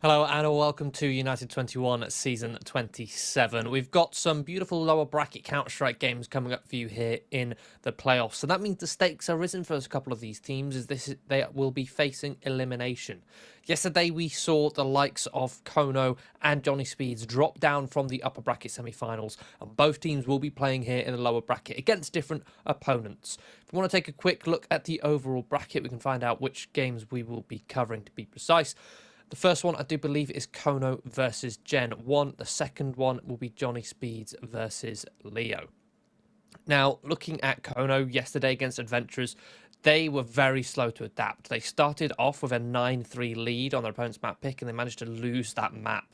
Hello and welcome to United21 Season 27. We've got some beautiful lower bracket Counter-Strike games coming up for you here in the playoffs. So that means the stakes are risen for a couple of these teams as they will be facing elimination. Yesterday we saw the likes of Kono and Johnny Speeds drop down from the upper bracket semi-finals, and both teams will be playing here in the lower bracket against different opponents. If we want to take a quick look at the overall bracket, we can find out which games we will be covering to be precise. The first one, I do believe, is Kono versus Gen 1. The second one will be Johnny Speeds versus Leo. Now, looking at Kono yesterday against Adventurers, they were very slow to adapt. They started off with a 9-3 lead on their opponent's map pick, and they managed to lose that map,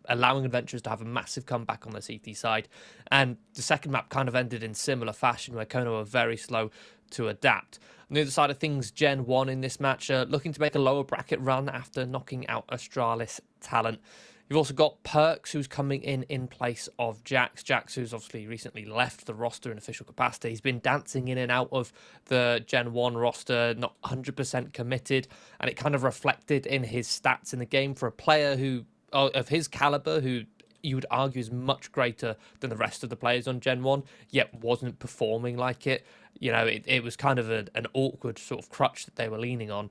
allowing Adventurers to have a massive comeback on the CT side. And the second map kind of ended in similar fashion, where Kono were very slow to adapt. On the other side of things, Gen 1 in this match looking to make a lower bracket run after knocking out Astralis Talent. You've also got Perks, who's coming in place of Jax. Jax, who's obviously recently left the roster in official capacity. He's been dancing in and out of the Gen 1 roster, not 100% committed, and it kind of reflected in his stats in the game for a player who of his caliber, who you would argue is much greater than the rest of the players on Gen 1, yet wasn't performing like it. You know, it was kind of an awkward sort of crutch that they were leaning on.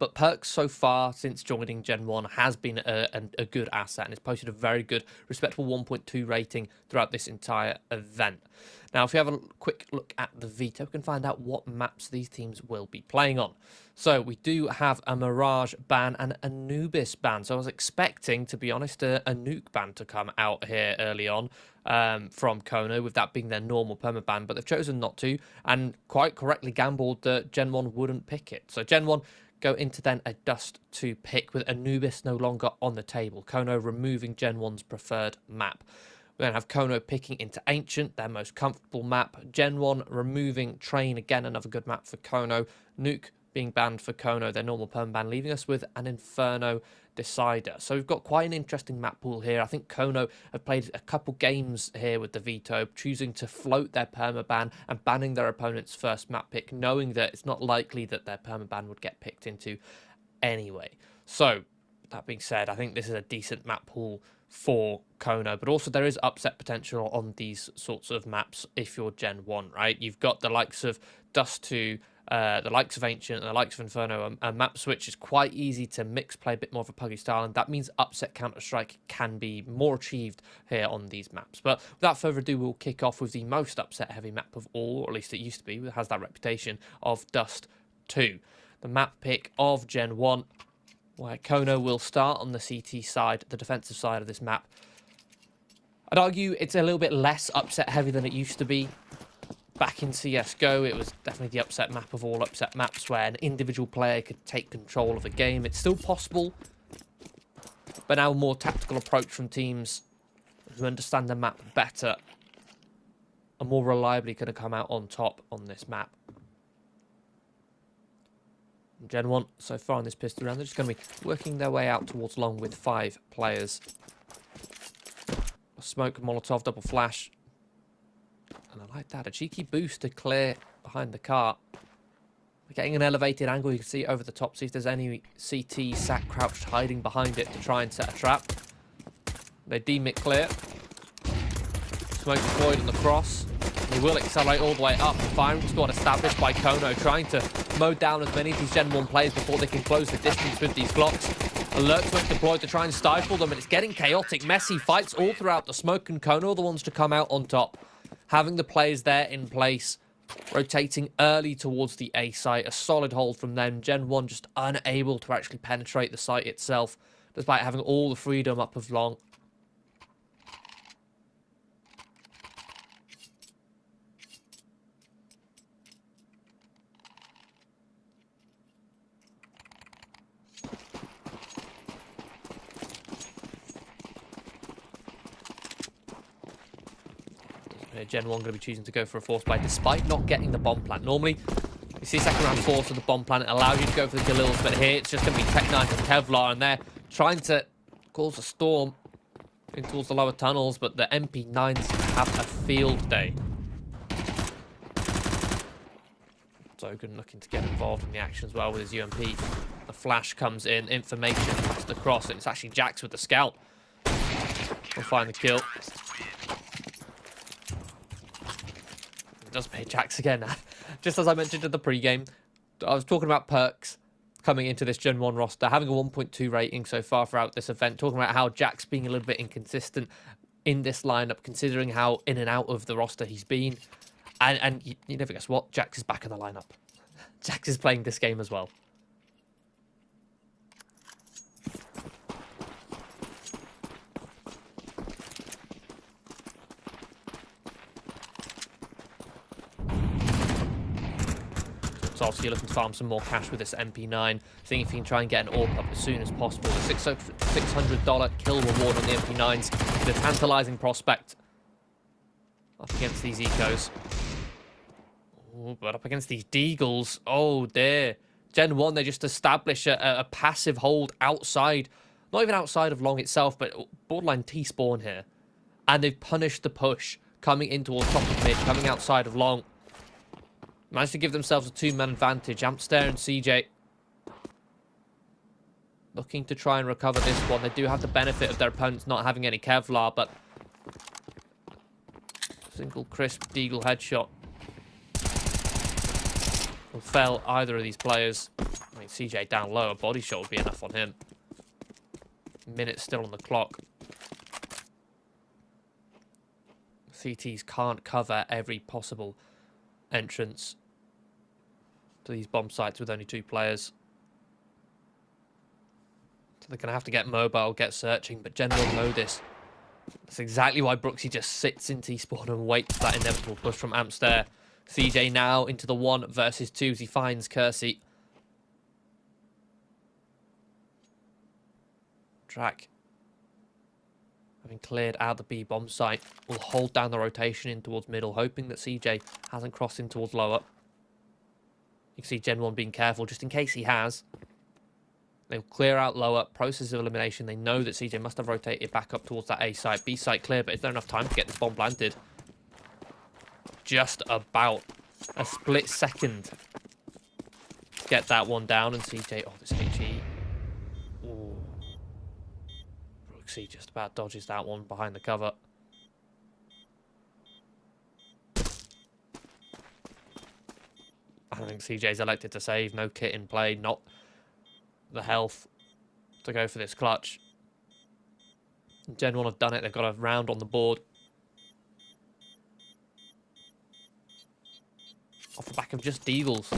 But Perks so far since joining Gen 1 has been a good asset and has posted a very good, respectable 1.2 rating throughout this entire event. Now, if we have a quick look at the veto, we can find out what maps these teams will be playing on. So we do have a Mirage ban and an Anubis ban. So I was expecting, to be honest, a Nuke ban to come out here early on from Kono, with that being their normal permaban, but they've chosen not to, and quite correctly gambled that Gen 1 wouldn't pick it. So Gen 1 go into then a Dust 2 pick, with Anubis no longer on the table. Kono removing Gen 1's preferred map. We then have Kono picking into Ancient, their most comfortable map. Gen 1 removing Train, again another good map for Kono. Nuke being banned for Kono, their normal perm ban, leaving us with an Inferno decider. So we've got quite an interesting map pool here. I think Kono have played a couple games here with the veto, choosing to float their permaban and banning their opponent's first map pick, knowing that it's not likely that their permaban would get picked into anyway. So that being said, I think this is a decent map pool for Kono, but also there is upset potential on these sorts of maps if you're Gen 1, right? You've got the likes of Dust 2, the likes of Ancient and the likes of Inferno. A map switch is quite easy to mix, play a bit more of a puggy style, and that means upset Counter-Strike can be more achieved here on these maps. But without further ado, we'll kick off with the most upset heavy map of all, or at least it used to be, it has that reputation of Dust 2. The map pick of Gen 1, where Kono will start on the CT side, the defensive side of this map. I'd argue it's a little bit less upset heavy than it used to be. Back in CSGO, it was definitely the upset map of all upset maps, where an individual player could take control of a game. It's still possible, but now a more tactical approach from teams who understand the map better are more reliably going to come out on top on this map. Gen 1, so far in this pistol round, they're just going to be working their way out towards long with 5 players. A smoke, Molotov, double flash. And I like that. A cheeky boost to clear behind the car. We're getting an elevated angle. You can see over the top. See if there's any CT sat crouched hiding behind it to try and set a trap. They deem it clear. Smoke deployed on the cross. They will accelerate all the way up. The firing squad established by Kono, trying to mow down as many of these Gen 1 players before they can close the distance with these Glocks. Alert smoke deployed to try and stifle them, and it's getting chaotic, messy fights all throughout. The smoke and Kono are the ones to come out on top. Having the players there in place, rotating early towards the A site, a solid hold from them. Gen 1 just unable to actually penetrate the site itself, despite having all the freedom up of long. Gen 1 going to be choosing to go for a force buy despite not getting the bomb plant. Normally, you see second round force with the bomb plant, it allows you to go for the Galils, but here it's just going to be Tech 9 and Kevlar, and they're trying to cause a storm in towards the lower tunnels, but the MP9s have a field day. Zogan looking to get involved in the action as well with his UMP. The flash comes in, information passes across, and it's actually Jax with the scout. We'll find the kill. It does pay Jax again. Just as I mentioned in the pregame, I was talking about perks coming into this Gen 1 roster, having a 1.2 rating so far throughout this event, talking about how Jax being a little bit inconsistent in this lineup, considering how in and out of the roster he's been. And you never guess what? Jax is back in the lineup. Jax is playing this game as well. So obviously looking to farm some more cash with this MP9, seeing if he can try and get an AWP up as soon as possible. The $600 kill reward on the MP9s, the tantalizing prospect up against these ecos. Ooh, but up against these deagles, oh dear. Gen 1, they just establish a passive hold outside, not even outside of long itself, but borderline T-spawn here. And they've punished the push, coming in towards top of mid, coming outside of long. Managed to give themselves a two-man advantage. Ampster and CJ looking to try and recover this one. They do have the benefit of their opponents not having any Kevlar, but single crisp deagle headshot will fail either of these players. I mean, CJ down low, a body shot would be enough on him. Minutes still on the clock. CTs can't cover every possible entrance to these bomb sites with only two players. So they're going to have to get mobile, get searching, but Gen 1 know this. That's exactly why Brooksy just sits in T-spawn and waits for that inevitable push from Ampster. CJ now into the 1 versus 2 as he finds Kersey. Track, having cleared out the B bomb site, will hold down the rotation in towards middle, hoping that CJ hasn't crossed in towards lower. You can see Gen 1 being careful just in case he has. They'll clear out lower, process of elimination. They know that CJ must have rotated back up towards that A site. B site clear, but is there enough time to get this bomb planted? Just about a split second to get that one down, and CJ, oh, this HE. Ooh. Brooksy just about dodges that one behind the cover. I think CJ's elected to save. No kit in play, not the health to go for this clutch. Gen 1 have done it. They've got a round on the board. Off the back of just deagles.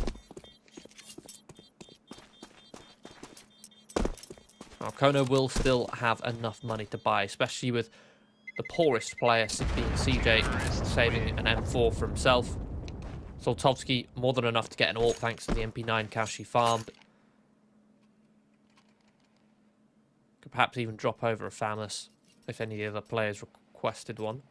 Now, Kono will still have enough money to buy, especially with the poorest player being CJ, saving an M4 for himself. Soltovsky, more than enough to get an AWP thanks to the MP9 cash he farmed. Could perhaps even drop over a FAMAS if any of the other players requested one.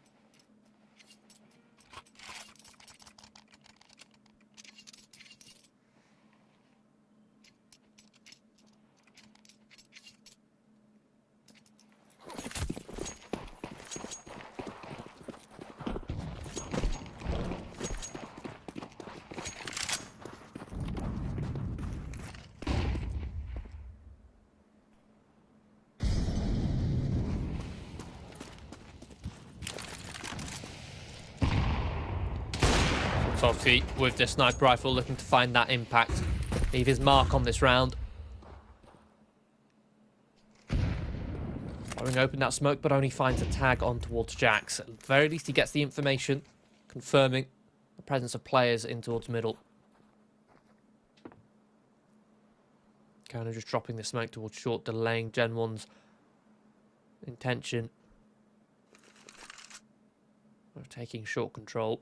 Soltovsky with the sniper rifle looking to find that impact, leave his mark on this round. Firing open that smoke, but only finds a tag on towards Jax. At the very least, he gets the information, confirming the presence of players in towards middle. Kind of just dropping the smoke towards short, delaying Gen 1's intention of taking short control.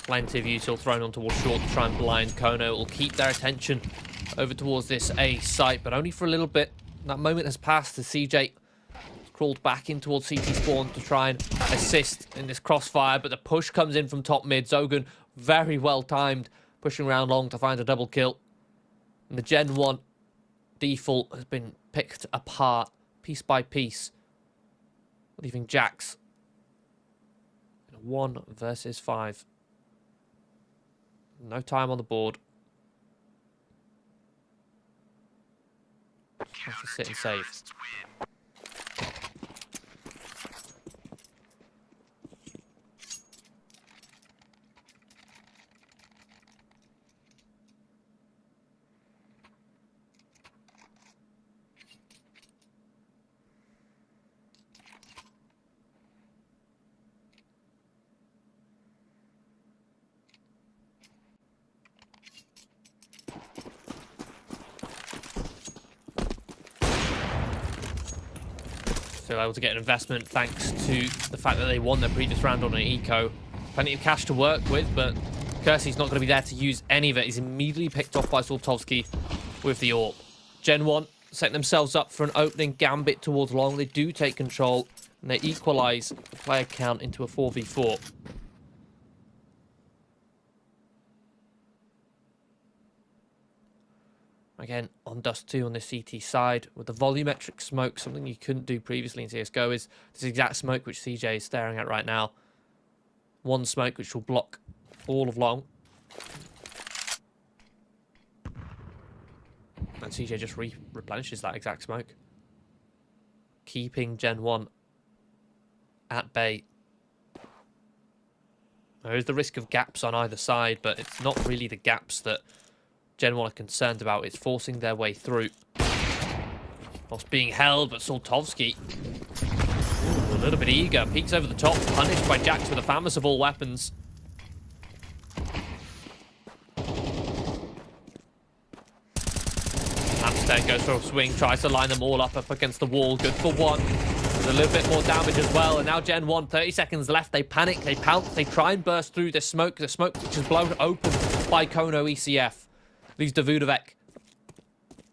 Plenty of util thrown on towards short to try and blind Kono. It will keep their attention over towards this A site, but only for a little bit. That moment has passed as CJ crawled back in towards CT spawn to try and assist in this crossfire, but the push comes in from top mid. Zogan, very well timed, pushing around long to find a double kill. And the Gen 1 default has been picked apart piece by piece, leaving Jax in a 1 versus 5. No time on the board. Just have to sit and save. Still able to get an investment thanks to the fact that they won their previous round on an eco. Plenty of cash to work with, but Kersey's not going to be there to use any of it. He's immediately picked off by Soltovsky with the AWP. Gen 1 setting themselves up for an opening gambit towards long. They do take control, and they equalise the player count into a 4v4. Again, on Dust 2 on the CT side, with the volumetric smoke, something you couldn't do previously in CSGO is this exact smoke which CJ is staring at right now. One smoke which will block all of long. And CJ just replenishes that exact smoke, keeping Gen 1 at bay. There is the risk of gaps on either side, but it's not really the gaps that Gen 1 are concerned about. It's forcing their way through. Whilst being held, but Soltovsky, a little bit eager, peeks over the top, punished by Jax with the famous of all weapons. Amstead goes for a swing, tries to line them all up against the wall. Good for one. There's a little bit more damage as well. And now Gen 1, 30 seconds left. They panic, they pounce, they try and burst through the smoke which is blown open by Kono ECF. Leaves Davudovec.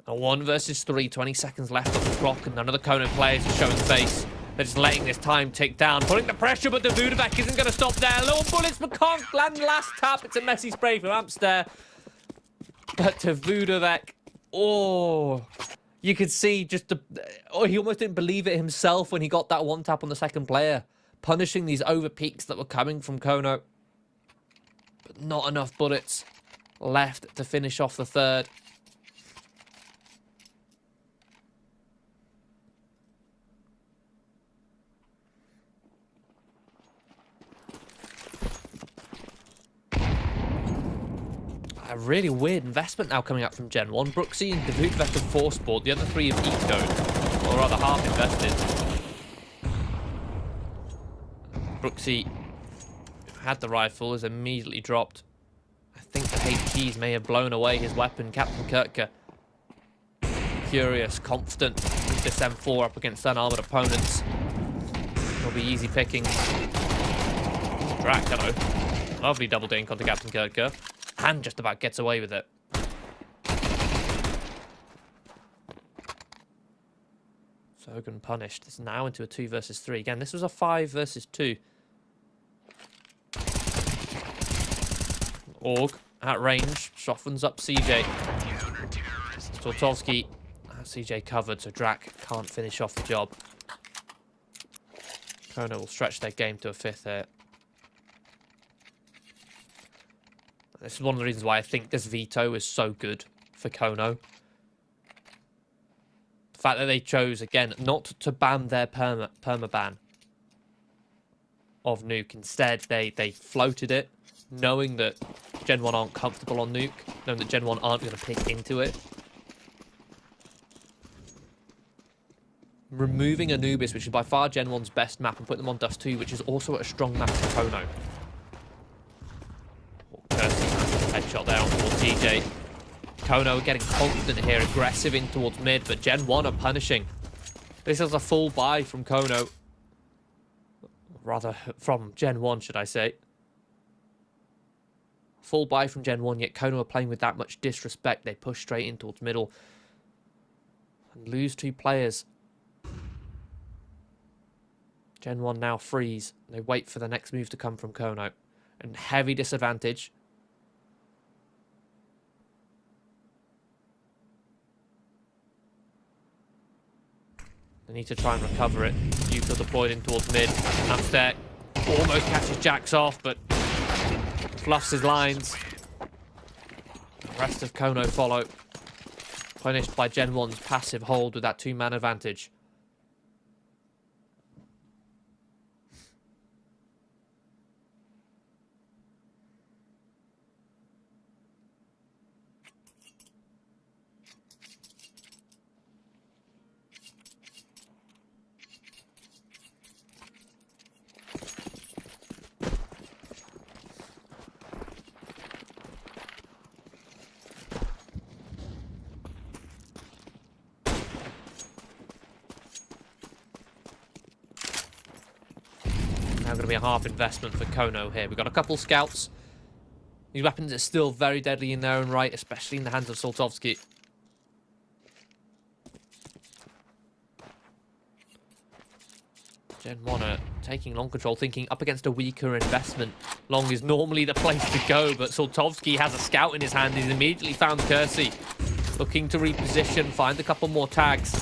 A 1 versus 3, 20 seconds left on the clock, and none of the Kono players are showing face. They're just letting this time tick down, putting the pressure, but Davudovec isn't going to stop there. Little bullets for Conk, land last tap. It's a messy spray from Amster. But Davudovec, oh, you could see just he almost didn't believe it himself when he got that one tap on the second player, punishing these over peaks that were coming from Kono. But not enough bullets left to finish off the third. A really weird investment now coming up from Gen 1. Brooksy and Davudovec have force board. The other three have ecoed, or rather half invested. Brooksy, who had the rifle, is immediately dropped. I think the HGs may have blown away his weapon. Captain Kirtka, curious, confident with this M4 up against unarmored opponents. It'll be easy pickings. Drac, hello. Lovely double dink onto Captain Kirtka. And just about gets away with it. Zogan punished. It's now into a 2 versus 3. Again, this was a 5 versus 2. Org at range softens up CJ. Soltovsky has CJ covered, so Drac can't finish off the job. Kono will stretch their game to a 5th here. This is one of the reasons why I think this veto is so good for Kono. The fact that they chose, again, not to ban their permaban of Nuke. Instead, they floated it, knowing that Gen 1 aren't comfortable on Nuke, knowing that Gen 1 aren't going to pick into it. Removing Anubis, which is by far Gen 1's best map, and putting them on Dust 2, which is also a strong map for Kono. Headshot there on towards TJ. Kono getting confident here, aggressive in towards mid, but Gen 1 are punishing. This is a full buy from Kono. Rather, from Gen 1, should I say. Full buy from Gen 1, yet Kono are playing with that much disrespect. They push straight in towards middle. And lose 2 players. Gen 1 now freeze. They wait for the next move to come from Kono. And heavy disadvantage. They need to try and recover it. Yuka deployed in towards mid. Amster almost catches Jax off, but fluffs his lines. The rest of Kono follow. Punished by Gen 1's passive hold with that 2-man advantage. Now going to be a half investment for Kono here. We've got a couple scouts. These weapons are still very deadly in their own right, especially in the hands of Soltovsky. Gen 1 are taking long control, thinking up against a weaker investment. Long is normally the place to go, but Soltovsky has a scout in his hand. He's immediately found Kersey. Looking to reposition, find a couple more tags.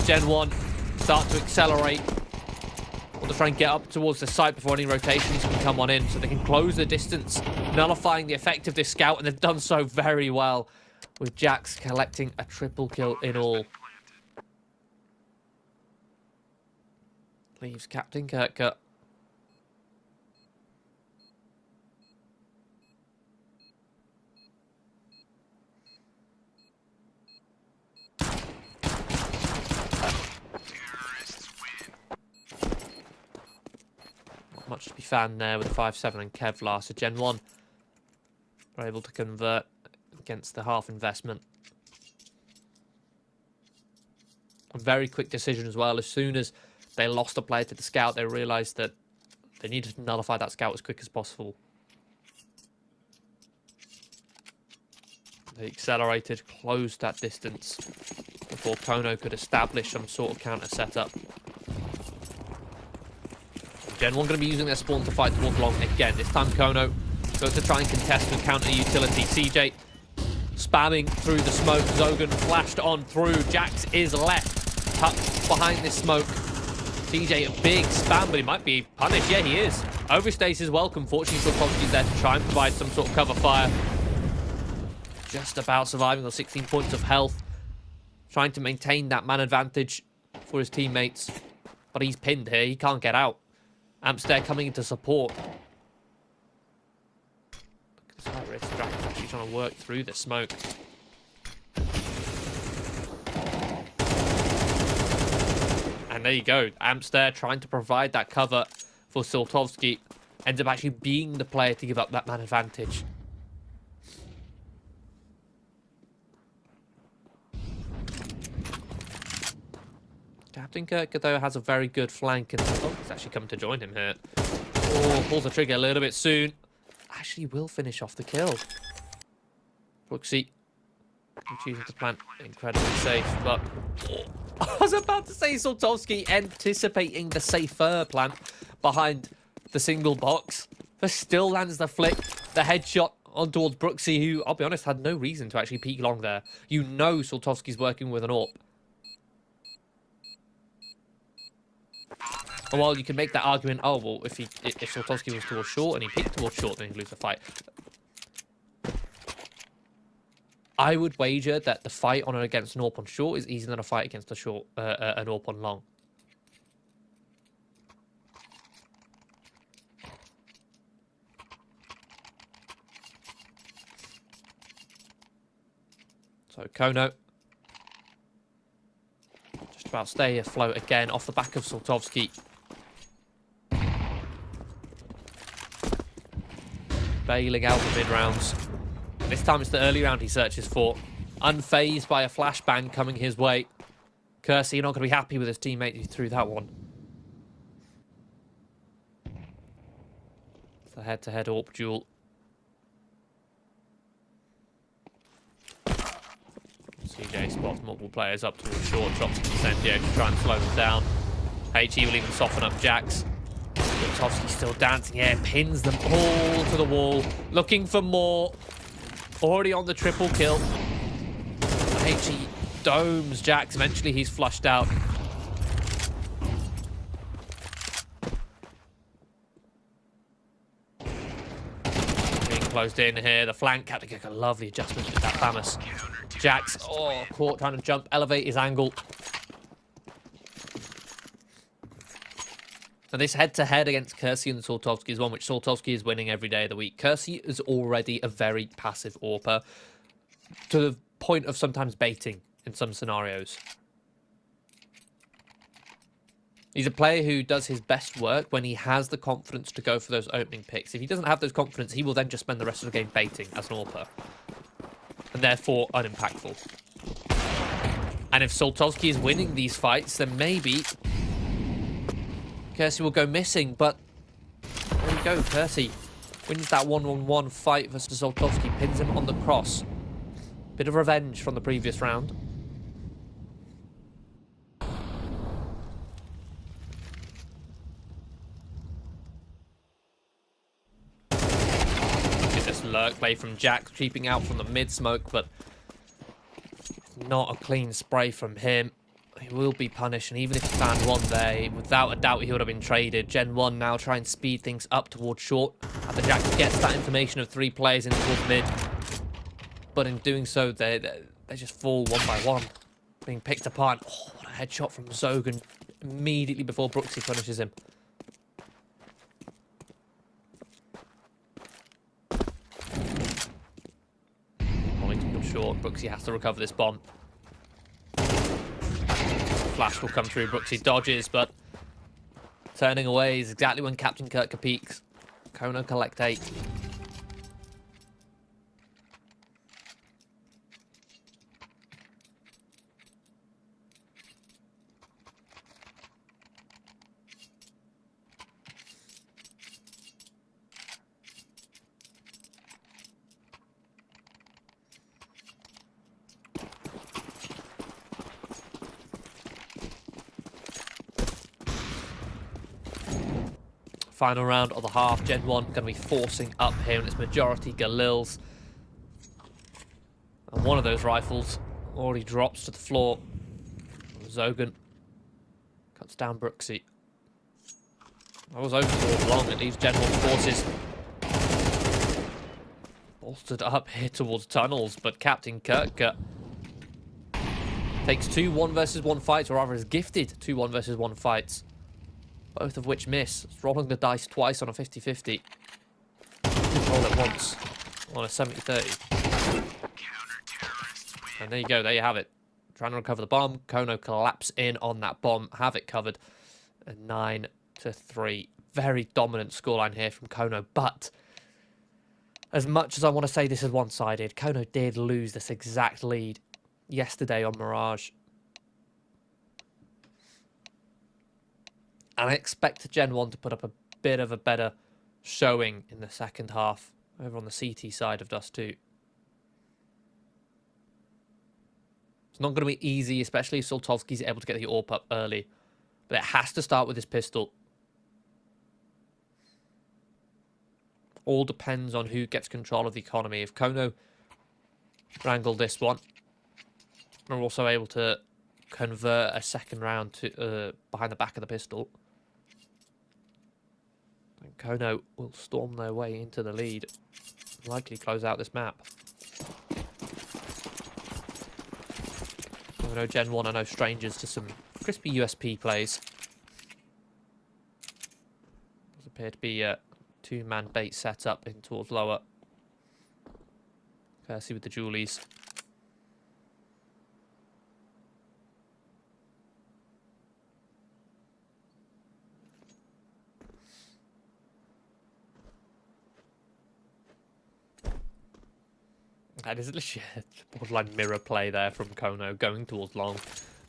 Gen 1 start to accelerate. Want to try and get up towards the site before any rotations can come on in, so they can close the distance, nullifying the effect of this scout, and they've done so very well, with Jax collecting a triple kill in all. Leaves Captain Kirka. Not much to be found there with the 5-7 and Kevlar, so Gen 1 are able to convert against the half investment. A very quick decision as well. As soon as they lost a player to the scout, they realised that they needed to nullify that scout as quick as possible. They accelerated, closed that distance before Kono could establish some sort of counter setup. Gen 1 going to be using their spawn to fight towards long again. This time Kono goes to try and contest with counter utility. CJ spamming through the smoke. Zogan flashed on through. Jax is left, tucked behind this smoke. CJ a big spam, but he might be punished. Yeah, he is. Overstays is welcome. Fortunately, Soltovsky's there to try and provide some sort of cover fire. Just about surviving on 16 points of health. Trying to maintain that man advantage for his teammates. But he's pinned here. He can't get out. Amster coming into support. Look at this high-risk Dragon's actually trying to work through the smoke. And there you go. Amster trying to provide that cover for Soltovsky. Ends up actually being the player to give up that man advantage. Captain Kirka, though, has a very good flank. And oh, he's actually come to join him here. Oh, pulls the trigger a little bit soon. Actually will finish off the kill. Brooksy choosing to plant incredibly safe, but I was about to say Soltovsky anticipating the safer plant behind the single box, but still lands the flick, the headshot on towards Brooksy, who, I'll be honest, had no reason to actually peek long there. You know Soltovsky's working with an AWP. And while you can make that argument, oh, well, if Soltovsky was towards short and he peeked towards short, then he'd lose the fight. I would wager that the fight on against an AWP on short is easier than a fight against an AWP on long. So Kono just about stay afloat again off the back of Soltovsky. Bailing out the mid-rounds. This time it's the early round he searches for. Unfazed by a flashbang coming his way. Kersey not going to be happy with his teammate who threw that one. It's a head-to-head AWP duel. CJ spots multiple players up towards short, drops Incendio to try and slow them down. HE will even soften up Jax. Soltovsky still dancing here, pins them all to the wall, looking for more. Already on the triple kill. HE domes Jax. Eventually he's flushed out. Being closed in here. The flank. Captain Kirk, a lovely adjustment with that Famous. Jax, oh, caught trying to jump, elevate his angle. And this head-to-head against Kersey and Soltovsky is one which Soltovsky is winning every day of the week. Kersey is already a very passive AWPer, to the point of sometimes baiting in some scenarios. He's a player who does his best work when he has the confidence to go for those opening picks. If he doesn't have those confidence, he will then just spend the rest of the game baiting as an AWPer. And therefore, unimpactful. And if Soltovsky is winning these fights, then maybe Kersey will go missing, but there you go. Kersey wins that one-on-one fight versus Soltovsky, pins him on the cross. Bit of revenge from the previous round. Get this lurk play from Jack, creeping out from the mid-smoke, but not a clean spray from him. He will be punished, and even if he found one there, without a doubt he would have been traded. Gen 1 now try and speed things up towards short. After Jack gets that information of 3 players in towards mid. But in doing so, they just fall one by one. Being picked apart. Oh, what a headshot from Zogan immediately before Brooksy punishes him. Molly towards short. Brooksy has to recover this bomb. Flash will come through. Brooksy dodges, but turning away is exactly when Captain Kirk peaks. Kono collect 8. Final round of the half. Gen 1 going to be forcing up here, and it's majority Galils. And one of those rifles already drops to the floor. Zogan cuts down Brooksy. That was over for long. It leaves Gen 1 forces bolstered up here towards tunnels, but Captain Kirk takes 2 1-versus-1 fights, or rather is gifted 2 1-versus-1 fights. Both of which miss. It's rolling the dice twice on a 50-50. Roll it once on a 70-30. And there you go. There you have it. Trying to recover the bomb. Kono collapse in on that bomb. Have it covered. A 9-3. Very dominant scoreline here from Kono. But as much as I want to say this is one-sided, Kono did lose this exact lead yesterday on Mirage. And I expect Gen 1 to put up a bit of a better showing in the second half over on the CT side of Dust 2. It's not going to be easy, especially if Soltovsky's able to get the AWP up early. But it has to start with his pistol. All depends on who gets control of the economy. If Kono wrangled this one, we're also able to convert a second round to behind the back of the pistol. And Kono will storm their way into the lead. Likely close out this map. I know Gen 1 are no strangers to some crispy USP plays. Does appear to be a 2-man bait setup in towards lower. Kersey with the Julies. That is literally a borderline mirror play there from Kono going towards long.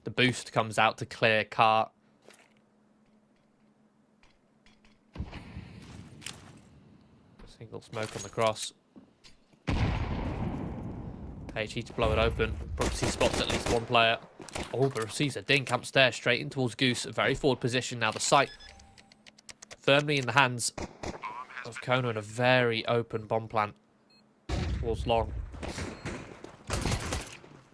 The boost comes out to clear cart. Single smoke on the cross. HE to blow it open. Brooksy spots at least one player. Oh, but receives a dink upstairs, straight in towards Goose. A very forward position now. The site firmly in the hands of Kono in a very open bomb plant towards long.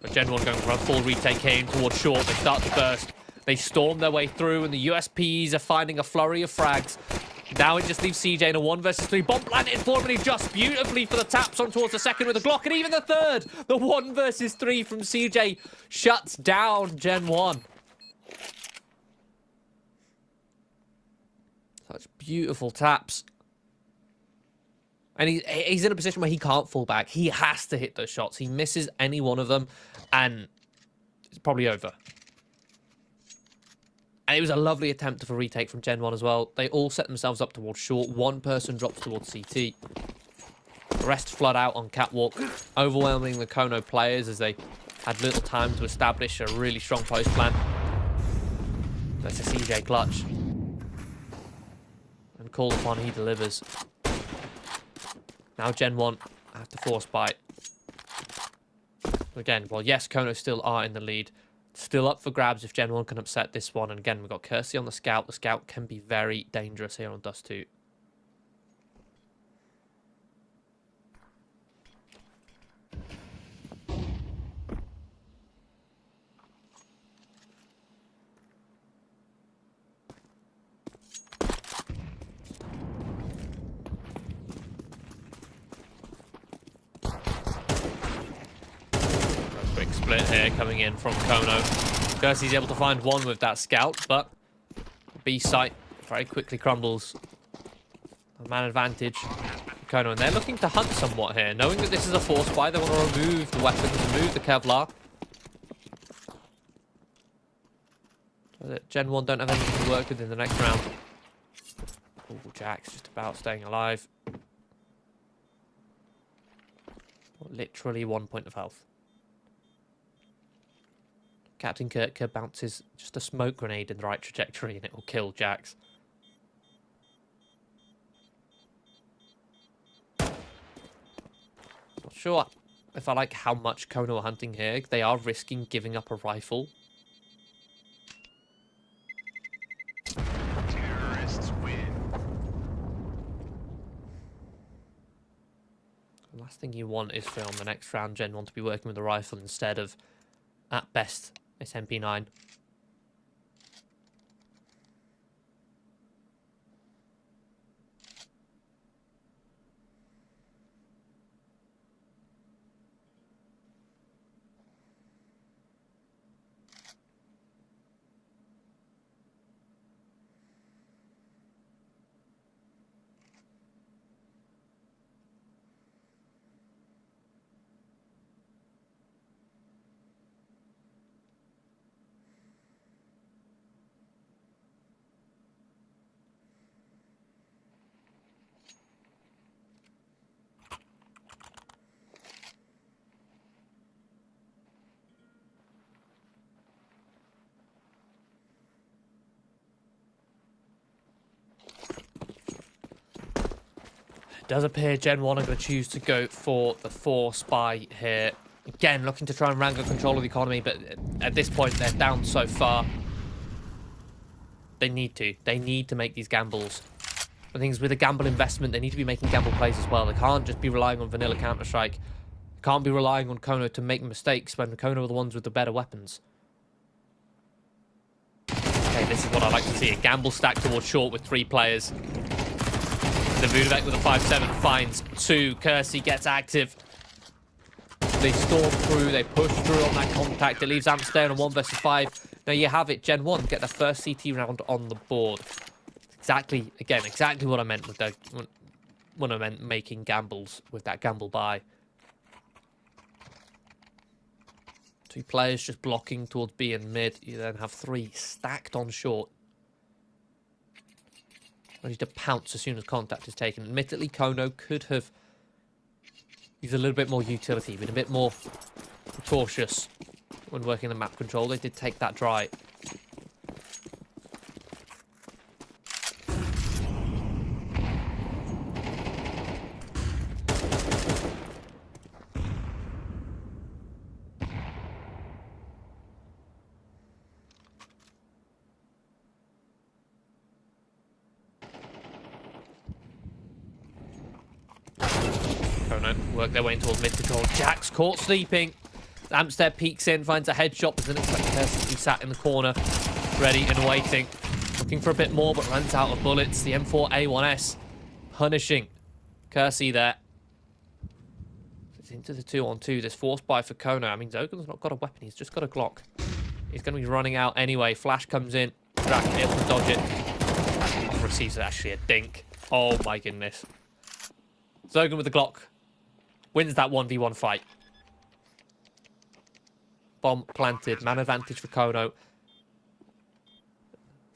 But Gen 1 going for a full retake here in towards short. They start to burst. They storm their way through, and the USPs are finding a flurry of frags. Now it just leaves CJ in a 1 versus 3. Bomb planted for him, and he just beautifully for the taps on towards the second with a Glock, and even the third. The 1 versus 3 from CJ shuts down Gen 1. Such beautiful taps. And he's in a position where he can't fall back. He has to hit those shots. He misses any one of them, and it's probably over. And it was a lovely attempt of a retake from Gen 1 as well. They all set themselves up towards short. One person drops towards CT. The rest flood out on catwalk, overwhelming the Kono players as they had little time to establish a really strong post plan. That's a CJ clutch. And called upon, he delivers. Now Gen 1 have to force bite. Again, well, yes, Kono still are in the lead. Still up for grabs if Gen 1 can upset this one. And again, we've got Kersey on the scout. The scout can be very dangerous here on Dust 2. Quick split here coming in from Kono. Kersey's able to find one with that scout, but B site very quickly crumbles. A man advantage for Kono, and they're looking to hunt somewhat here. Knowing that this is a force buy, they want to remove the weapons, remove the Kevlar. So that Gen 1 don't have anything to work with in the next round. Oh, Jack's just about staying alive. Literally 1 point of health. Captain Kirk bounces just a smoke grenade in the right trajectory and it will kill Jax. Not sure if I like how much Kono are hunting here. They are risking giving up a rifle. Terrorists win. The last thing you want is for on the next round Gen 1 to be working with a rifle instead of, at best, it's MP9. It does appear Gen 1 are going to choose to go for the force buy here. Again, looking to try and wrangle control of the economy, but at this point, they're down so far. They need to. They need to make these gambles. The thing is, with a gamble investment, they need to be making gamble plays as well. They can't just be relying on vanilla Counter-Strike. They can't be relying on Kono to make mistakes when Kono are the ones with the better weapons. Okay, this is what I like to see. A gamble stack towards short with 3 players. The Vudavec with a 5-7 finds 2. Kersey gets active. They storm through, they push through on that contact. It leaves Amsterdam on 1 versus 5. Now you have it. Gen 1 get the first CT round on the board. Exactly, again, exactly what I meant with when I meant making gambles with that gamble buy. 2 players just blocking towards B and mid. You then have 3 stacked on short. Ready to pounce as soon as contact is taken. Admittedly, Kono could have used a little bit more utility, been a bit more cautious when working the map control. They did take that dry. to work their way in towards mid-control. Jax caught sleeping. Amstead peeks in, finds a headshot, doesn't expect Kersey to be sat in the corner, ready and waiting. Looking for a bit more, but runs out of bullets. The M4A1S punishing Kersey there. It's into the 2-on-2. This forced buy for Kona. I mean, Zogan's not got a weapon. He's just got a Glock. He's going to be running out anyway. Flash comes in. Drac able to dodge it. Receives actually a dink. Oh my goodness. Zogan with the Glock. Wins that 1v1 fight. Bomb planted. Man advantage for Kono.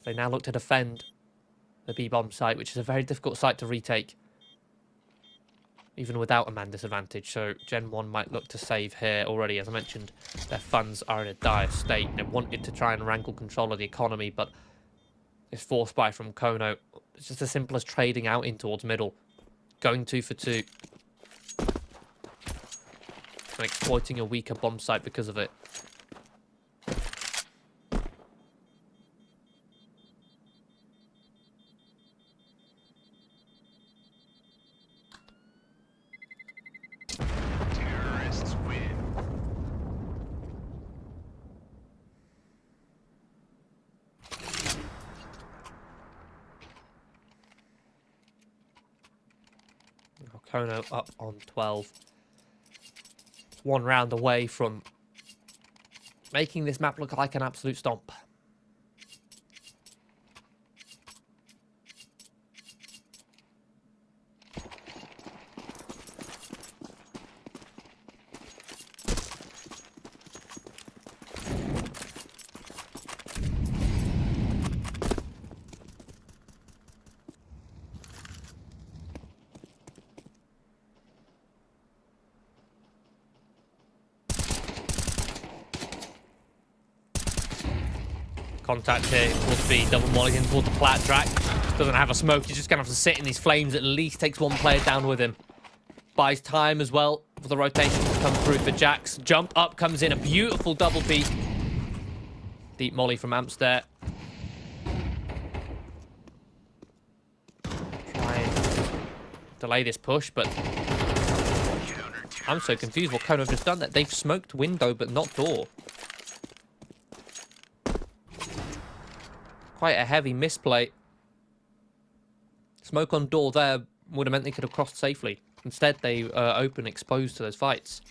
They now look to defend the B-bomb site, which is a very difficult site to retake, even without a man disadvantage. So Gen 1 might look to save here already. As I mentioned, their funds are in a dire state. They wanted to try and wrangle control of the economy, but this force buy from Kono, it's just as simple as trading out in towards middle, going 2 for 2, and exploiting a weaker bomb site because of it. Kono up on 12. One round away from making this map look like an absolute stomp. Contact here towards B, double mulligan towards the plat. Drac doesn't have a smoke, he's just going to have to sit in these flames, at least takes one player down with him. Buys time as well for the rotation to come through for Jax. Jump up comes in, a beautiful double peek. Deep molly from Amster. Try and delay this push, but I'm so confused what Kono have just done. That they've smoked window but not door. Quite a heavy misplay. Smoke on door there would have meant they could have crossed safely. Instead, they open exposed to those fights.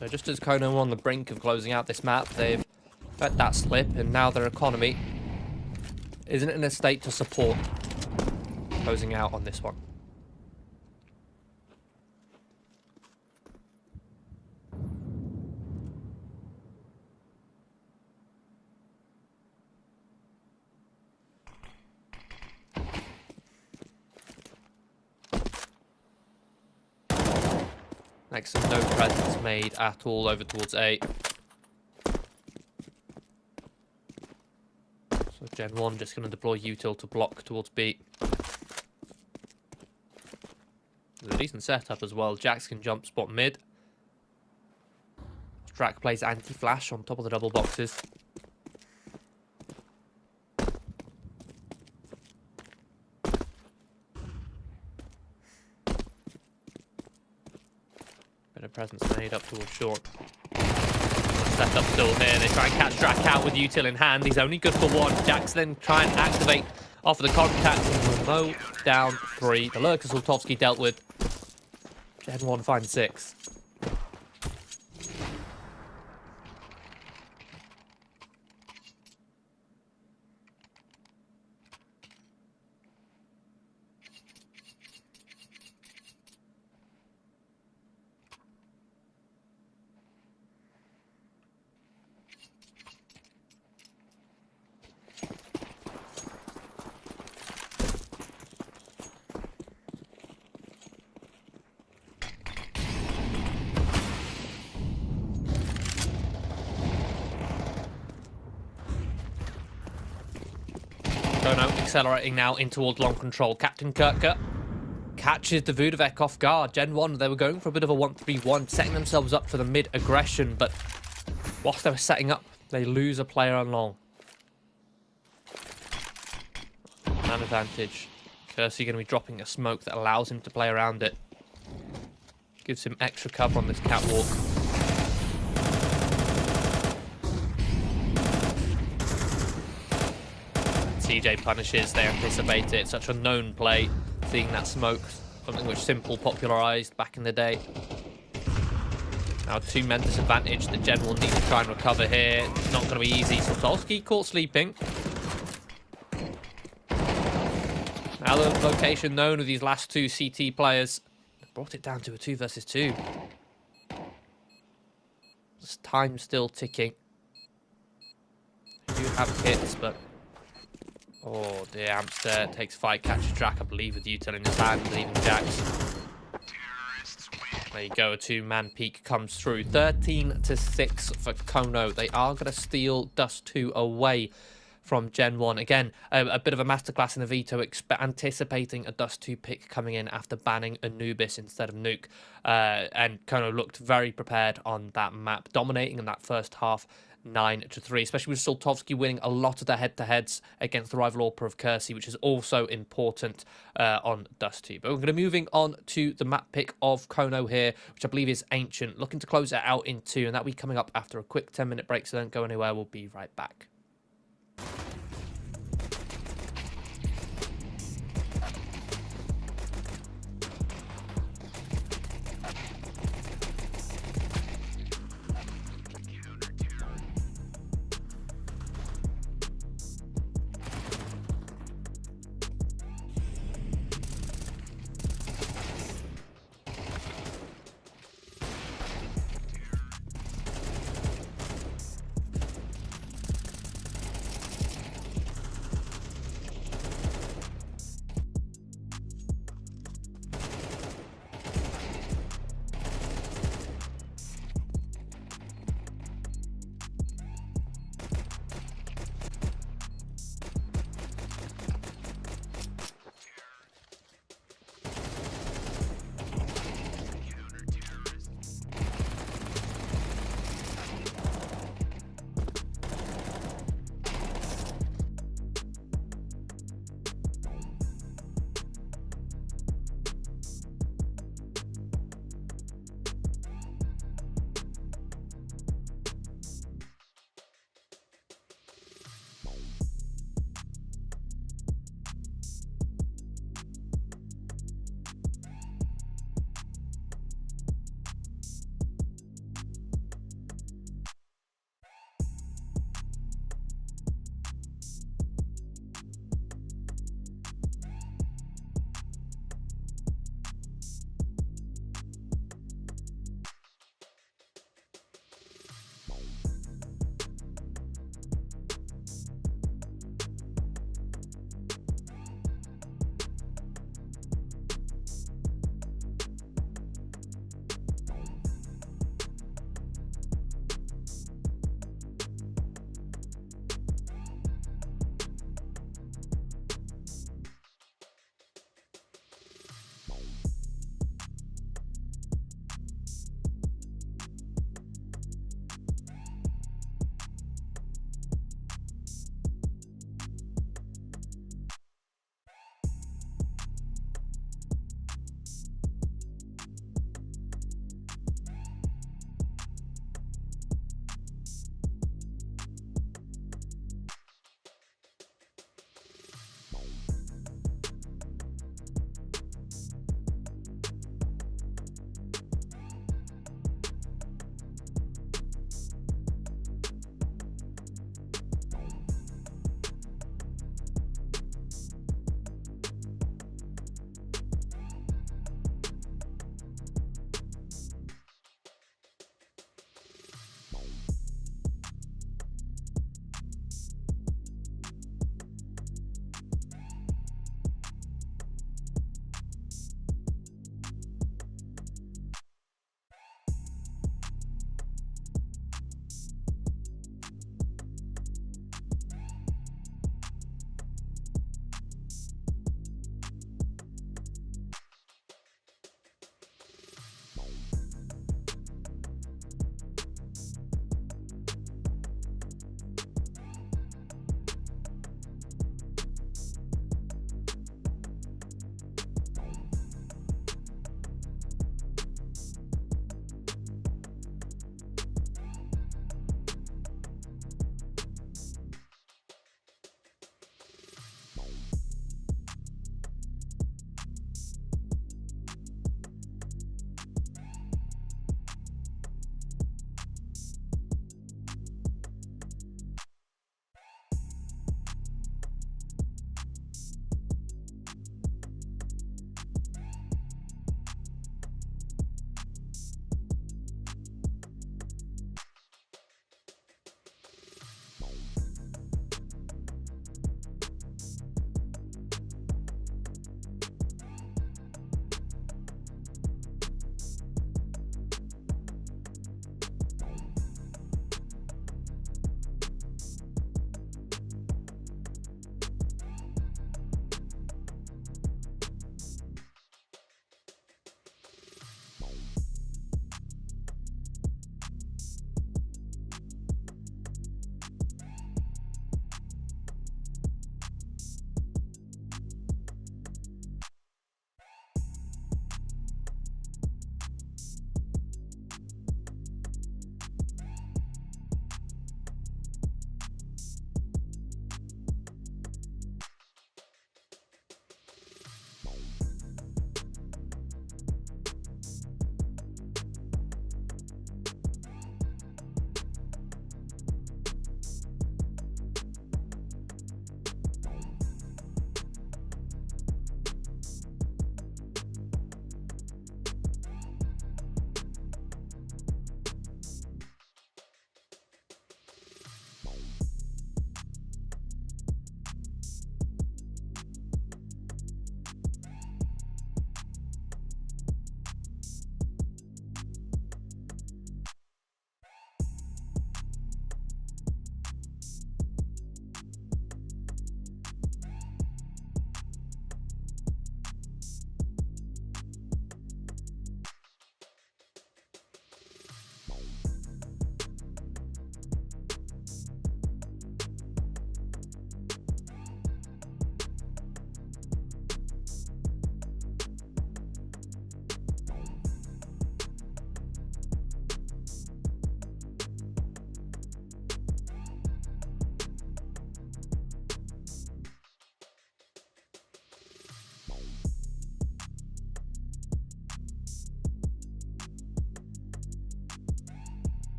So just as Kono were on the brink of closing out this map, they've let that slip, and now their economy isn't in a state to support closing out on this one. Next, no presence made at all over towards A. So Gen 1 just going to deploy util to block towards B. There's a decent setup as well. Jax can jump spot mid. Drac plays anti-flash on top of the double boxes. Bit of presence made up towards short. Setup still here. They try and catch Drac out with util in hand. He's only good for one. Jax then try and activate off of the contact and will mow down 3. The lurker Sultovsky dealt with. Gen 1 finds 6. Kono accelerating now in towards long control. Captain Kirker catches the Vudavek off guard. Gen 1, they were going for a bit of a 1-3-1, setting themselves up for the mid aggression, but whilst they were setting up, they lose a player on long. Man advantage. Kersey going to be dropping a smoke that allows him to play around it. Gives him extra cover on this catwalk. CJ punishes, they anticipate it. Such a known play, seeing that smoke, something which Simple popularised back in the day. Now 2 men disadvantage, the Gen will need to try and recover here. It's not going to be easy. Sotolski caught sleeping. Now the location known of these last 2 CT players. Brought it down to a 2 versus 2. This time still ticking. You have hits, but... Oh dear, Amster takes fight, catches Drac, I believe, with Util in his hand, and even Jax. There you go, a 2-man peak comes through. 13-6 for Kono. They are going to steal Dust 2 away from Gen 1. Again, a bit of a masterclass in the veto, anticipating a Dust 2 pick coming in after banning Anubis instead of Nuke. And Kono looked very prepared on that map, dominating in that first half 9-3, especially with Soltovsky winning a lot of the head-to-heads against the rival AWPer of Kersey, which is also important on Dust 2. But we're going to be moving on to the map pick of Kono here, which I believe is Ancient, looking to close it out in 2, and that'll be coming up after a quick 10-minute break, so don't go anywhere, we'll be right back.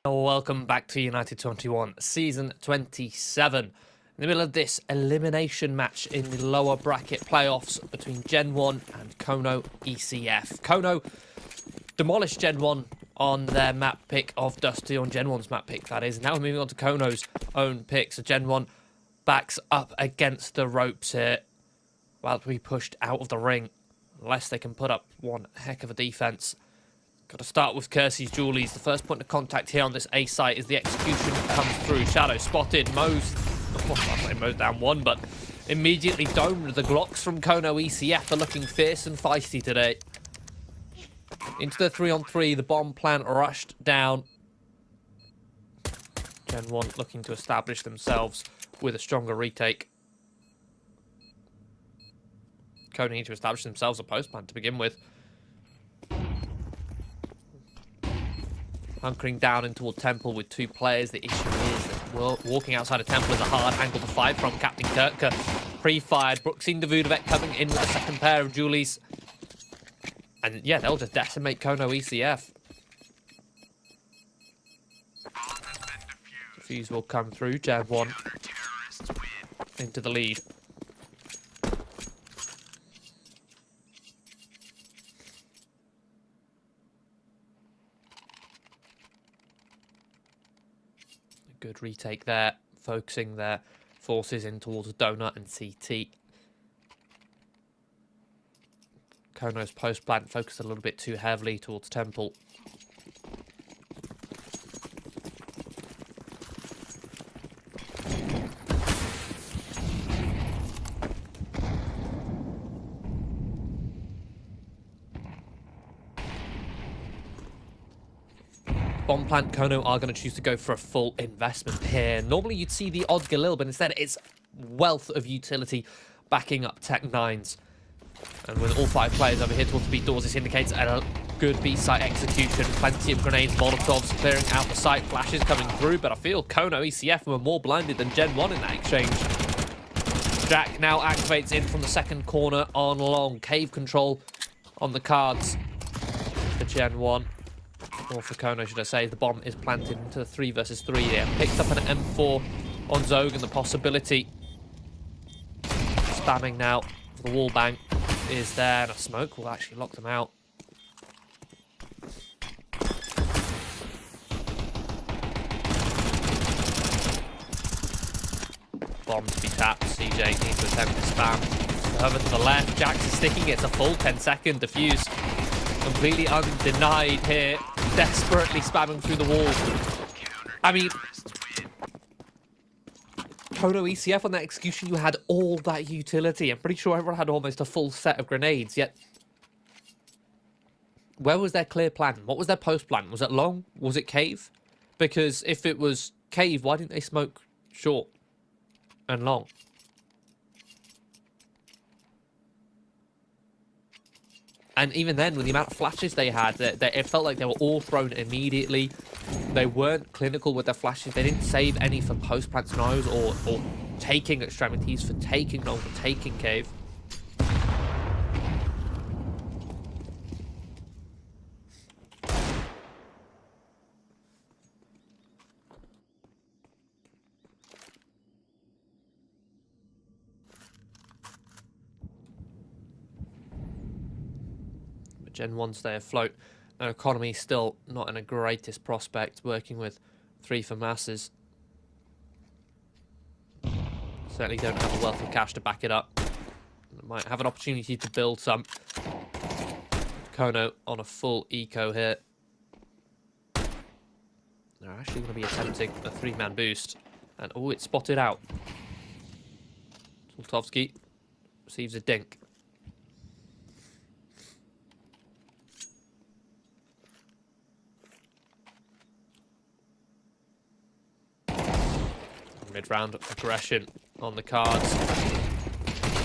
Welcome back to United21 Season 27. In the middle of this elimination match in the lower bracket playoffs between Gen 1 and Kono ECF. Kono demolished Gen 1 on their map pick of Dusty, on Gen 1's map pick, that is. Now we're moving on to Kono's own pick. So Gen 1 backs up against the ropes here while we pushed out of the ring. Unless they can put up one heck of a defense. Got to start with Kersey's Julies. The first point of contact here on this A site is the execution comes through. Shadow spotted. Mo's down one, but immediately domed. The Glocks from Kono ECF are looking fierce and feisty today. Into the 3-on-3, the bomb plant rushed down. Gen 1 looking to establish themselves with a stronger retake. Kono need to establish themselves a post plant to begin with. Hunkering down in toward Temple with two players. The issue is that walking outside of Temple is a hard angle to fight from. Captain Kirka pre-fired. Brooksine Davudovic coming in with a second pair of Julies. And yeah, they'll just decimate Kono ECF. Defuse will come through. Gen 1 into the lead. Good retake there, focusing their forces in towards Donut and CT. Kono's post plant focused a little bit too heavily towards Temple. Bomb plant Kono are going to choose to go for a full investment here. Normally you'd see the odd Galil, but instead it's wealth of utility backing up Tech 9s. And with all five players over here towards the B doors, this indicates a good B-site execution. Plenty of grenades, Molotovs clearing out the site, flashes coming through, but I feel Kono ECF were more blinded than Gen 1 in that exchange. Jack now activates in from the second corner on long. Cave control on the cards for Gen 1. Or for Kono, should I say. The bomb is planted into the 3 versus 3 here. Picked up an M4 on Zog, and the possibility spamming now for the wall bang is there, and a smoke will actually lock them out. Bomb to be tapped. CJ needs to attempt to spam. Over to the left. Jax is sticking. It's a full 10-second defuse. Completely undenied here. Desperately spamming through the wall. I mean, Kono ECF on that execution, you had all that utility. I'm pretty sure everyone had almost a full set of grenades, yet where was their clear plan? What was their post plan? Was it long? Was it cave? Because if it was cave, why didn't they smoke short and long? And even then, with the amount of flashes they had, it felt like they were all thrown immediately. They weren't clinical with their flashes. They didn't save any for post-plant scenarios or taking extremities, for taking long, for taking cave. Gen 1 stay afloat. Their economy still not in a greatest prospect, working with 3 for masses. Certainly don't have a wealth of cash to back it up. Might have an opportunity to build some. Kono on a full eco here. They're actually going to be attempting a 3-man boost. And oh, it's spotted out. Soltovsky receives a dink. Mid-round aggression on the cards.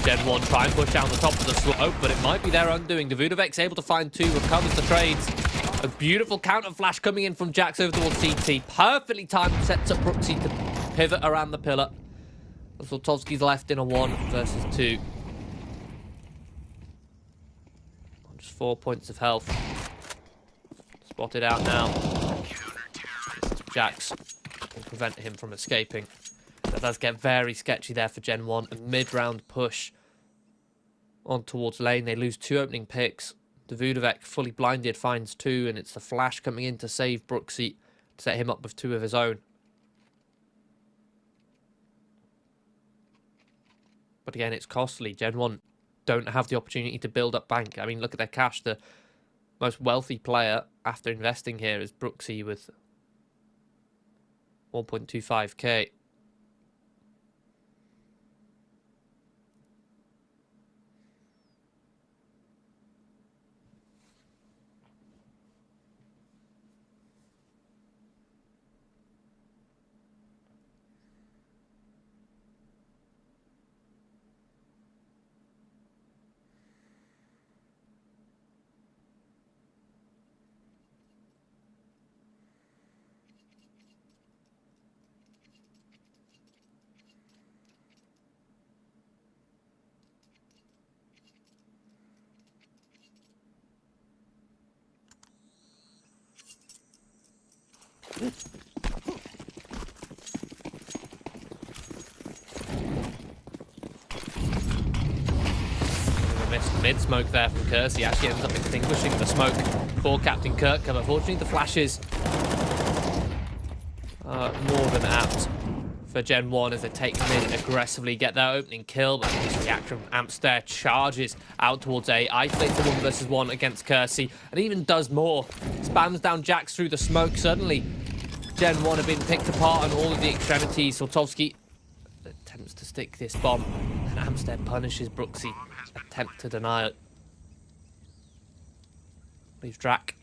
Gen 1 try and push down the top of the slope, but it might be their undoing. Davudovic's able to find 2, recovers the trades. A beautiful counter flash coming in from Jax over towards CT. Perfectly timed, sets up Brooksy to pivot around the pillar. Zoltovsky's left in a 1 versus 2. Just 4 points of health. Spotted out now. Jax will prevent him from escaping. That does get very sketchy there for Gen 1. A mid-round push on towards lane. They lose 2 opening picks. The Vudavec, fully blinded, finds 2, and it's the Flash coming in to save Brooksy, to set him up with 2 of his own. But again, it's costly. Gen 1 don't have the opportunity to build up bank. I mean, look at their cash. The most wealthy player after investing here is Brooksy with 1.25k. Missed mid-smoke there from Curse. He actually ends up extinguishing the smoke for Captain Kirk. But unfortunately, the flashes are more than apt for Gen 1 as they take mid aggressively, get their opening kill. But this reaction from Amster charges out towards A, isolates the 1 versus 1 against Kersey, and even does more. Spams down Jax through the smoke. Suddenly, Gen 1 have been picked apart on all of the extremities. Soltovsky attempts to stick this bomb, and Amster punishes Brooksy. Attempt to deny it. Leaves Drac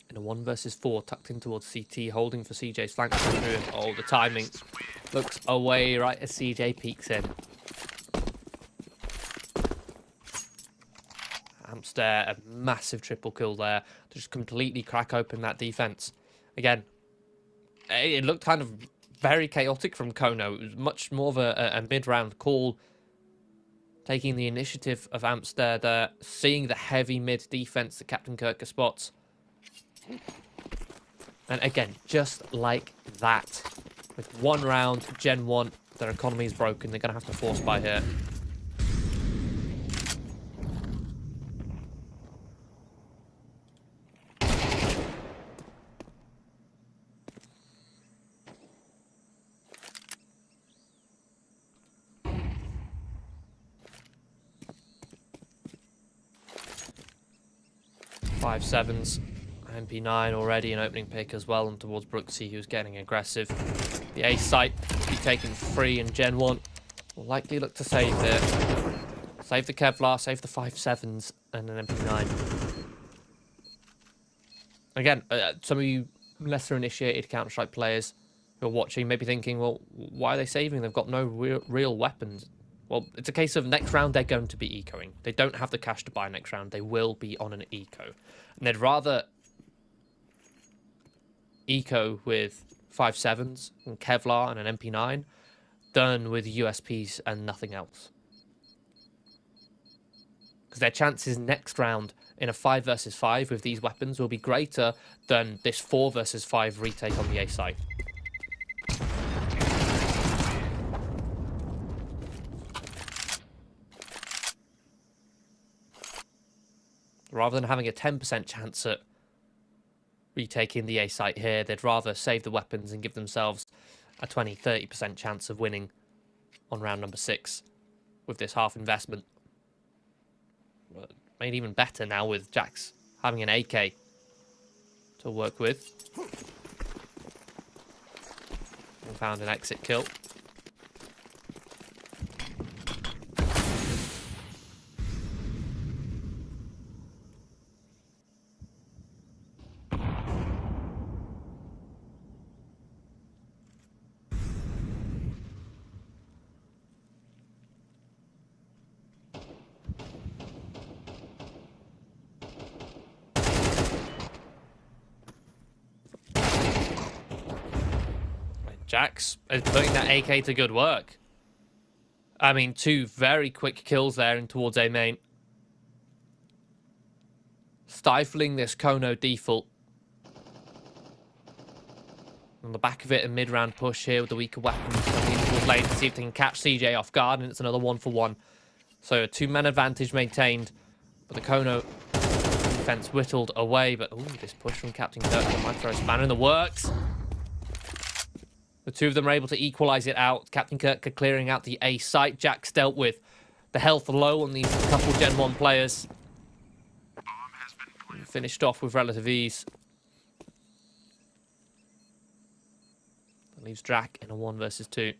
in a 1 versus 4, tucked in towards CT, holding for CJ's flank. Oh, the timing looks away right as CJ peeks in. Amster, a massive triple kill there to just completely crack open that defense. Again, it looked kind of very chaotic from Kono. It was much more of a mid-round call, taking the initiative of Amster there, seeing the heavy mid defense that Captain Kirker spots. And again, just like that, with 1 round, Gen 1, their economy is broken. They're going to have to force buy here. Five sevens, MP9 already an opening pick as well, and towards Brooksy, who's getting aggressive. The A site will be taken free, and Gen 1 will likely look to save it. Save the Kevlar, save the 5.7s, and an MP9. Again, some of you lesser initiated Counter-Strike players who are watching may be thinking, well, why are they saving? They've got no real weapons. Well, it's a case of next round they're going to be ecoing. They don't have the cash to buy next round. They will be on an eco. And they'd rather eco with 5.7s and Kevlar and an MP9 than with USPs and nothing else. Because their chances next round in a 5 versus 5 with these weapons will be greater than this 4 versus 5 retake on the A side. Rather than having a 10% chance at retaking the A site here, they'd rather save the weapons and give themselves a 20-30% chance of winning on round number 6 with this half investment. Made even better now with Jax having an AK to work with. And found an exit kill. Jax is putting that AK to good work. I mean, 2 very quick kills there and towards A main. Stifling this Kono default. On the back of it, a mid-round push here with the weaker weapons coming into the lane to see if they can catch CJ off guard, and it's another 1-for-1. So a 2-man advantage maintained, but the Kono defense whittled away. But ooh, this push from Captain Kirk might throw a spanner in the works. The two of them are able to equalize it out. Captain Kirk clearing out the A site. Jack's dealt with the health low on these couple Gen 1 players. Finished off with relative ease. That leaves Drac in a 1 versus 2.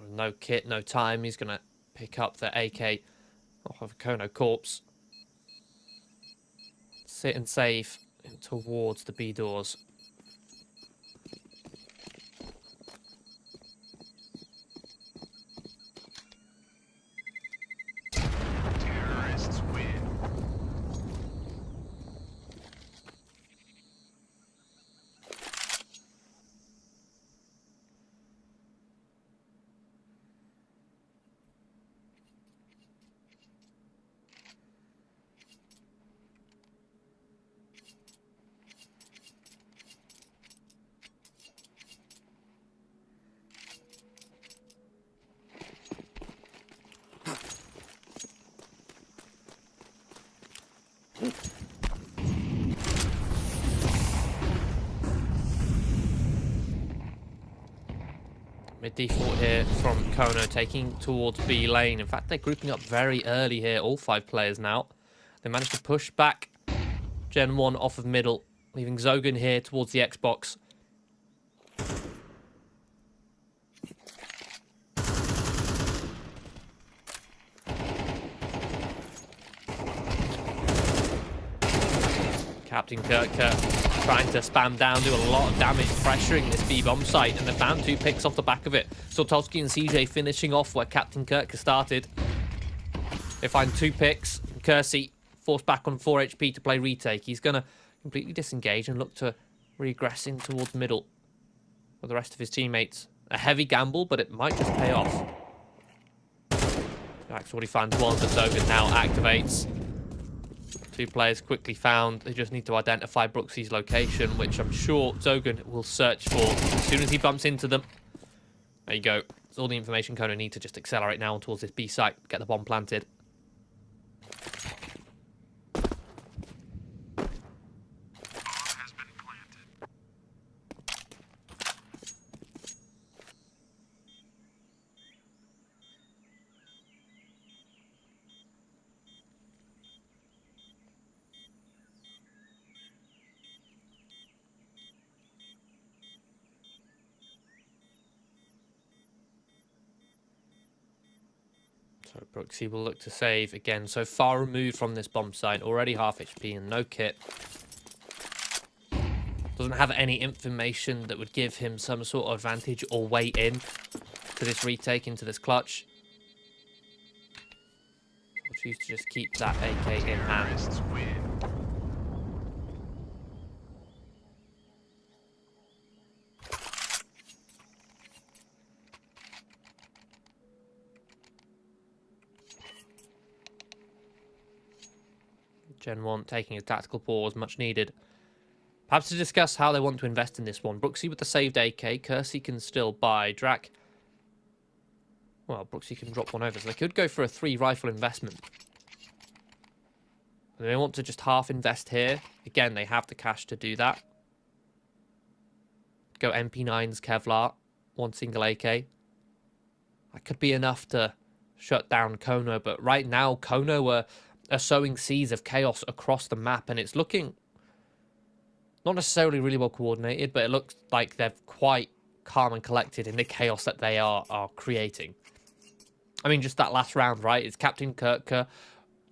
No kit, no time. He's going to pick up the AK off of a Kono corpse. Sit and save towards the B doors. Terrorists win. Mid default here from Kono, taking towards B lane. In fact, they're grouping up very early here, all 5 players now. They managed to push back Gen 1 off of middle, leaving Zogan here towards the Xbox. Captain Kirk trying to spam down, do a lot of damage, pressuring this B-bomb site, and they found 2 picks off the back of it. Sortowski and CJ finishing off where Captain Kirk has started. They find 2 picks. Kersey forced back on 4 HP to play retake. He's going to completely disengage and look to regress in towards middle with the rest of his teammates. A heavy gamble, but it might just pay off. Jax already finds one, but Zogan now activates. 2 players quickly found. They just need to identify Brooksy's location, which I'm sure Zogan will search for as soon as he bumps into them. There you go. That's all the information Kono need to just accelerate now towards this B site, get the bomb planted. So Brooksy will look to save again. So far removed from this bomb site, already half HP and no kit. Doesn't have any information that would give him some sort of advantage or way in to this retake, into this clutch. We'll choose to just keep that AK in hand. Gen 1 taking a tactical pause, much needed. Perhaps to discuss how they want to invest in this one. Brooksy with the saved AK. Kersey can still buy. Drac. Well, Brooksy can drop one over, so they could go for a 3 rifle investment. They want to just half invest here. Again, they have the cash to do that. Go MP9s, Kevlar, 1 single AK. That could be enough to shut down Kono, but right now Kono are sowing seeds of chaos across the map, and it's looking not necessarily really well coordinated, but it looks like they're quite calm and collected in the chaos that they are creating. I mean, just that last round, right? It's Captain Kirk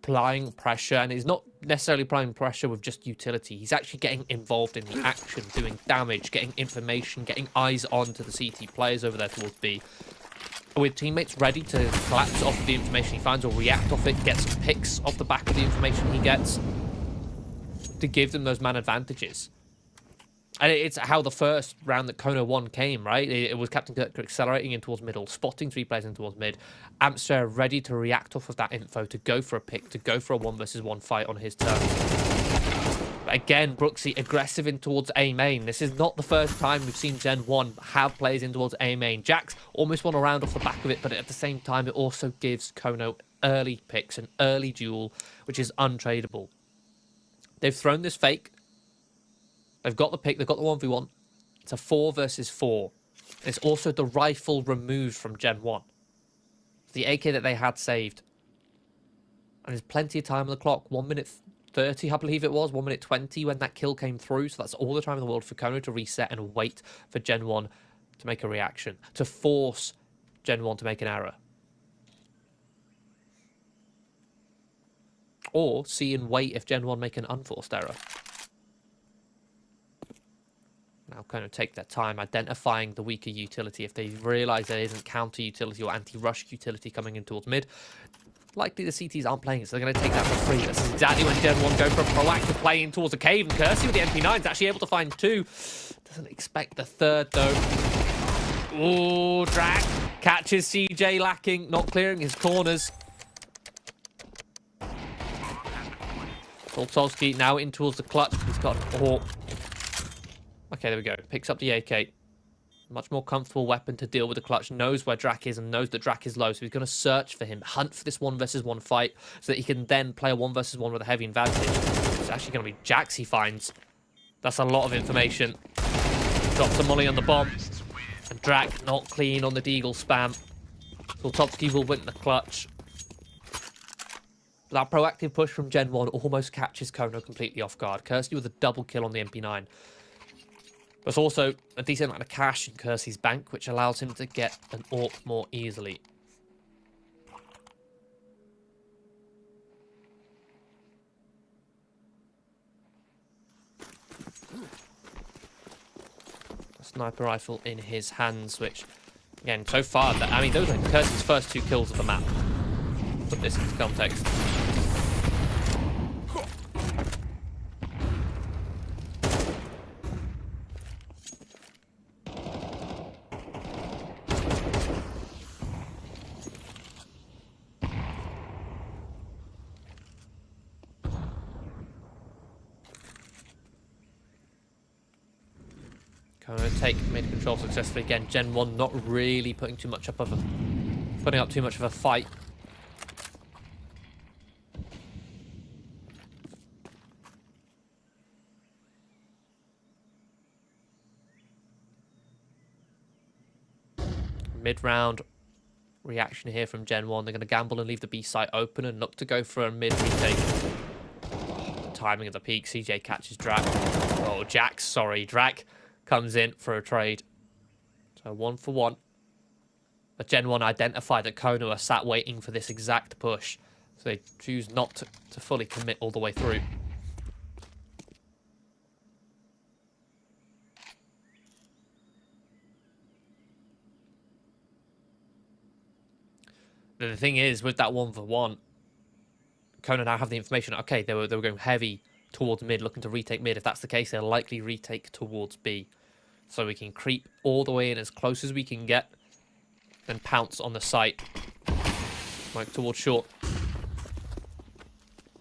applying pressure, and he's not necessarily applying pressure with just utility. He's actually getting involved in the action, doing damage, getting information, getting eyes on to the CT players over there towards B. With teammates ready to collapse off of the information he finds or react off it, get some picks off the back of the information he gets to give them those man advantages. And it's how the first round that Kona won came, right? It was Captain Kirk accelerating in towards middle, spotting 3 players in towards mid. Amster ready to react off of that info, to go for a pick, to go for a 1 versus 1 fight on his terms. But again, Brooksy aggressive in towards A main. This is not the first time we've seen Gen 1 have players in towards A main. Jax almost won a round off the back of it, but at the same time, it also gives Kono early picks, an early duel, which is untradeable. They've thrown this fake. They've got the pick, they've got the 1v1. It's a 4 versus 4. It's also the rifle removed from Gen 1. It's the AK that they had saved. And there's plenty of time on the clock. 1 minute 30, I believe it was. 1 minute 20 when that kill came through. So that's all the time in the world for Kono to reset and wait for Gen 1 to make a reaction. To force Gen 1 to make an error. Or see and wait if Gen 1 make an unforced error. Now kind of take their time identifying the weaker utility. If they realise there isn't counter utility or anti-rush utility coming in towards mid, likely the CTs aren't playing it, so they're going to take that for free. This is exactly when Gen 1 go for a proactive play in towards the cave, and Kersey with the MP9 is actually able to find 2. Doesn't expect the 3rd though. Ooh, Drac catches CJ lacking, not clearing his corners. Soltovsky now in towards the clutch. He's got an AWP. Okay, there we go. Picks up the AK. Much more comfortable weapon to deal with the clutch. Knows where Drac is and knows that Drac is low. So he's going to search for him. Hunt for this 1 versus 1 fight so that he can then play a 1 versus 1 with a heavy advantage. It's actually going to be Jax he finds. That's a lot of information. Drops a molly on the bomb. And Drac not clean on the deagle spam. Soltovsky will win the clutch. That proactive push from Gen 1 almost catches Kono completely off guard. Kersey with a double kill on the MP9. There's also a decent amount of cash in Kersey's bank, which allows him to get an AWP more easily. A sniper rifle in his hands, which, again, so far, I mean, those are Kersey's first 2 kills of the map. Put this into context. Take mid control successfully again. Gen 1 not really putting up too much of a fight. Mid-round reaction here from Gen 1. They're going to gamble and leave the B site open and look to go for a mid retake. The timing of the peak. CJ catches Drac. Oh, Jax, sorry. Drac comes in for a trade. So 1 for 1. But Gen 1 identified that Kono are sat waiting for this exact push. So they choose not to fully commit all the way through. The thing is, with that 1 for 1, Kono now have the information. Okay, they were going heavy towards mid, looking to retake mid. If that's the case, they'll likely retake towards B. So we can creep all the way in as close as we can get, then pounce on the site. Like towards short.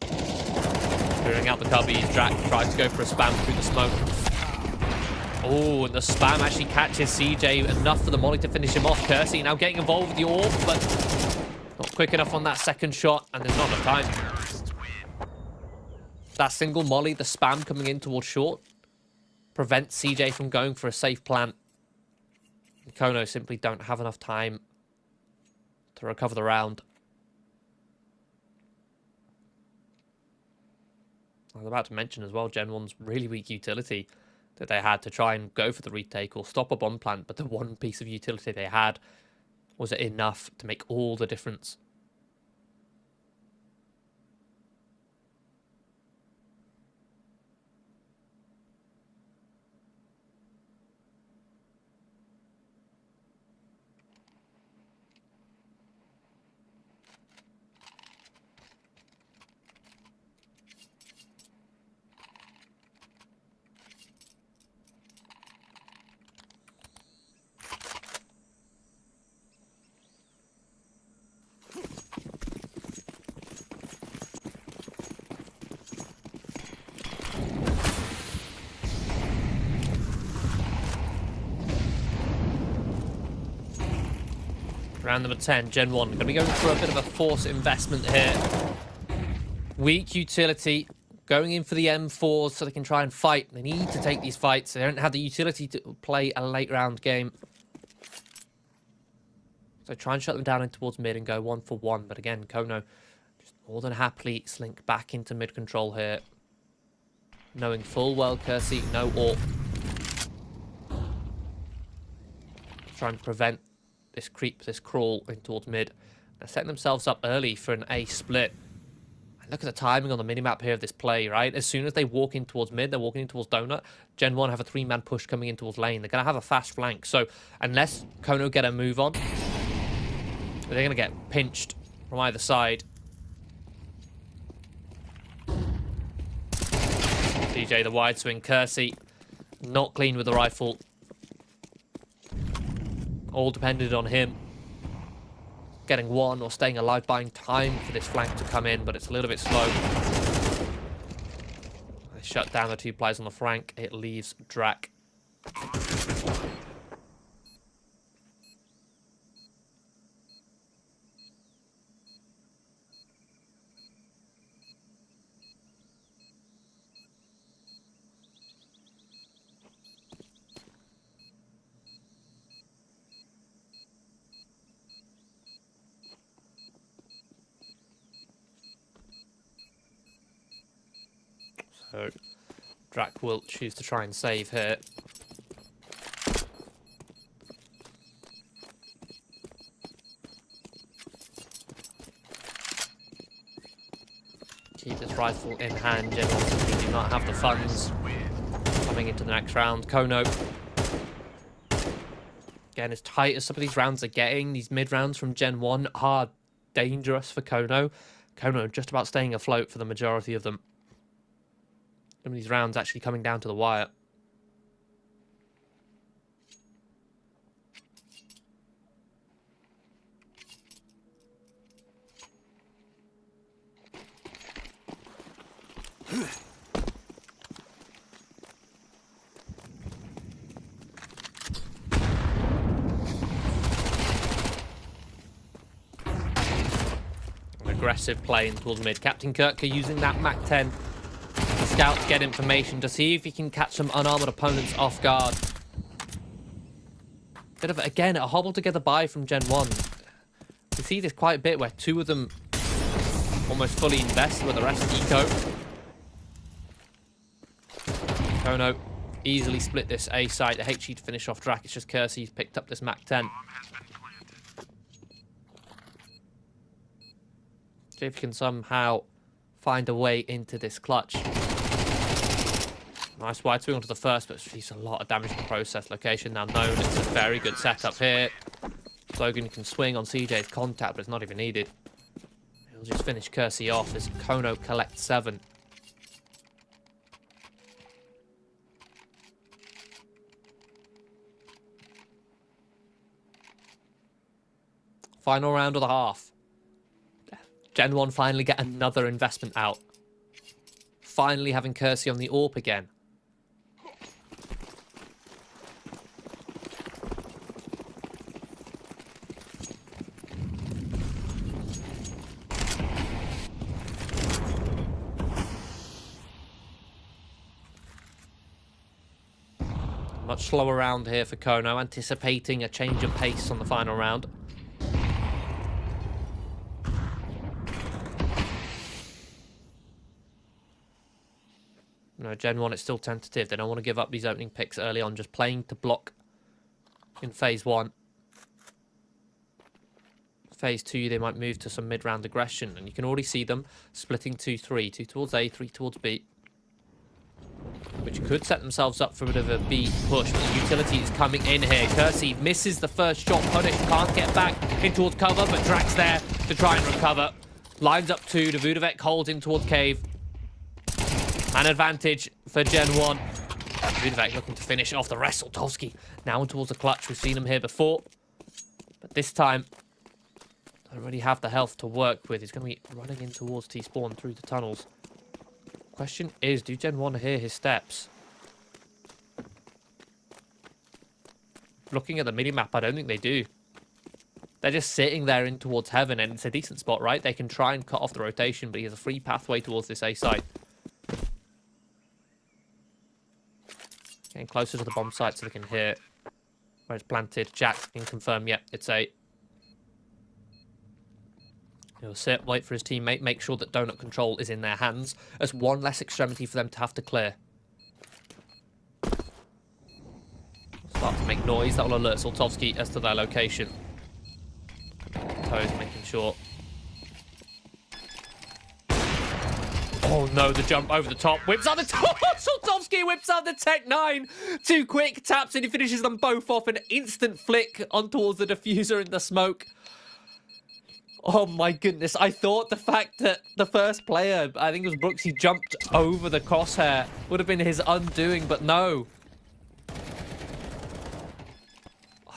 Clearing out the cubbies. Drac tries to go for a spam through the smoke. Oh, and the spam actually catches CJ enough for the molly to finish him off. Kersey now getting involved with the AWP, but not quick enough on that second shot, and there's not enough time. That single molly, the spam coming in towards short, prevents CJ from going for a safe plant. Kono simply don't have enough time to recover the round. I was about to mention as well, Gen 1's really weak utility that they had to try and go for the retake or stop a bomb plant, but the one piece of utility they had was enough to make all the difference. Round number 10, Gen 1. Going to be going for a bit of a force investment here. Weak utility. Going in for the M4s so they can try and fight. They need to take these fights. They don't have the utility to play a late round game. So try and shut them down in towards mid and go 1 for 1. But again, Kono just more than happily slink back into mid control here. Knowing full well Kersey, no AWP. Trying to prevent this creep, this crawl in towards mid. They're setting themselves up early for an A split. And look at the timing on the minimap here of this play, right? As soon as they walk in towards mid, they're walking in towards Donut. Gen 1 have a 3-man push coming in towards lane. They're going to have a fast flank. So unless Kono get a move on, they're going to get pinched from either side. DJ the wide swing. Kersey not clean with the rifle. All depended on him getting one or staying alive, buying time for this flank to come in, but it's a little bit slow. They shut down the 2 players on the flank. It leaves Drac. So Drac will choose to try and save here. Keep this rifle in hand. Gen 1 simply do not have the funds coming into the next round. Kono, again, as tight as some of these rounds are getting, these mid rounds from Gen 1 are dangerous for Kono. Kono just about staying afloat for the majority of them. Some of these rounds actually coming down to the wire. An aggressive play in towards mid. Captain Kirker using that Mac 10 scout to get information to see if he can catch some unarmored opponents off guard. Bit of, again, a hobble together buy from Gen 1. We see this quite a bit where 2 of them almost fully invest with the rest eco. Kono easily split this A site. The HE to finish off Drac. It's just Kersey's picked up this Mac 10. See if he can somehow find a way into this clutch. Nice wide swing onto the first, but he's a lot of damage in the process. Location now known. It's a very good setup here. Logan can swing on CJ's contact, but it's not even needed. He'll just finish Kersey off as Kono collects 7. Final round of the half. Gen 1 finally get another investment out. Finally having Kersey on the AWP again. Much slower round here for Kono, anticipating a change of pace on the final round. No, Gen 1, it's still tentative. They don't want to give up these opening picks early on, just playing to block in Phase 1. Phase 2, they might move to some mid-round aggression, and you can already see them splitting 2-3. 2 towards A, 3 towards B. Which could set themselves up for a bit of a B push, but the utility is coming in here. Kersey misses the first shot. Punish can't get back in towards cover, but Drac's there to try and recover. Lines up 2. The Vudavec holds in towards cave. An advantage for Gen 1. Vudavec looking to finish off the rest. Soltovsky now towards the clutch. We've seen him here before, but this time don't really have the health to work with. He's going to be running in towards T-spawn through the tunnels. Question is, do Gen 1 hear his steps? Looking at the minimap, I don't think they do. They're just sitting there in towards heaven, and it's a decent spot, right? They can try and cut off the rotation, but he has a free pathway towards this A site. Getting closer to the bomb site so they can hear where it's planted. Jack can confirm, yep, it's A. He'll sit, wait for his teammate, make sure that donut control is in their hands. As one less extremity for them to have to clear. Start to make noise, that will alert Soltovsky as to their location. Toes making sure. Oh no, the jump over the top. Whips out the top. Soltovsky whips out the Tech 9. Too quick. Taps and he finishes them both off. An instant flick on towards the diffuser in the smoke. Oh my goodness. I thought the fact that the first player, I think it was Brooks, he jumped over the crosshair would have been his undoing, but no.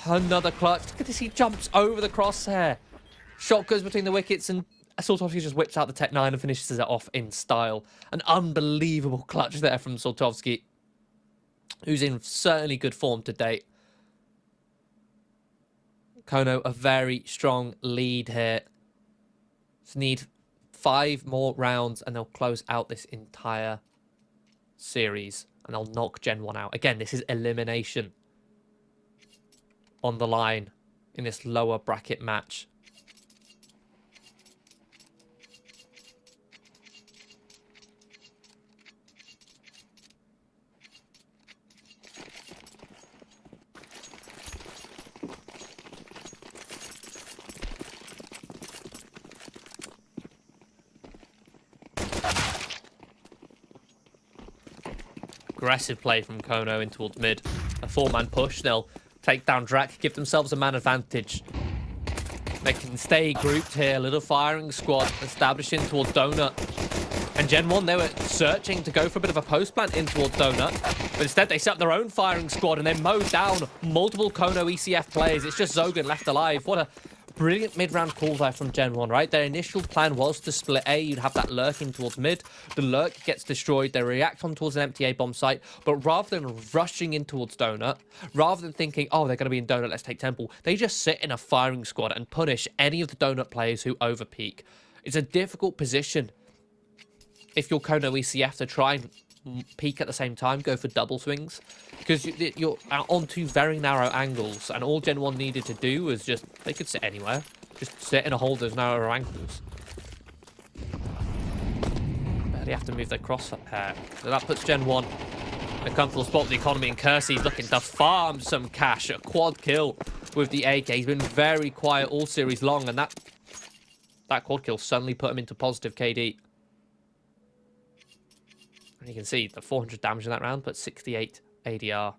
Another clutch. Look at this. He jumps over the crosshair. Shot goes between the wickets and Soltovsky just whips out the Tech 9 and finishes it off in style. An unbelievable clutch there from Soltovsky, who's in certainly good form to date. Kono, a very strong lead here. Just need 5 more rounds and they'll close out this entire series. And they'll knock Gen 1 out. Again, this is elimination on the line in this lower bracket match. Aggressive play from Kono in towards mid. A 4-man push. They'll take down Drak, give themselves a man advantage. They can stay grouped here. Little firing squad establishing towards Donut. And Gen 1, they were searching to go for a bit of a post plant in towards Donut. But instead, they set up their own firing squad and they mowed down multiple Kono ECF players. It's just Zogan left alive. What a brilliant mid-round call there from Gen 1, right? Their initial plan was to split A. You'd have that lurking towards mid. The lurk gets destroyed. They react on towards an empty A bomb site. But rather than rushing in towards Donut, rather than thinking, oh, they're going to be in Donut, let's take Temple, they just sit in a firing squad and punish any of the Donut players who overpeak. It's a difficult position if you're Kono ECF to try and peak at the same time, go for double swings, because you're on 2 very narrow angles, and all Gen 1 needed to do was just, they could sit anywhere, just sit in a hole those narrow angles. Barely have to move their crosshair. So that puts Gen 1 in a comfortable spot. The economy and Kersey's looking to farm some cash. A quad kill with the AK. He's been very quiet all series long, and that quad kill suddenly put him into positive KD. And you can see the 400 damage in that round, but 68 ADR.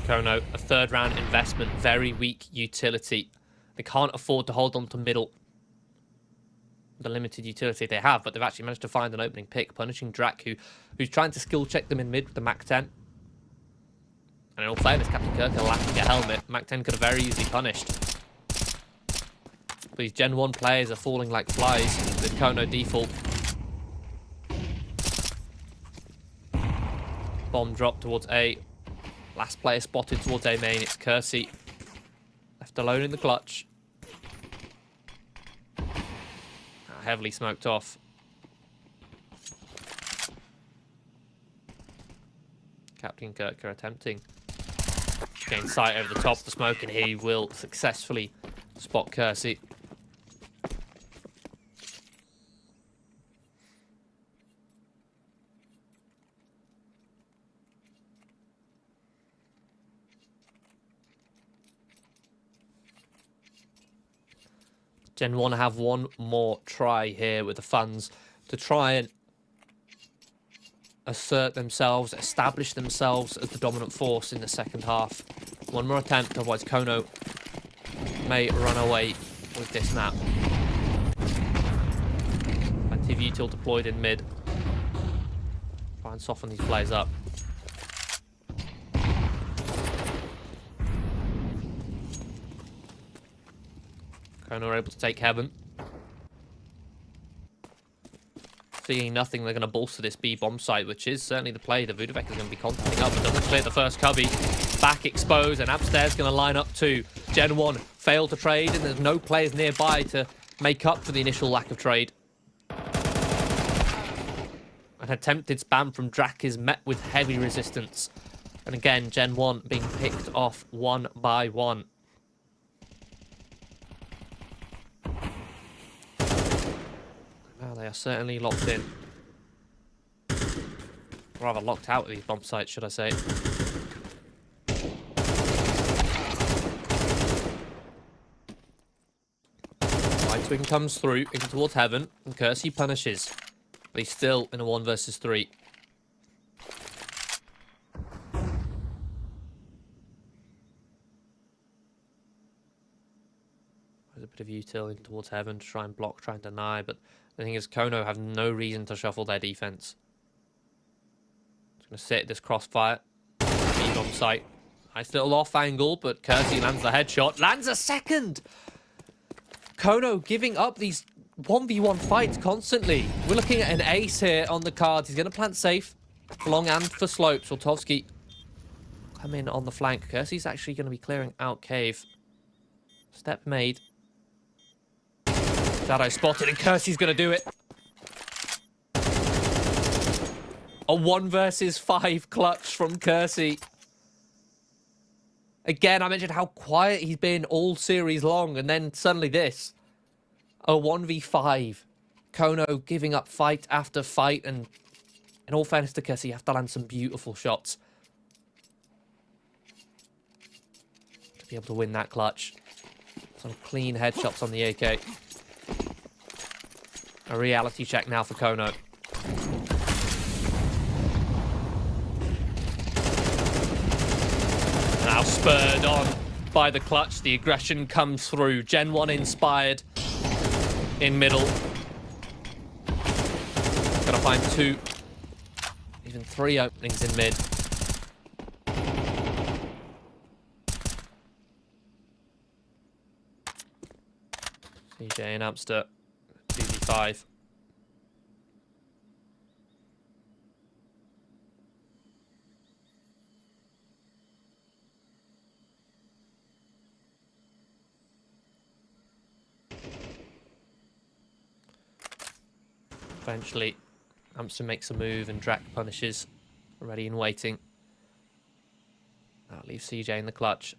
Kono, a 3rd round investment, very weak utility. They can't afford to hold on to middle. The limited utility they have, but they've actually managed to find an opening pick, punishing Drak, who's trying to skill check them in mid with the Mac 10. And in all fairness, Captain Kirk lacking a helmet. Mac 10 could have very easily punished. But these Gen 1 players are falling like flies with Kono default. Bomb drop towards A. Last player spotted towards A main. It's Kersey. Left alone in the clutch. Heavily smoked off. Captain Kirk attempting to gain sight over the top of the smoke, and he will successfully spot Kersey. Gen 1 have one more try here with the funds to try and assert themselves, establish themselves as the dominant force in the second half. One more attempt, otherwise Kono may run away with this map. Plenty of util deployed in mid. Try and soften these players up. Kona are able to take heaven. Seeing nothing, they're going to bolster this B bomb site, which is certainly the play that Vudavek is going to be contacting up, but doesn't clear the first cubby. Back exposed, and upstairs going to line up too. Gen 1 failed to trade, and there's no players nearby to make up for the initial lack of trade. An attempted spam from Drak is met with heavy resistance. And again, Gen 1 being picked off one by one. Now they are certainly locked in. Rather locked out of these bomb sites, should I say. White comes through in towards heaven, and Kersey punishes. But he's still in a 1 versus 3. There's a bit of util in towards heaven to try and block, try and deny, but the thing is, Kono have no reason to shuffle their defense. Just going to sit this crossfire. Being on site. Nice little off angle, but Kersey lands the headshot. Lands a second! Kono giving up these 1v1 fights constantly. We're looking at an ace here on the cards. He's going to plant safe. Long and for slope. Soltovsky come in on the flank. Kersey's actually going to be clearing out cave. Step made. Shadow spotted, and Kersey's going to do it. A 1 versus 5 clutch from Kersey. Again, I mentioned how quiet he's been all series long, and then suddenly this. A 1v5. Kono giving up fight after fight, and in all fairness to Kersey, you have to land some beautiful shots to be able to win that clutch. Some clean headshots on the AK. A reality check now for Kono. Now spurred on by the clutch, the aggression comes through. Gen 1 inspired in middle. Gotta find 2, even 3 openings in mid. CJ and Amster, 2v5. Eventually, Amster makes a move and Drak punishes. Ready and waiting. That leaves CJ in the clutch.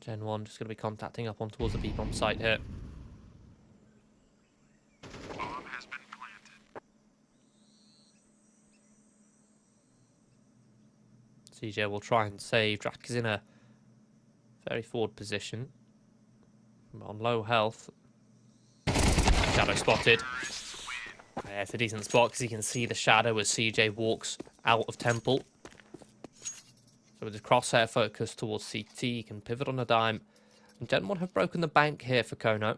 Gen 1 just going to be contacting up on towards the B-bomb site here. Bomb has been planted. CJ will try and save. Drak is in a very forward position. On low health. Shadow spotted. Yeah, it's a decent spot because you can see the shadow as CJ walks out of temple. So with his crosshair focus towards CT, he can pivot on a dime. And Gen 1 have broken the bank here for Kono.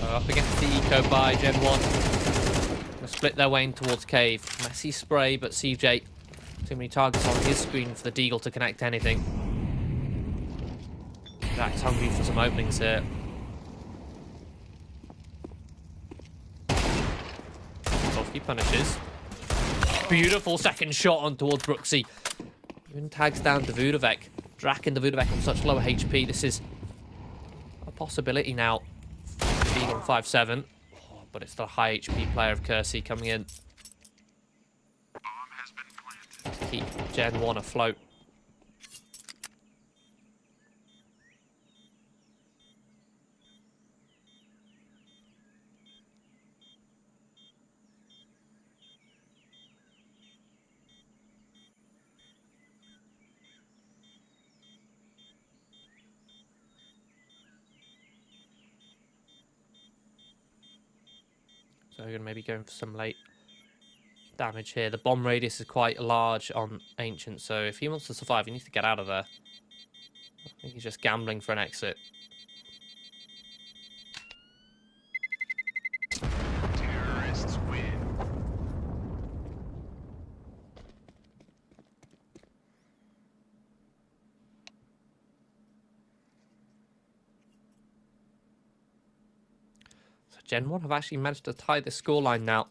Up against the eco by Gen 1. Gonna split their way in towards cave. Messy spray, but CJ, too many targets on his screen for the Deagle to connect anything. Drak's hungry for some openings here. Soltovsky punishes. Beautiful second shot on towards Brooksy. Even tags down to Vudavek. Drak and the Vudavek on such lower HP. This is a possibility now. On 5-7. Oh, but it's the high HP player of Kersey coming in Bomb has been planted. to keep Gen 1 afloat. So we're going to maybe going for some late damage here. The bomb radius is quite large on Ancient, so if he wants to survive, he needs to get out of there. I think he's just gambling for an exit. Terrorists win. So Gen 1 have actually managed to tie the scoreline now.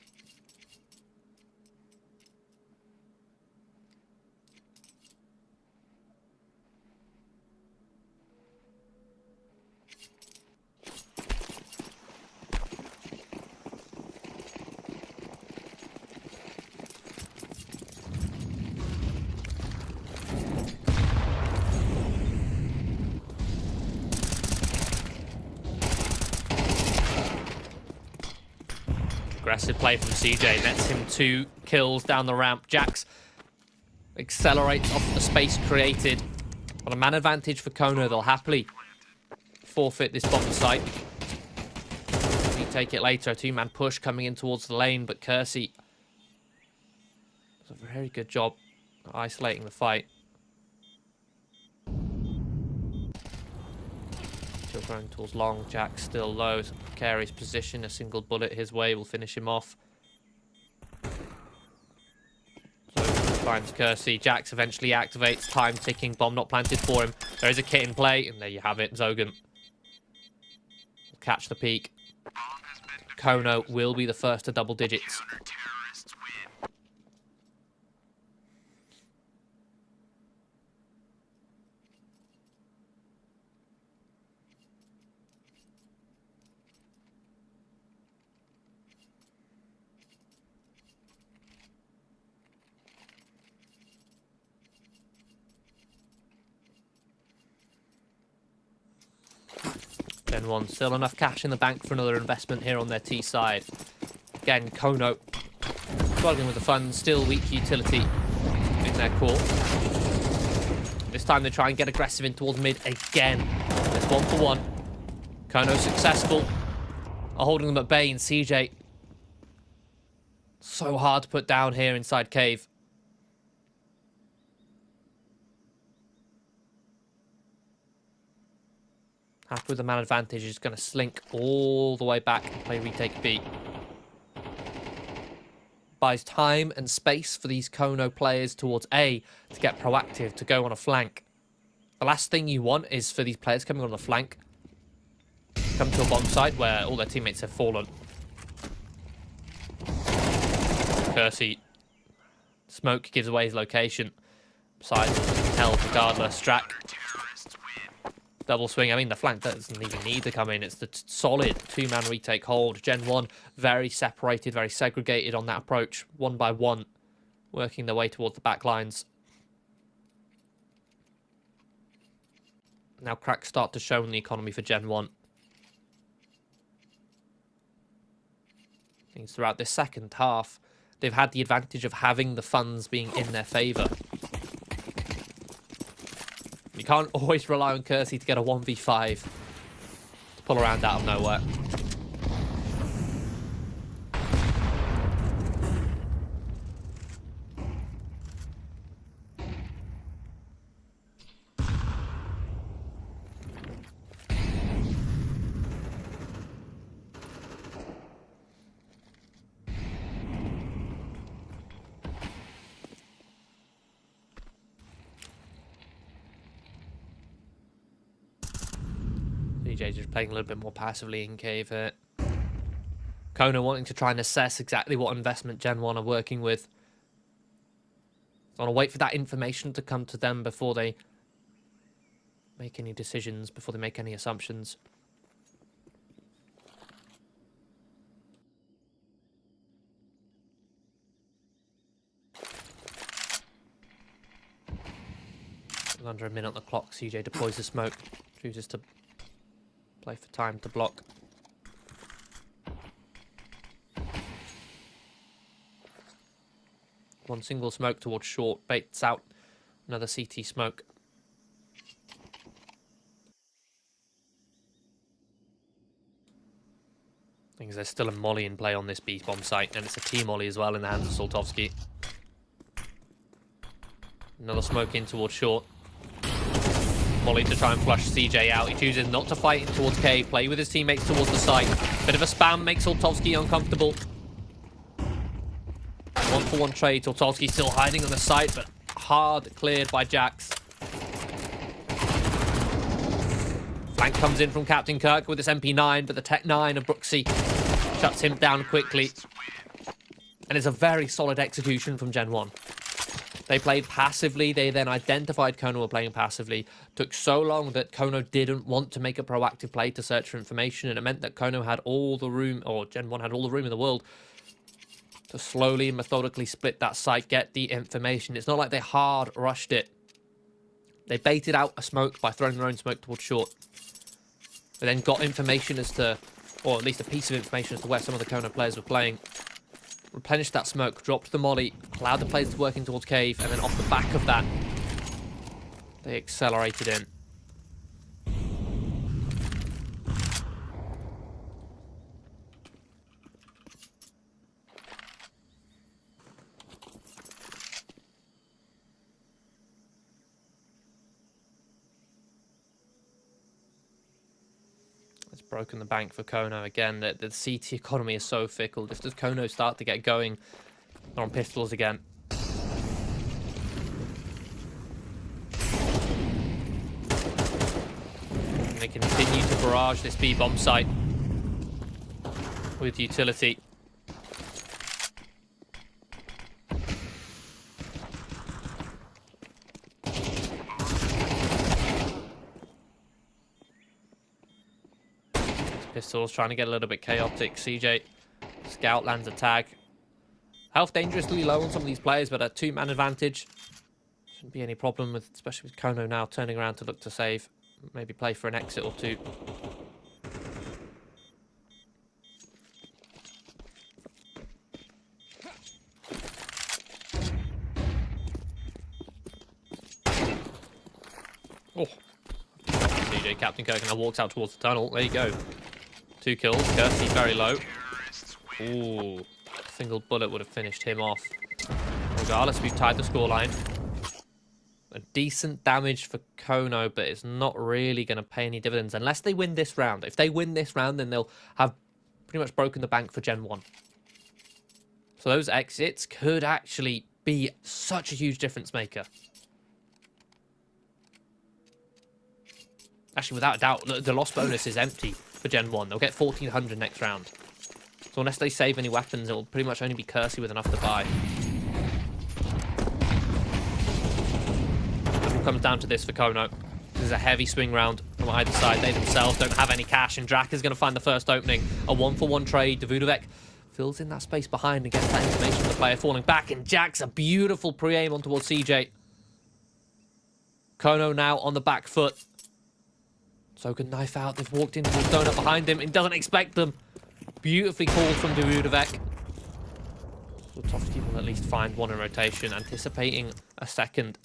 Aggressive play from CJ nets him 2 kills down the ramp. Jax accelerates off the space created. On a man advantage for Kono, they'll happily forfeit this bottom site. We take it later. A 2-man push coming in towards the lane, but Kersey does a very good job isolating the fight. Still going towards long. Jax still low. It's a precarious position. A single bullet his way will finish him off. So finds Kersey. Jax eventually activates. Time ticking. Bomb not planted for him. There is a kit in play, and there you have it. Zogan will catch the peak. Kono will be the first to double digits. Terrorists win. Gen 1 still enough cash in the bank for another investment here on their T side. Again, Kono struggling with the funds, still weak utility in their core. This time they try and get aggressive in towards mid again. It's 1-for-1. Kono successful. Are holding them at bay, and CJ so hard to put down here inside cave. Happy with the man advantage, is going to slink all the way back and play retake B. Buys time and space for these Kono players towards A to get proactive, to go on a flank. The last thing you want is for these players coming on the flank come to a bomb site where all their teammates have fallen. Kersey. Smoke gives away his location. Side held regardless. Strack. Double swing. I mean, the flank doesn't even need to come in. It's the solid 2-man retake hold. Gen 1 very separated, very segregated on that approach. 1 by 1. Working their way towards the back lines. Now cracks start to show in the economy for Gen 1. Things throughout this second half, they've had the advantage of having the funds being in their favour. You can't always rely on Kersey to get a 1v5 to pull around out of nowhere. CJ just playing a little bit more passively in cave here. Kono wanting to try and assess exactly what investment Gen 1 are working with. I want to wait for that information to come to them before they make any decisions, before they make any assumptions. Under a minute on the clock, CJ deploys the smoke. Chooses to play for time to block. One single smoke towards short, baits out. Another CT smoke. I think there's still a molly in play on this B bomb site, and it's a T molly as well in the hands of Soltovsky. Another smoke in towards short. Molly to try and flush CJ out. He chooses not to fight in towards K, play with his teammates towards the site. Bit of a spam makes Soltovsky uncomfortable. 1-for-1 trade. Soltovsky still hiding on the site, but hard cleared by Jax. Flank comes in from Captain Kirk with this MP9, but the Tech 9 of Brooksy shuts him down quickly. And it's a very solid execution from Gen 1. They played passively. They then identified Kono were playing passively. Took so long that Kono didn't want to make a proactive play to search for information, and it meant that Kono had all the room, or Gen 1 had all the room in the world to slowly and methodically split that site, get the information. It's not like they hard rushed it. They baited out a smoke by throwing their own smoke towards short. They then got information as to, or at least a piece of information as to where some of the Kono players were playing. Replenished that smoke, dropped the molly, allowed the players to work in towards cave, and then off the back of that, they accelerated in. Broken the bank for Kono again. The CT economy is so fickle. Just as Kono start to get going, they're on pistols again. And they continue to barrage this B bomb site with utility. Pistols trying to get a little bit chaotic. CJ Scout lands a tag. Health dangerously low on some of these players, but a 2-man advantage. Shouldn't be any problem with, especially with Kono now turning around to look to save. Maybe play for an exit or two. Oh. CJ Captain Kirk now walks out towards the tunnel. There you go. 2 kills. Kirsty very low. Ooh. A single bullet would have finished him off. Regardless, we've tied the scoreline. A decent damage for Kono, but it's not really going to pay any dividends unless they win this round. If they win this round, then they'll have pretty much broken the bank for Gen 1. So those exits could actually be such a huge difference maker. Actually, without a doubt, the loss bonus is empty for Gen 1. They'll get 1,400 next round. So unless they save any weapons, it will pretty much only be Kersey with enough to buy. It all comes down to this for Kono. This is a heavy swing round from either side. They themselves don't have any cash, and Drac is going to find the first opening. A 1-for-1 trade. Davudovec fills in that space behind and gets that information from the player falling back, and Jack's a beautiful pre-aim on towards CJ. Kono now on the back foot. So can knife out. They've walked into the donut behind him. He doesn't expect them. Beautifully called from Davudovec. Soltovsky will at least find one in rotation, anticipating a second.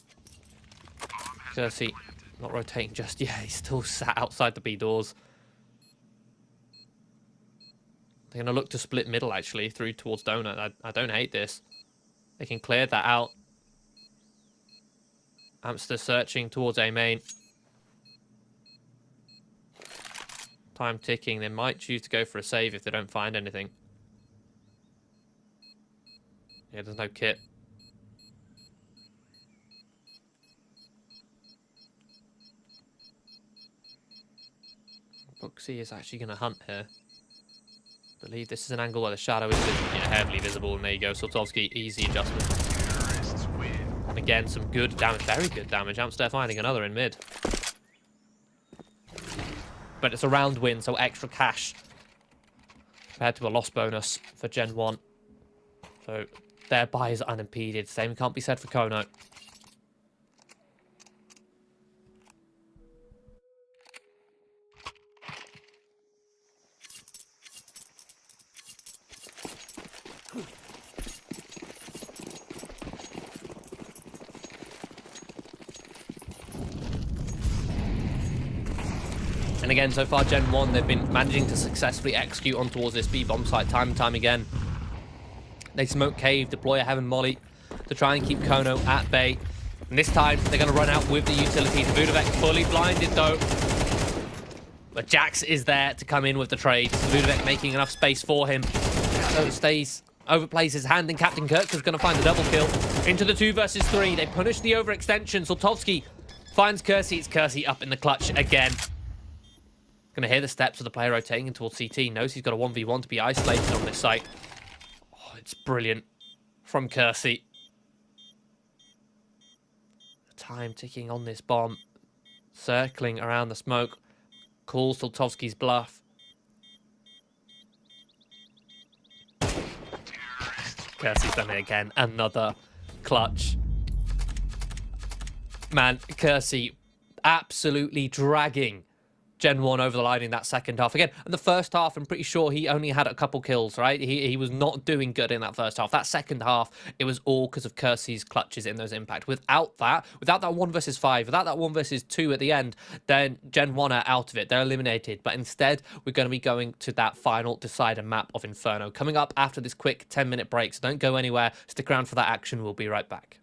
Kersey not rotating just yet. He's still sat outside the B doors. They're going to look to split middle, actually, through towards donut. I don't hate this. They can clear that out. Amster searching towards A main. Time ticking. They might choose to go for a save if they don't find anything. Yeah, there's no kit. Brooksy is actually going to hunt here. I believe this is an angle where the shadow is heavily visible, and there you go. Soltovsky, easy adjustment. And again, some good damage, very good damage. Amster finding another in mid. But it's a round win, so extra cash compared to a loss bonus for Gen 1. So their buy is unimpeded. Same can't be said for Kono. And again, so far, Gen 1, they've been managing to successfully execute on towards this B bomb site time and time again. They smoke cave, deploy a heaven molly to try and keep Kono at bay. And this time, they're going to run out with the utility. Vudavek fully blinded, though. But Jax is there to come in with the trade. Vudavek making enough space for him. So it stays, overplays his hand, and Captain Kirk is going to find a double kill. Into the 2 versus 3. They punish the overextension. Soltovsky finds Kersey. It's Kersey up in the clutch again. Going to hear the steps of the player rotating in towards CT. Knows he's got a 1v1 to be isolated on this site. Oh, it's brilliant from Kersey. The time ticking on this bomb. Circling around the smoke. Calls Soltovsky's bluff. Kersey's done it again. Another clutch. Man, Kersey absolutely dragging Gen 1 over the line in that second half. Again, in the first half, I'm pretty sure he only had a couple kills, right? He was not doing good in that first half. That second half, it was all because of Kersey's clutches in those impact. Without that 1 versus 5, without that 1 versus 2 at the end, then Gen 1 are out of it. They're eliminated. But instead, we're going to be going to that final decider map of Inferno. Coming up after this quick 10-minute break, so don't go anywhere. Stick around for that action. We'll be right back.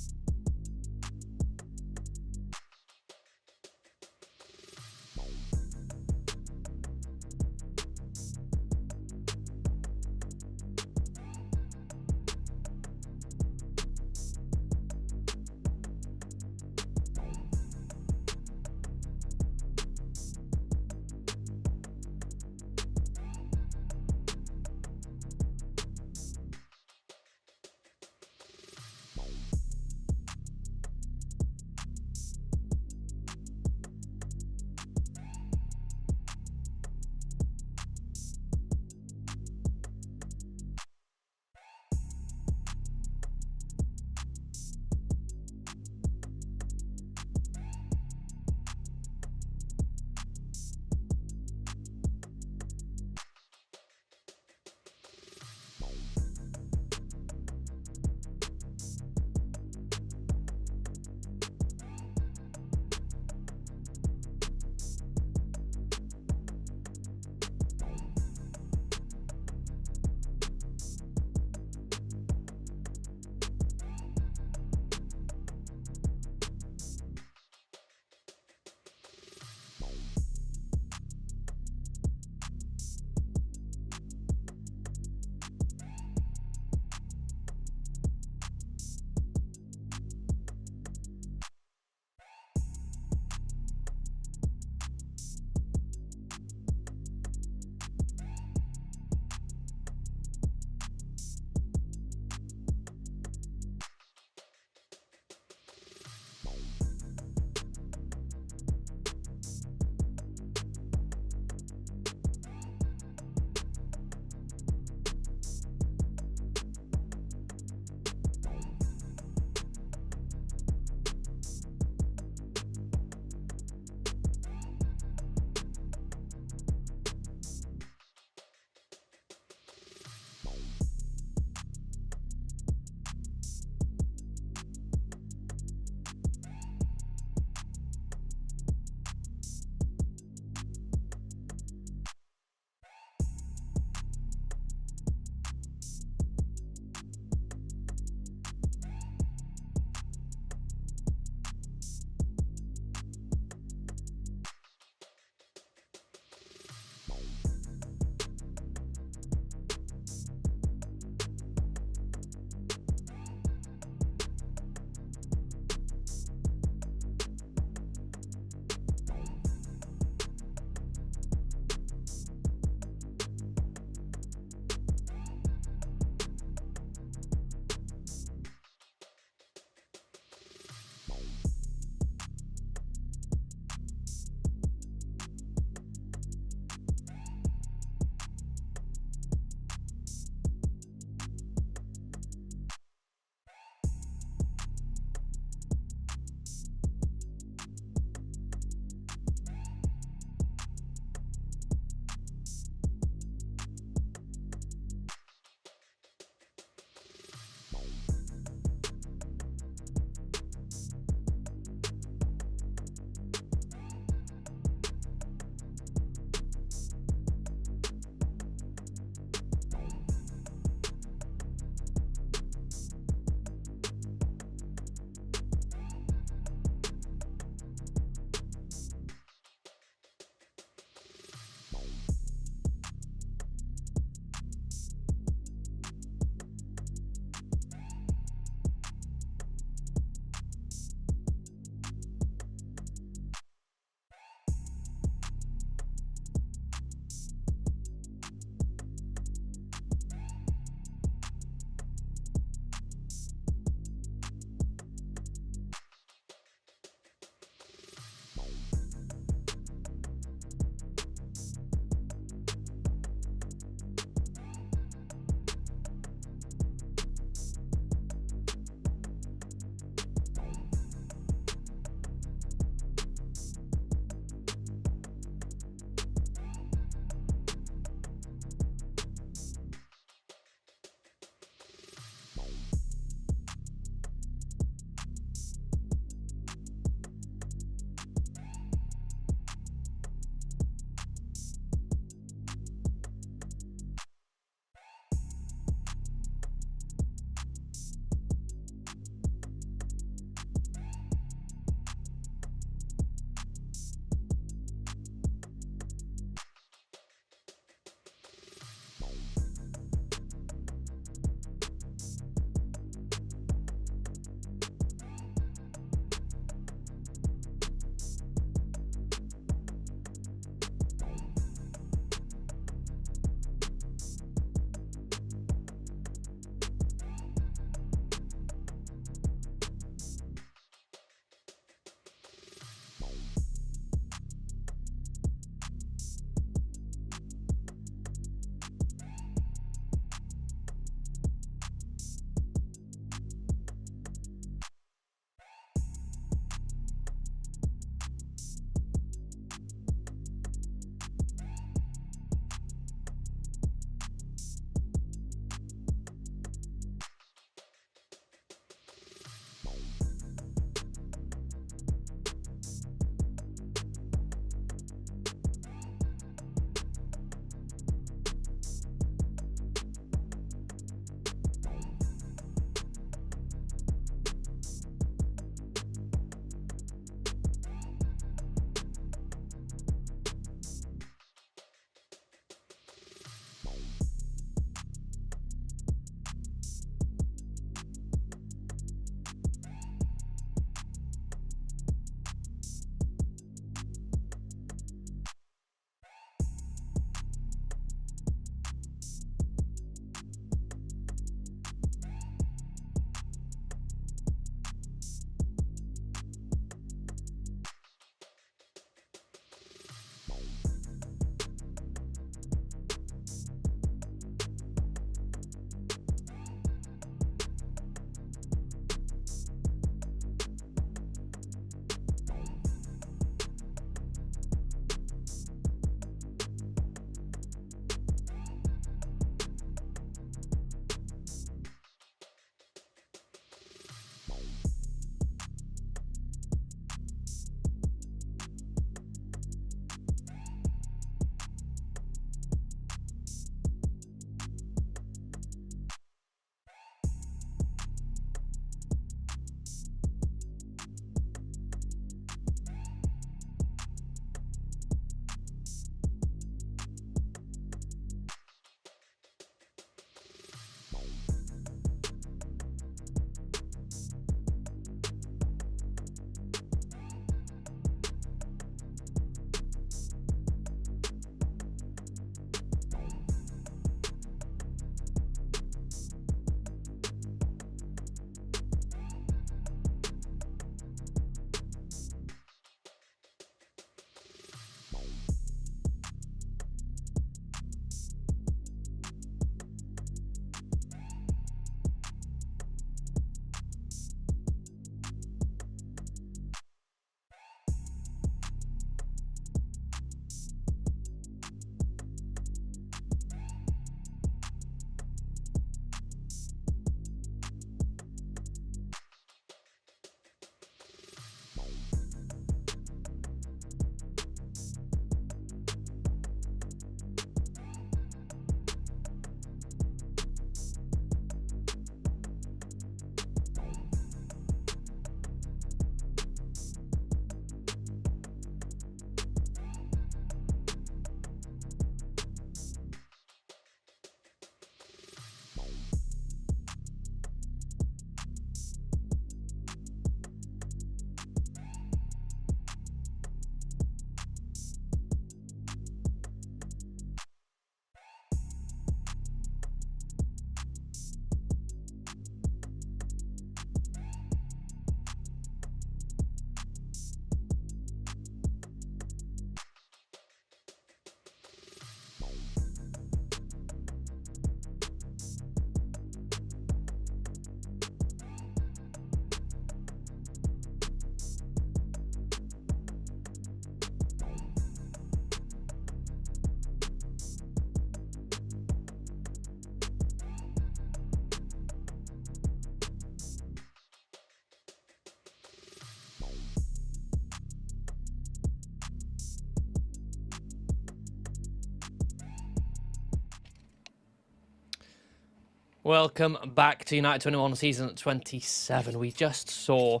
Welcome back to United21 season 27. We just saw,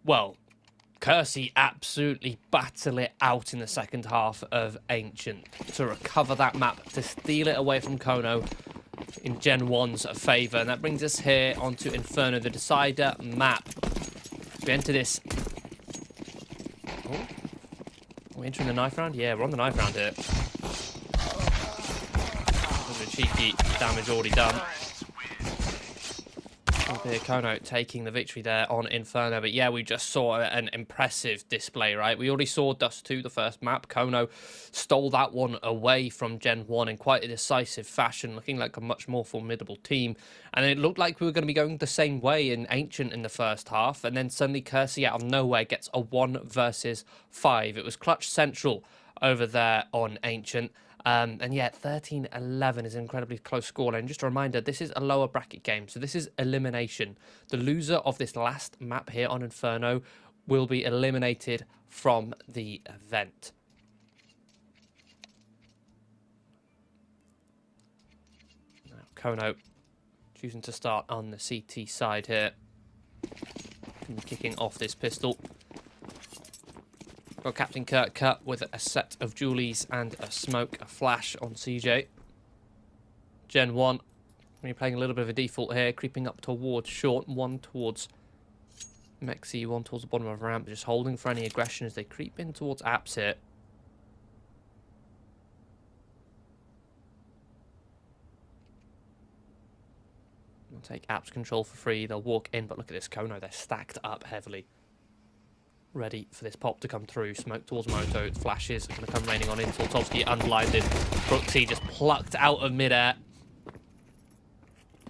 well, Kersey absolutely battle it out in the second half of Ancient to recover that map, to steal it away from Kono in Gen 1's favour. And that brings us here onto Inferno, the decider map. So we enter this... Oh, are we entering the knife round? Yeah, we're on the knife round here. A little bit cheeky damage already done. Here, Kono taking the victory there on Inferno. But yeah, we just saw an impressive display, right? We already saw Dust 2, the first map. Kono stole that one away from Gen 1 in quite a decisive fashion, looking like a much more formidable team. And it looked like we were going to be going the same way in Ancient in the first half. And then suddenly Kersey out of nowhere gets a 1 versus 5. It was clutch central over there on Ancient. And yeah, 13-11 is an incredibly close scoreline. And just a reminder, this is a lower bracket game, so this is elimination. The loser of this last map here on Inferno will be eliminated from the event. Now, Kono choosing to start on the CT side here. Kicking off this pistol. Got Captain Kirk cut with a set of Julies and a smoke, a flash on CJ. Gen 1, we're playing a little bit of a default here, creeping up towards short, one towards Mexi, one towards the bottom of the ramp, just holding for any aggression as they creep in towards Apps here. We'll take Apps control for free, they'll walk in, but look at this Kono, they're stacked up heavily. Ready for this pop to come through. Smoke towards Moto. Flashes are going to come raining on in. Soltovsky unblinded. Brooksy just plucked out of midair.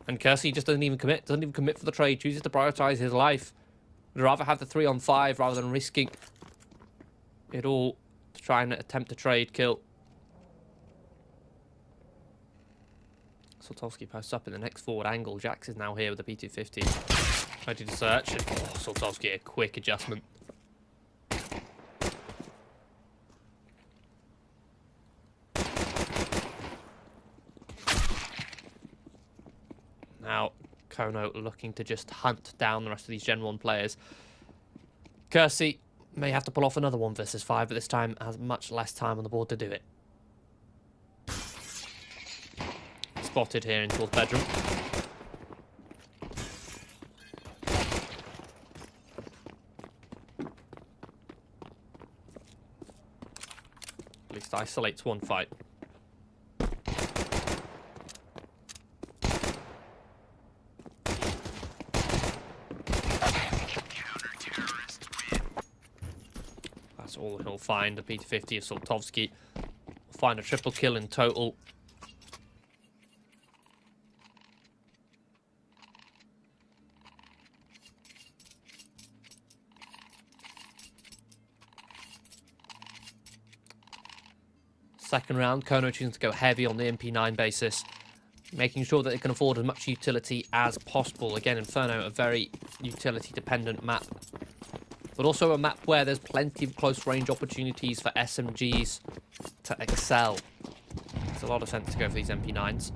And Kersey just doesn't even commit. Doesn't even commit for the trade. Chooses to prioritise his life. Would rather have the 3-on-5 rather than risking it all to try and attempt a trade kill. Soltovsky posts up in the next forward angle. Jax is now here with the P250. Ready to search. And Soltovsky, a quick adjustment. Now, Kono looking to just hunt down the rest of these Gen 1 players. Kersey may have to pull off another 1 versus 5, but this time has much less time on the board to do it. Spotted here in towards bedroom. At least isolates one fight. That's all he'll find. The P250 of Soltovsky will find a triple kill in total. Second round, Kono choosing to go heavy on the MP9 basis, making sure that they can afford as much utility as possible. Again, Inferno, a very utility-dependent map, but also a map where there's plenty of close-range opportunities for SMGs to excel. Makes a lot of sense to go for these MP9s.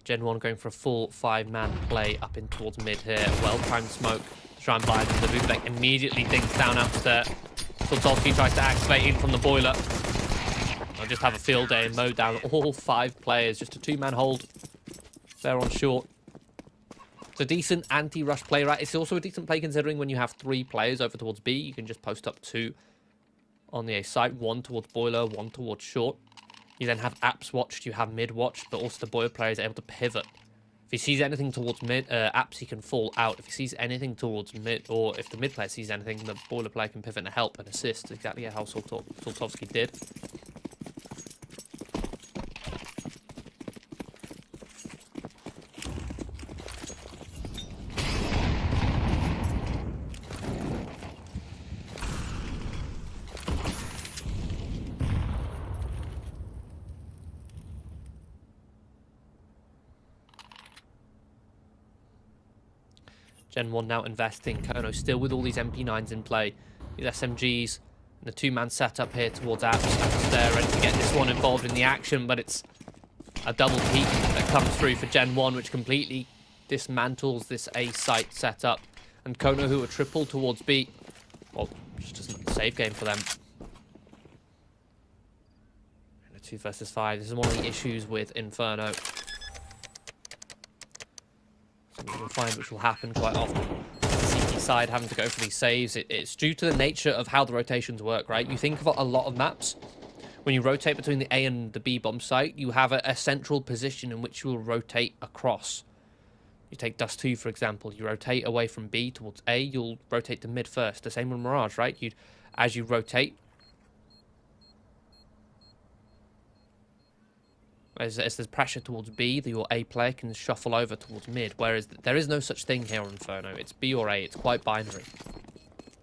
Gen 1 going for a full 5-man play up in towards mid here. Well-timed smoke to try and blind them. The Vuvek immediately dinks down upstairs. Soltovsky tries to activate in from the boiler. I'll just have a field day and mow down all 5 players. Just a 2-man hold. They're on short. It's a decent anti-rush play, right? It's also a decent play considering when you have 3 players over towards B, you can just post up 2 on the A site. 1 towards boiler, 1 towards short. You then have Apps watched, you have mid watched, but also the boiler player is able to pivot. If he sees anything towards mid, Apps, he can fall out. If he sees anything towards mid, or if the mid player sees anything, the boiler player can pivot and help and assist. Exactly how Soltovsky did. Gen 1 now investing. Kono still with all these MP9s in play. These SMGs. And the 2-man setup here towards Apps. Apps there ready to get this one involved in the action, but it's A double peek that comes through for Gen 1, which completely dismantles this A site setup. And Kono, who are triple towards B. Well, just doesn't save game for them. 2 versus 5. This is one of the issues with Inferno. Something you'll find which will happen quite often. The CT side having to go for these saves. It's due to the nature of how the rotations work, right? You think of a lot of maps. When you rotate between the A and the B bomb site, you have a central position in which you will rotate across. You take Dust 2, for example. You rotate away from B towards A, you'll rotate to mid first. The same with Mirage, right? As you rotate, as there's pressure towards B, your A player can shuffle over towards mid, whereas there is no such thing here on Inferno. It's B or A, it's quite binary.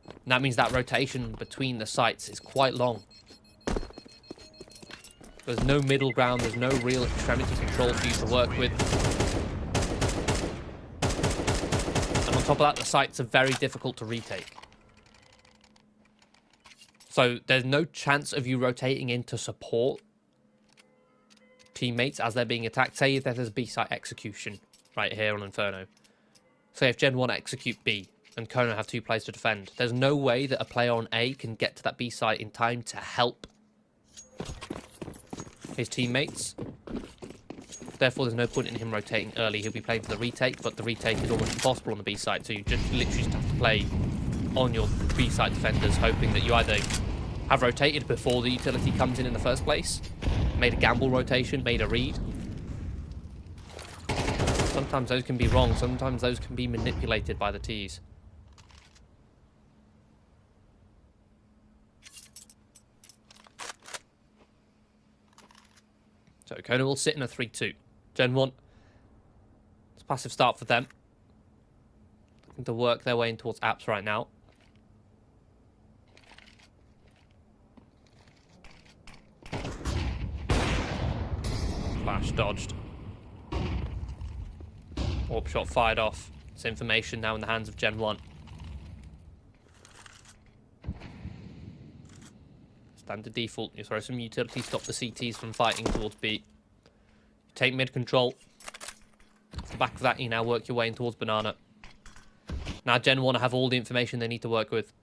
And that means that rotation between the sites is quite long. There's no middle ground, there's no real extremity control for you to work with. And on top of that, the sites are very difficult to retake. So there's no chance of you rotating in to support teammates as they're being attacked. Say that there's B-site execution right here on Inferno. Say if Gen 1 execute B and Kono have 2 players to defend, there's no way that a player on A can get to that B-site in time to help his teammates. Therefore, there's no point in him rotating early. He'll be playing for the retake, but the retake is almost impossible on the B-site, so you just literally just have to play on your B-site defenders, hoping that you either have rotated before the utility comes in the first place, made a gamble rotation, made a read. Sometimes those can be wrong, sometimes those can be manipulated by the Ts. So Kono will sit in a 3-2. Gen 1, it's a passive start for them. Looking to work their way in towards apps right now. Flash dodged. Warp shot fired off. It's information now in the hands of Gen 1. Standard default. You throw some utility, stop the CTs from fighting towards B. You take mid control. Off the back of that, you now work your way in towards Banana. Now Gen 1 have all the information they need to work with.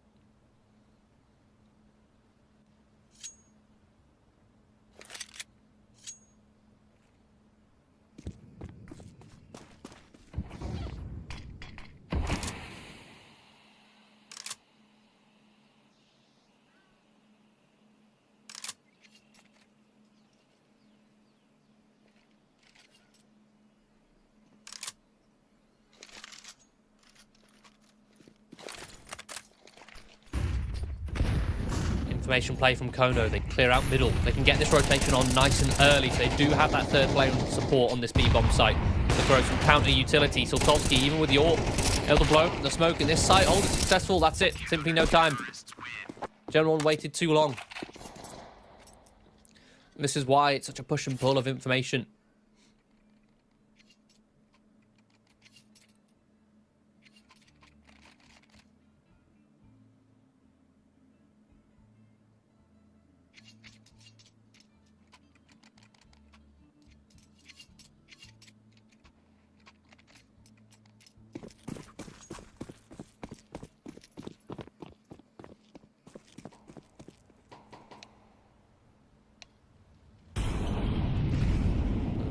Information play from Kono. They clear out middle. They can get this rotation on nice and early, so they do have that third player support on this B-bomb site. To throw some counter utility. Sultovsky, even with the AWP, able to blow the smoke in this site. Hold it successful. That's it. Simply no time. Gen 1 waited too long. And this is why it's such a push and pull of information.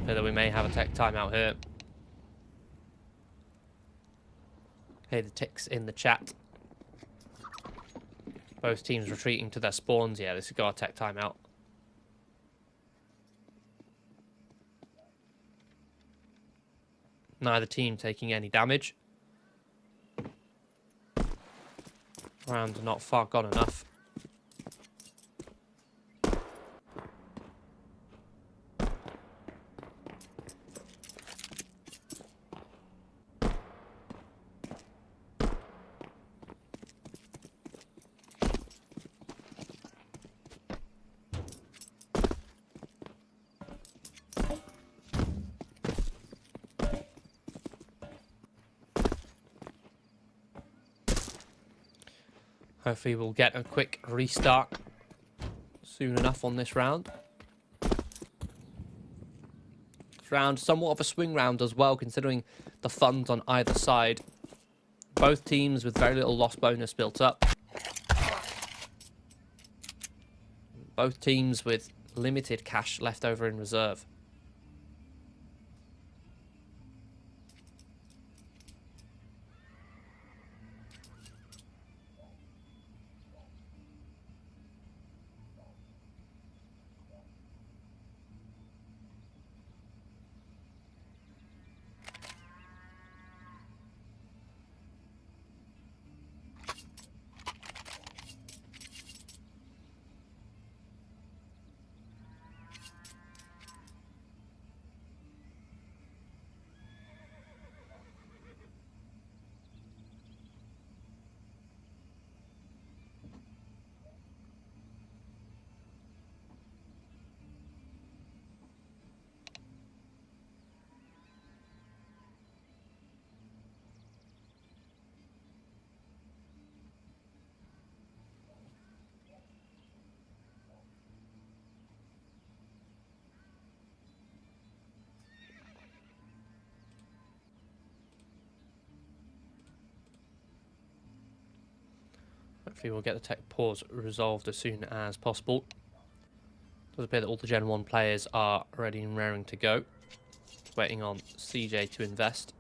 That we may have a tech timeout here. Hey, the ticks in the chat. Both teams retreating to their spawns. Yeah, this has got a tech timeout. Neither team taking any damage. Round not far gone enough. Hopefully we'll get a quick restart soon enough on this round. round. Somewhat of a swing round as well, considering the funds on either side. Both teams with very little loss bonus built up. Both teams with limited cash left over in reserve. Hopefully we'll get the tech pause resolved as soon as possible. Does appear that all the Gen 1 players are ready and raring to go. Just waiting on CJ to invest.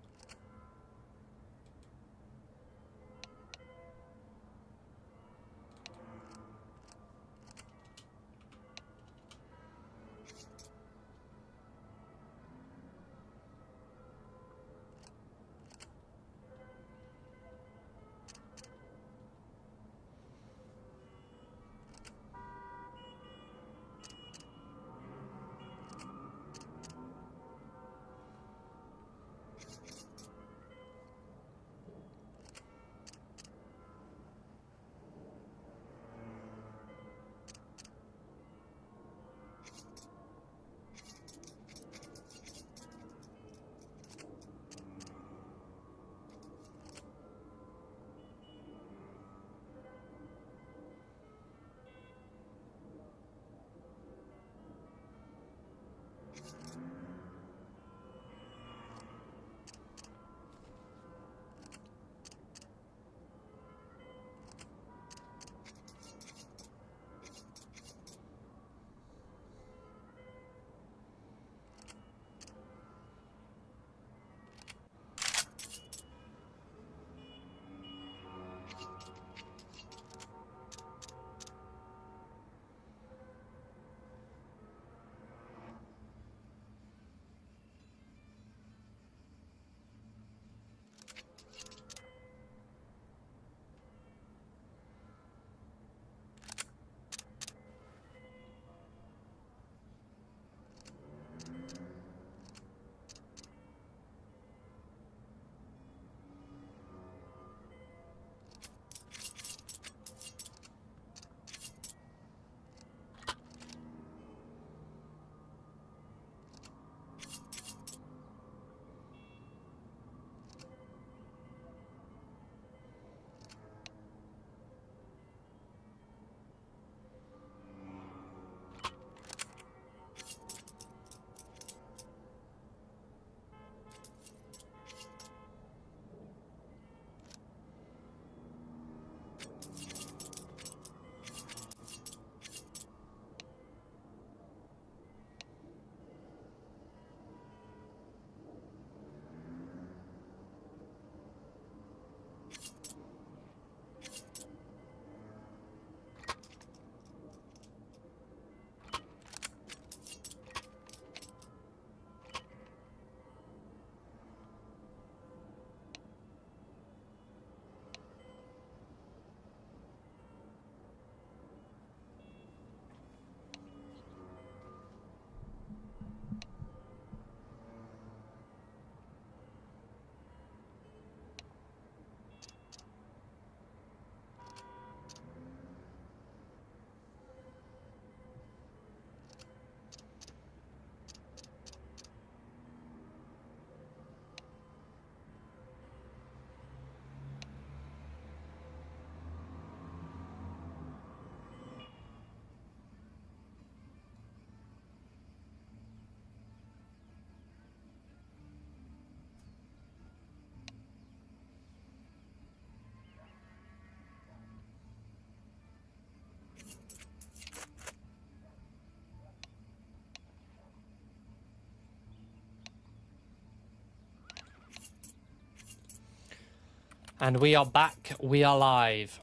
And we are back. We are live.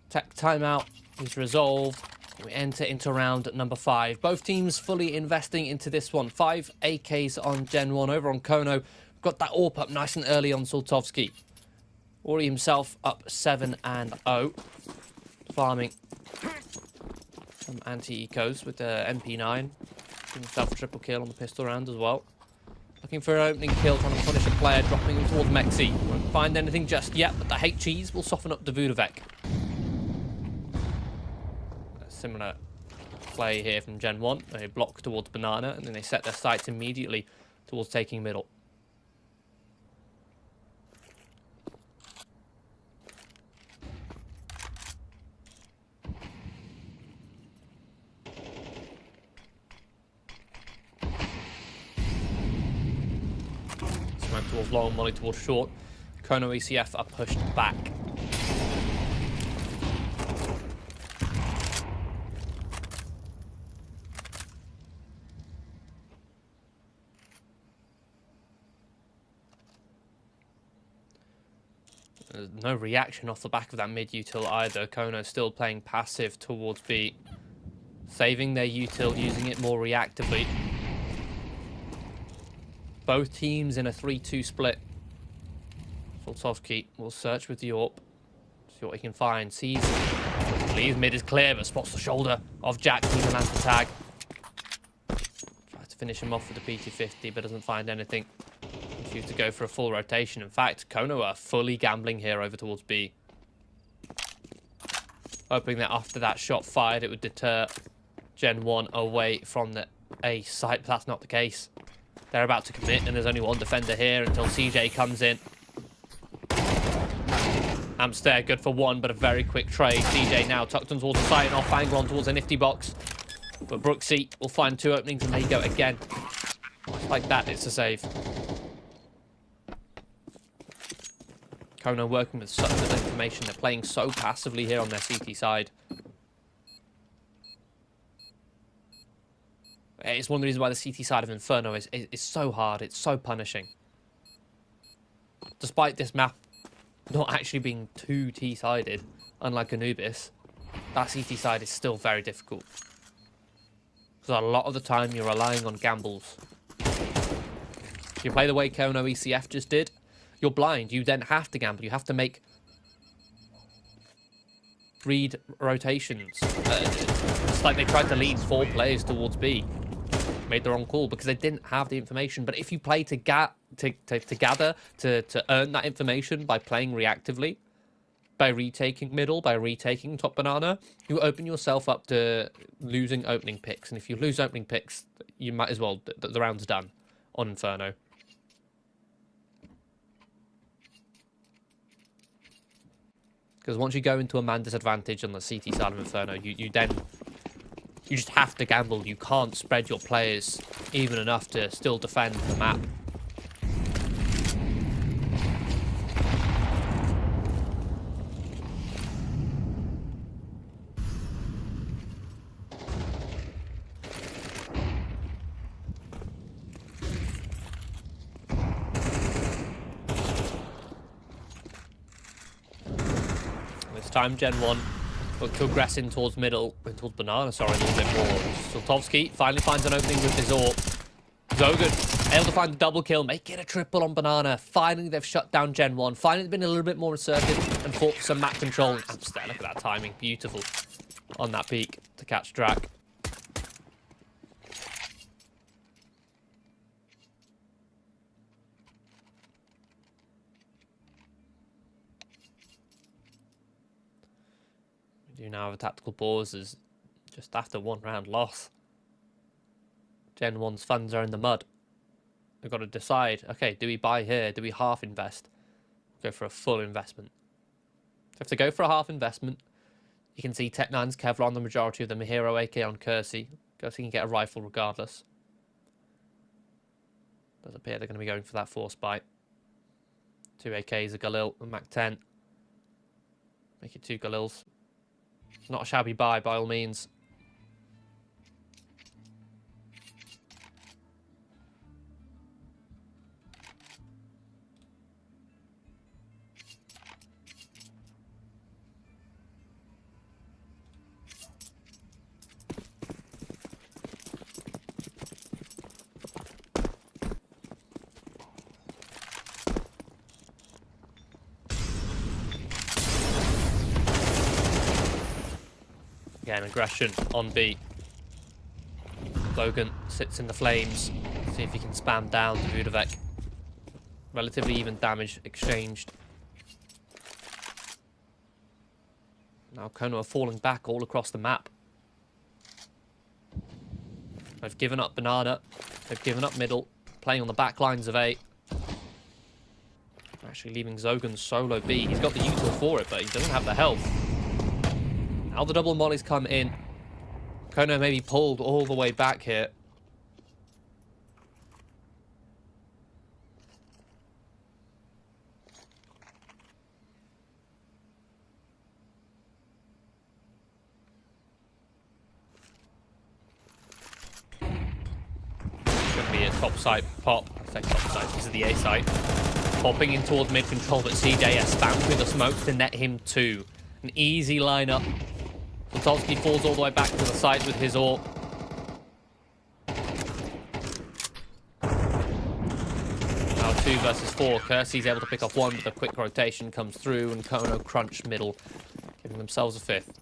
Tech timeout is resolved. We enter into round number 5. Both teams fully investing into this one. 5 AKs on Gen 1 over on Kono. Got that AWP up nice and early on Sultovsky. Already himself up 7-0. Farming some anti-ecos with the MP9. Giving himself a triple kill on the pistol round as well. Looking for an opening kill, trying to punish a player, dropping him towards Mexi. Won't find anything just yet, but the HEs will soften up Davudovec. A similar play here from Gen 1. They block towards Banana, and then they set their sights immediately towards taking middle. Smoke towards long, molly towards short. Kono ECF are pushed back. There's no reaction off the back of that mid-util either. Kono still playing passive towards B. Saving their util, using it more reactively. Both teams in a 3-2 split. Sultovsky will search with the AWP. See what he can find. Sees. Believes mid is clear, but spots the shoulder of Jack. He's a man to tag. Tries to finish him off with the PT50, but doesn't find anything. Choose to go for a full rotation. In fact, Kono are fully gambling here over towards B. Hoping that after that shot fired, it would deter Gen 1 away from the A site, but that's not the case. They're about to commit, and there's only one defender here until CJ comes in. Amster, good for one, but a very quick trade. CJ now tucked on towards the site and off angle on towards a nifty box. But Brooksy will find 2 openings, and there you go again. Like that, it's a save. Kono working with such little information. They're playing so passively here on their CT side. It's one of the reasons why the CT side of Inferno is so hard. It's so punishing. Despite this map not actually being too T-sided, unlike Anubis, that CT side is still very difficult. So a lot of the time you're relying on gambles. If you play the way Kono ECF just did, you're blind. You then have to gamble. You have to make read rotations. It's like they tried to lead 4 players towards B. Made the wrong call because they didn't have the information. But if you play to gather, to earn that information by playing reactively, by retaking middle, by retaking top banana, you open yourself up to losing opening picks. And if you lose opening picks, you might as well, the round's done on Inferno. Because once you go into a man disadvantage on the CT side of Inferno, you just have to gamble. You can't spread your players even enough to still defend the map. Time Gen 1 look to aggress in towards middle, towards banana, sorry, a little bit more. Sultovsky finally finds an opening with his AWP. Zogan able to find the double kill, make it a triple on banana. Finally they've shut down Gen 1. Finally they've been a little bit more assertive and fought for some map control. And Amster, look at that timing, beautiful on that peak to catch Drac. We do now have a tactical pause as just after 1 round loss. Gen 1's funds are in the mud. We've got to decide, okay, do we buy here? Do we half invest? Go for a full investment. So if they go for a half investment, you can see Tech9's Kevlar on the majority of them, a Hero AK on Kersey. Kersey can get a rifle regardless. Does appear they're going to be going for that force bite. 2 AKs, a Galil, a Mac 10. Make it 2 Galils. Not a shabby buy by all means. Again, aggression on B. Logan sits in the flames. See if he can spam down to Vudavek. Relatively even damage exchanged. Now Kono are falling back all across the map. They've given up Banana. They've given up middle. Playing on the back lines of A. Actually leaving Zogan solo B. He's got the util for it, but he doesn't have the health. Now the double mollies come in. Kono may be pulled all the way back here. Could be a top side pop. I say top side. This is the A side. Popping in towards mid control, but CJS spammed with the smoke to net him two. An easy lineup. Soltowski falls all the way back to the side with his AWP. Now 2 versus 4. Kersey's able to pick off one, but the quick rotation comes through, and Kono crunch middle, giving themselves a fifth.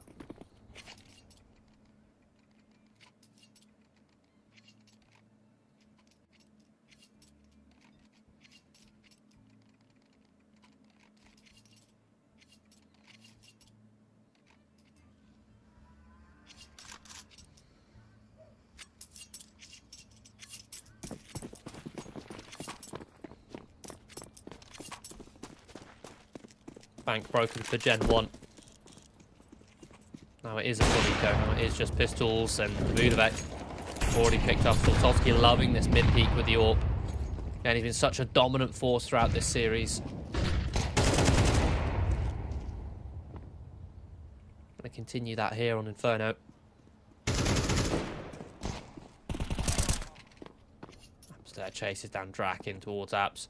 Bank broken for Gen 1. Now it is a fully go. Now it is just pistols, and Vudavek already picked up. Soltowski loving this mid peak with the AWP. And he's been such a dominant force throughout this series. Gonna continue that here on Inferno. Upstairs chases down Drac in towards Apps.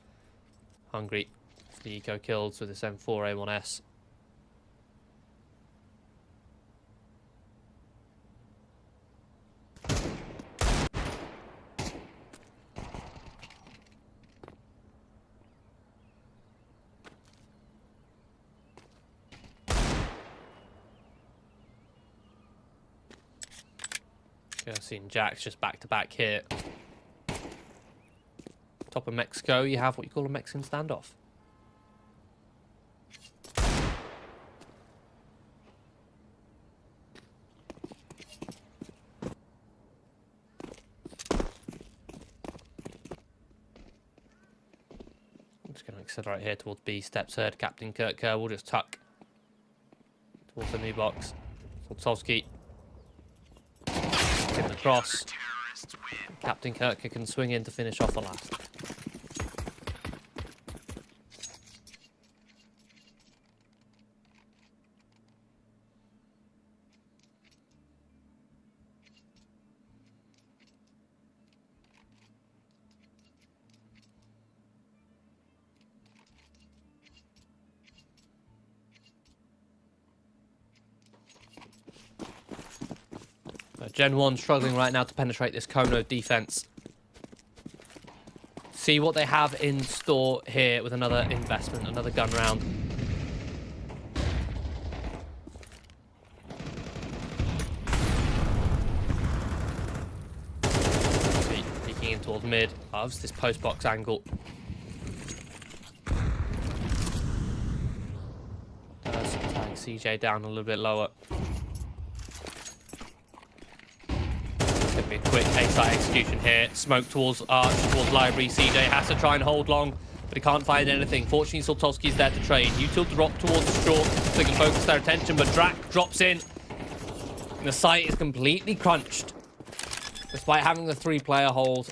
Hungry. The eco kills with this M4A1S. Seeing Jax just back to back here. Top of Mexico, you have what you call a Mexican standoff. Accelerate here towards B. Steps third. Captain Kirk will just tuck towards the new box. Soltowski getting across. Captain Kirk can swing in to finish off the last. Gen 1 struggling right now to penetrate this Kono defense. See what they have in store here with another investment, another gun round. Peeking in towards mid. Loves this post box angle. Does tag CJ down a little bit lower. Be a quick A-side execution here. Smoke towards Arch, towards Library. CJ has to try and hold long, but he can't find anything. Fortunately, Soltowski's there to trade. Util drop towards the straw so they can focus their attention, but Drac drops in. And the site is completely crunched. Despite having the 3-player hold.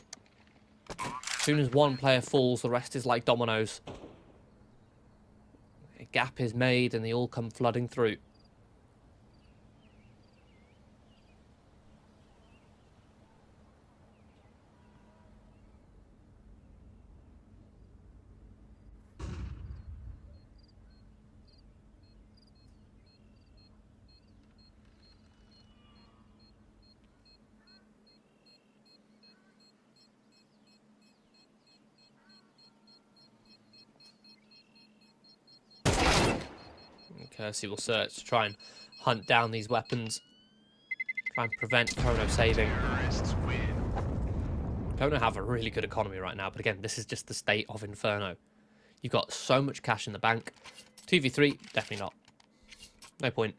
As soon as one player falls, the rest is like dominoes. A gap is made and they all come flooding through. Kersey will search to try and hunt down these weapons. Try and prevent Kono saving. Terrorists win. Kono have a really good economy right now, but again, this is just the state of Inferno. You've got so much cash in the bank. 2v3, definitely not. No point.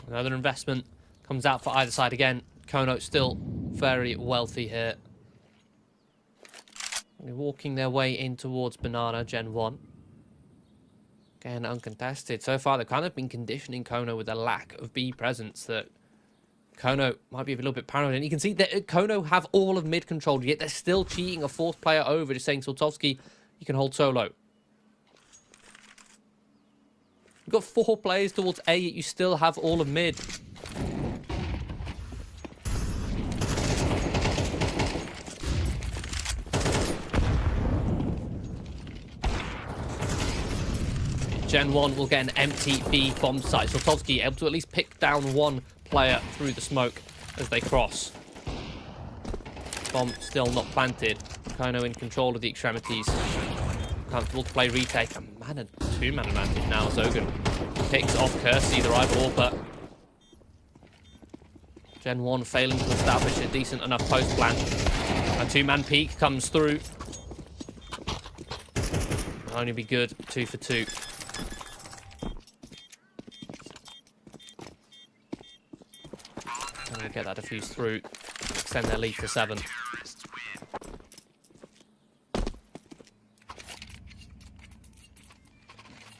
Another investment comes out for either side again. Kono still very wealthy here. They're walking their way in towards Banana, Gen 1. Again, uncontested. So far, they've kind of been conditioning Kono with a lack of B presence that Kono might be a little bit paranoid. And you can see that Kono have all of mid controlled, yet they're still cheating a fourth player over, just saying, Sultovsky, you can hold solo. You've got 4 players towards A, yet you still have all of mid. Gen 1 will get an empty B bomb site. Sultovsky able to at least pick down one player through the smoke as they cross. Bomb still not planted. Kono in control of the extremities. Comfortable to play retake. A man and 2-man advantage now. Zogan picks off Kersey, the rival AWPer. Gen 1 failing to establish a decent enough post plan. A 2-man peek comes through. Will only be good. 2 for 2. And we'll get that defused through. Extend their lead to 7.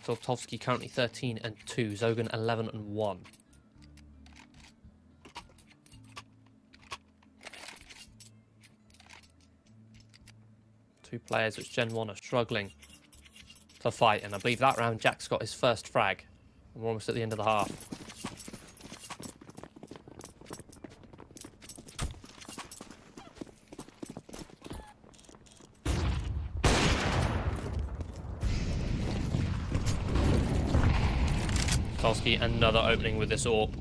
Sultovsky currently 13 and 2. Zogan 11 and 1. Two players which Gen 1 are struggling to fight, and I believe that round Jack's got his first frag. And we're almost at the end of the half. Sultovsky another opening with this AWP.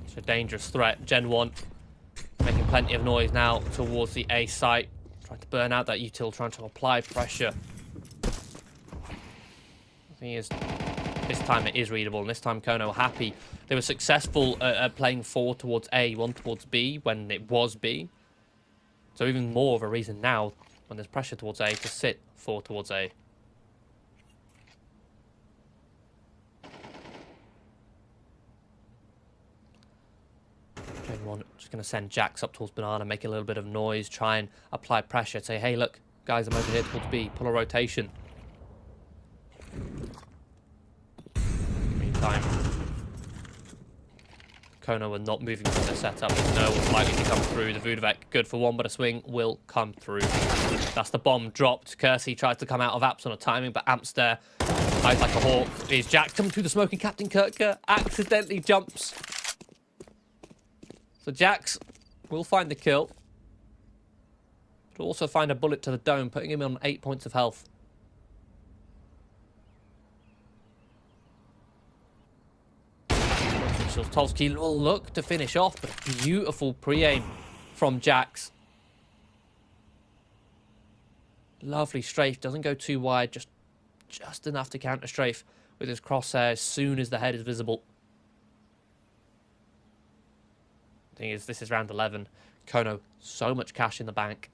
It's a dangerous threat. Gen 1 making plenty of noise now towards the A site. Trying to burn out that util, trying to apply pressure. The thing is, this time it is readable, and this time Kono happy. They were successful at playing 4 towards A, 1 towards B when it was B. So even more of a reason now, when there's pressure towards A, to sit 4 towards A. Gen 1 just going to send Jax up towards Banana, make a little bit of noise, try and apply pressure, say, hey, look, guys, I'm over here towards B, pull a rotation. Meantime, Kono are not moving from their setup. No one's likely to come through. The Vudavek, good for one, but a swing will come through. That's the bomb dropped. Kersey tries to come out of Amps on a timing, but Amps there, eyes like a hawk. Is Jax coming through the smoke, and Captain Kirker accidentally jumps. So Jax will find the kill, but also find a bullet to the dome, putting him on 8 points of health. Sultovsky will look to finish off, but a beautiful pre-aim from Jax. Lovely strafe, doesn't go too wide, just enough to counter strafe with his crosshair as soon as the head is visible. Thing is, this is round 11. Kono, so much cash in the bank.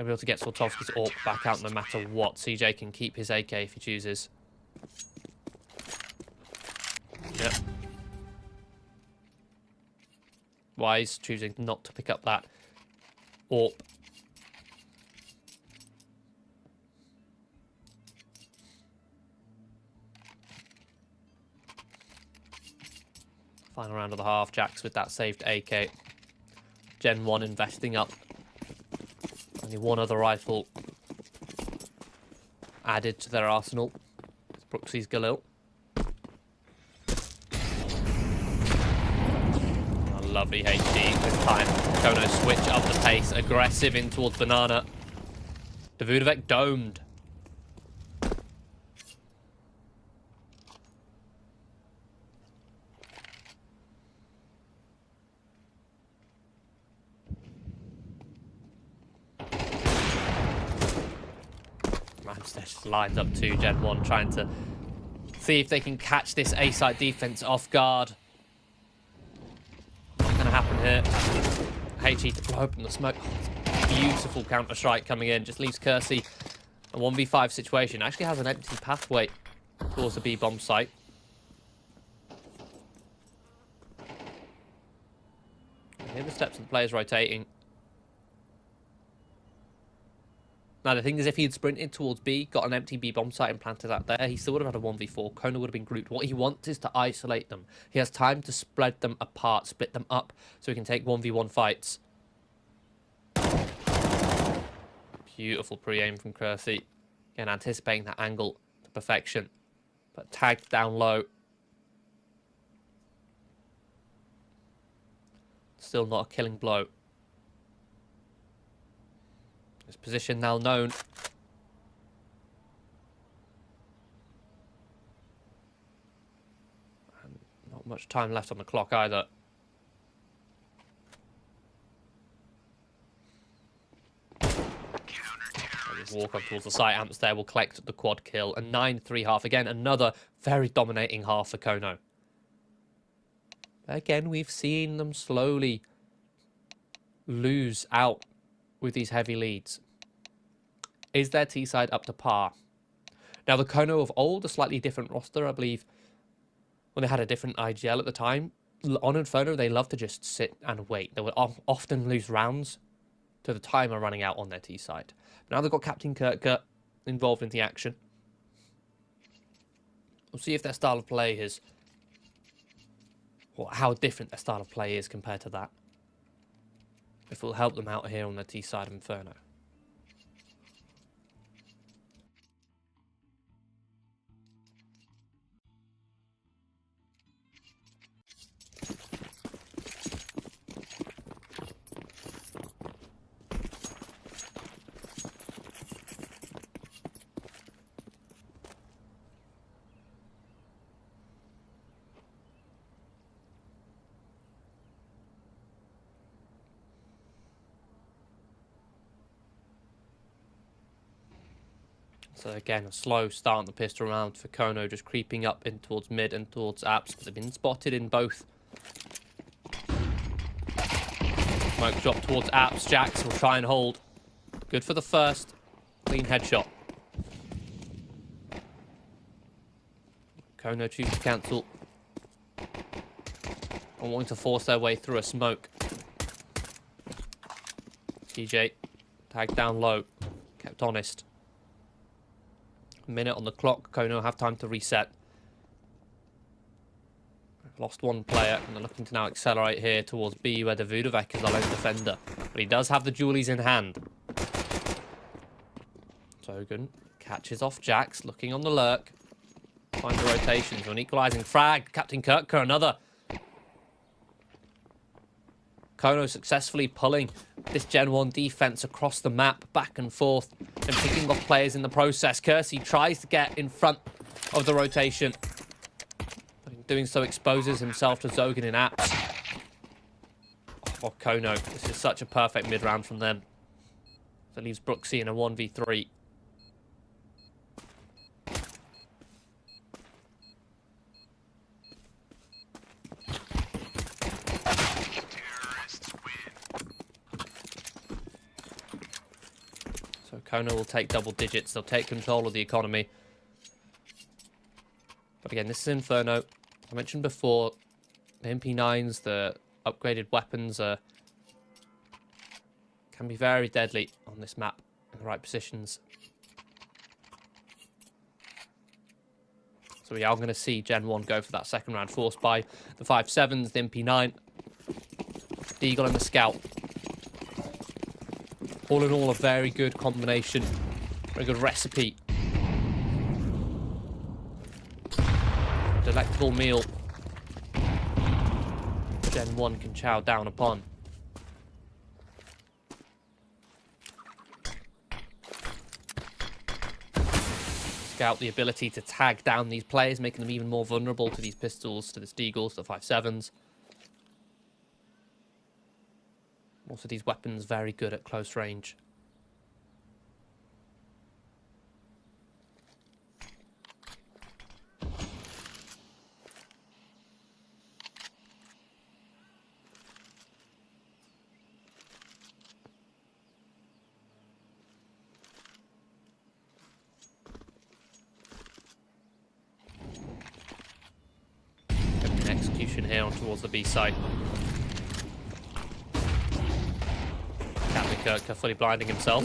Gonna be able to get Sortovsky's AWP back out no matter what. CJ can keep his AK if he chooses. Yep. Wise choosing not to pick up that AWP. Final round of the half. Jax with that saved AK. Gen 1 investing up. Only one other rifle added to their arsenal. It's Brooksy's Galil. A lovely HD this time. Kono switch up the pace. Aggressive in towards Banana. Davudovic domed. Manchester just lines up to Gen 1, trying to see if they can catch this A-side defense off guard. What's going to happen here? HE to blow open the smoke. Oh, beautiful counter-strike coming in. Just leaves Kersey a 1v5 situation. Actually has an empty pathway towards the B-bomb site. Here the steps of the players rotating. Now, the thing is, if he had sprinted towards B, got an empty B bomb site and planted that there, he still would have had a 1v4. Kono would have been grouped. What he wants is to isolate them. He has time to spread them apart, split them up, so he can take 1v1 fights. Beautiful pre-aim from Kersey. Again, anticipating that angle to perfection. But tagged down low. Still not a killing blow. His position now known. And not much time left on the clock either. Just walk up towards the site. Amps there will collect the quad kill. A 9-3 half. Again, another very dominating half for Kono. Again, we've seen them slowly lose out with these heavy leads. Is their T-side up to par? Now, the Kono of old, a slightly different roster, I believe, when they had a different IGL at the time, on Inferno, they love to just sit and wait. They would often lose rounds to the timer running out on their T-side. Now they've got Captain Kirker involved in the action. We'll see if their style of play is, or how different their style of play is compared to that. If it will help them out here on the T-side of Inferno. So again, a slow start on the pistol round for Kono, just creeping up in towards mid and towards apps, but they've been spotted in both. Smoke drop towards apps. Jax will try and hold. Good for the first. Clean headshot. Kono choose to cancel. And wanting to force their way through a smoke. TJ tagged down low. Kept honest. Minute on the clock. Kono have time to reset. Lost one player, and they're looking to now accelerate here towards B, where Davudovic is our lone defender. But he does have the dualies in hand. Togan catches off Jax, looking on the lurk. Finds the rotations, an equalising frag. Captain Kirker, another. Kono successfully pulling this Gen 1 defense across the map, back and forth, and picking off players in the process. Kersey tries to get in front of the rotation, but in doing so exposes himself to Zogan in apps. Oh, Kono, this is such a perfect mid-round from them. So it leaves Brooksy in a 1v3. Kona will take double digits. They'll take control of the economy. But again, this is Inferno. I mentioned before, the MP9s, the upgraded weapons can be very deadly on this map in the right positions. So we are going to see Gen 1 go for that second round, forced by the 5.7s, the MP9, the Eagle and the Scout. All in all, a very good combination, very good recipe. Delectable meal Gen 1 can chow down upon. Scout the ability to tag down these players, making them even more vulnerable to these pistols, to the Deagles, to the 5.7s. Also, these weapons very good at close range. Execution here on towards the B site. Captain Kirk fully blinding himself.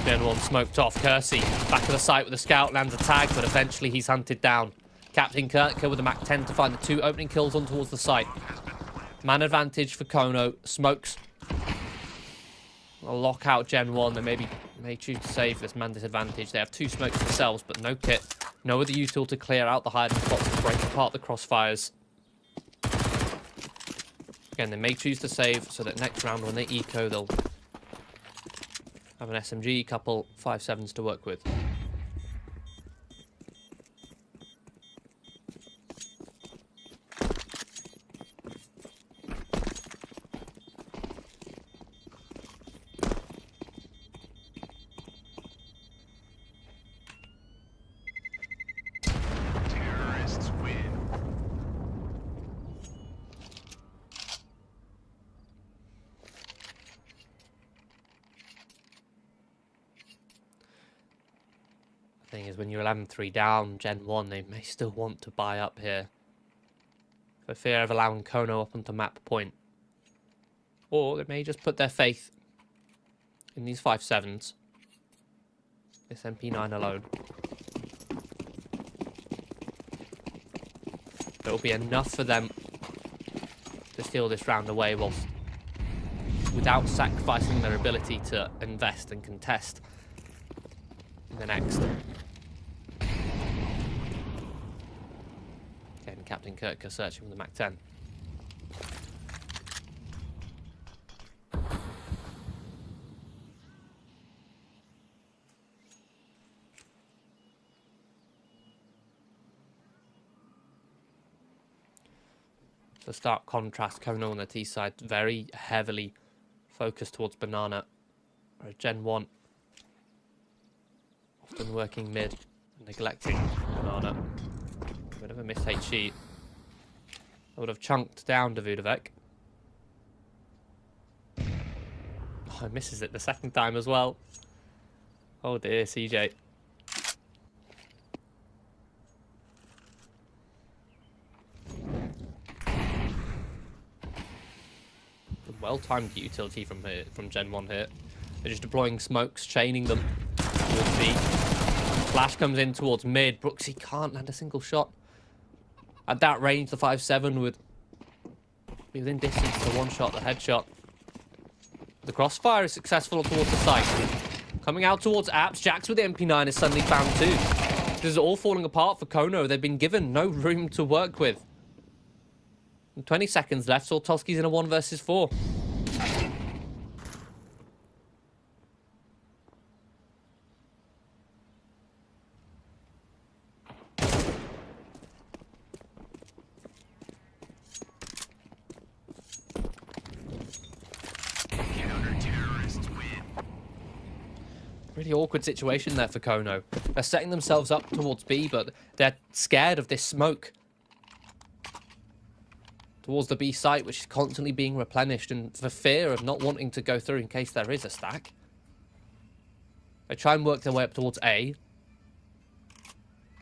Gen 1 smoked off. Kersey back of the site with a scout, lands a tag, but eventually he's hunted down. Captain Kirk with a Mac 10 to find the 2 opening kills on towards the site. Man advantage for Kono. Smokes. A lockout Gen 1. They may choose to save this man disadvantage. They have 2 smokes themselves, but no kit. No other util to clear out the hiding spots to break apart the crossfires. Again, they may choose to save so that next round when they eco, they'll have an SMG, couple 5.7s to work with. Terrorists win. The thing is, when you're 11-3 down, Gen 1, they may still want to buy up here, for fear of allowing Kono up onto map point. Or they may just put their faith in these 5.7s. This MP9 alone. It'll be enough for them to steal this round away whilst without sacrificing their ability to invest and contest in the next. Again, Captain Kirk searching for the Mac 10. The stark contrast, Kono on the T side, very heavily focused towards Banana. Whereas Gen 1, often working mid, and neglecting Banana. A bit of a missed HE. I would have chunked down Davudovic. Oh, misses it the second time as well. Oh dear, CJ. Well-timed utility from Gen 1 here. They're just deploying smokes, chaining them towards B. Flash comes in towards mid. Brooksy can't land a single shot. At that range, the 5.7 would be within distance to one shot, the headshot. The crossfire is successful towards the site. Coming out towards Apps, Jax with the MP9 is suddenly found too. This is all falling apart for Kono. They've been given no room to work with. 20 seconds left, Sortowski's in a 1 versus 4. Counter-terrorists win. Really awkward situation there for Kono. They're setting themselves up towards B, but they're scared of this smoke towards the B site, which is constantly being replenished, and for fear of not wanting to go through in case there is a stack. They try and work their way up towards A.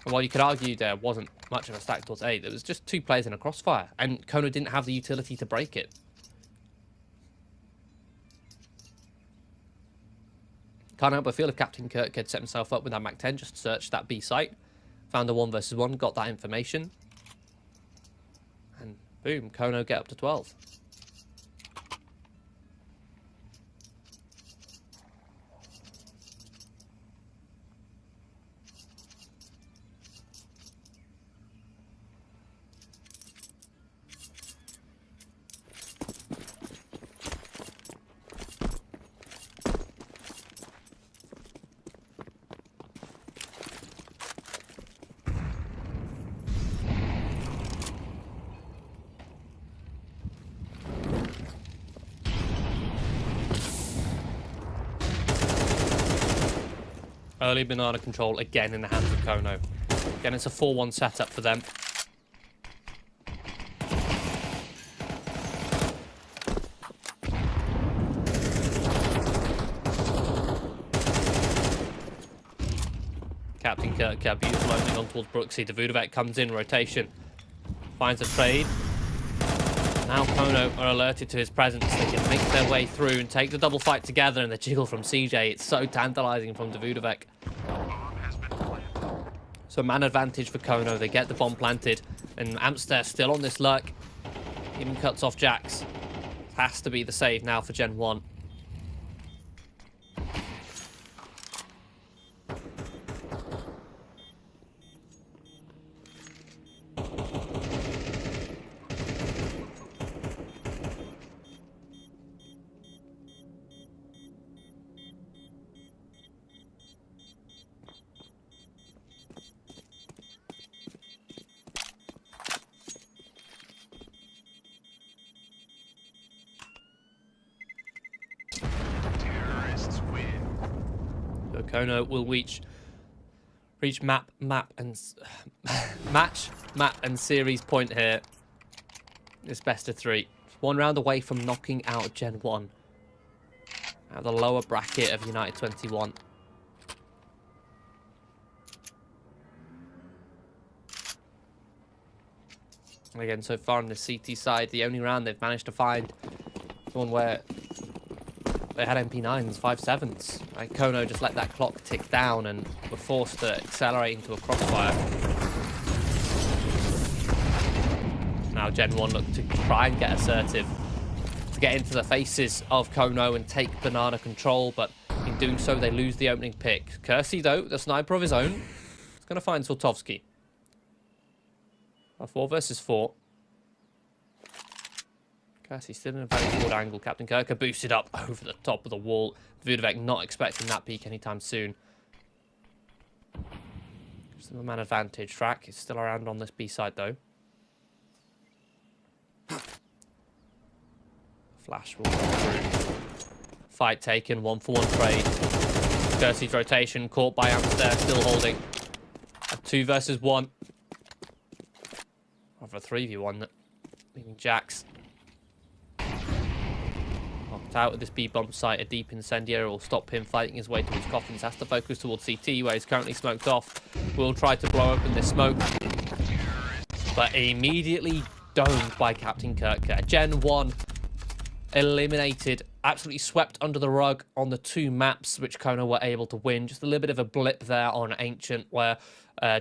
And while you could argue there wasn't much of a stack towards A, there was just 2 players in a crossfire. And Kono didn't have the utility to break it. Can't help but feel if Captain Kirk had set himself up with that Mac-10, just searched that B site, found a 1 versus 1, got that information. And boom, Kono get up to 12. Early banana control again in the hands of Kono. Again, it's a 4-1 setup for them. Captain Kirk, beautiful opening on towards Brooksy. Davudovic comes in, rotation. Finds a trade. Now Kono are alerted to his presence. They can make their way through and take the double fight together, and the jiggle from CJ. It's so tantalizing from Davudovic. So man advantage for Kono. They get the bomb planted, and Amster still on this lurk. Even cuts off Jax. Has to be the save now for Gen 1. Kono will reach match, map, and series point here. It's best of 3. 1 round away from knocking out Gen 1. Out of the lower bracket of United21. And again, so far on the CT side, the only round they've managed to find is one where they had MP9s, 5.7s. Right? Kono just let that clock tick down and were forced to accelerate into a crossfire. Now Gen 1 look to try and get assertive, to get into the faces of Kono and take banana control, but in doing so they lose the opening pick. Kersey, though, the sniper of his own, is going to find Sultovsky. A 4 versus 4. He's still in a very good angle. Captain Kirk boosted up over the top of the wall. Davudovic not expecting that peak anytime soon. Just a man advantage. Track is still around on this B side though. Flash will go through. Fight taken, 1-for-1 trade. Kersey's rotation caught by Amster, still holding. A 2 versus 1. Over a 3v1, leaving Jax knocked out at this B bomb site. A deep incendiary will stop him fighting his way towards coffins. Has to focus towards CT, where he's currently smoked off. Will try to blow open this smoke, but immediately domed by Captain Kirk. Gen 1 eliminated, absolutely swept under the rug on the 2 maps which Kono were able to win. Just a little bit of a blip there on Ancient, where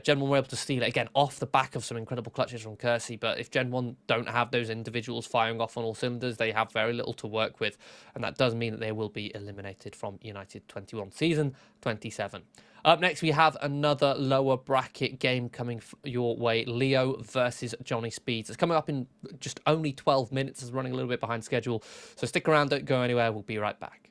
Gen 1 were able to steal it again off the back of some incredible clutches from Kersey. But if Gen 1 don't have those individuals firing off on all cylinders, they have very little to work with, and that does mean that they will be eliminated from United21 Season 27. Up next, we have another lower bracket game coming your way. Leo versus Johnny Speeds. It's coming up in just only 12 minutes. It's running a little bit behind schedule. So stick around, don't go anywhere. We'll be right back.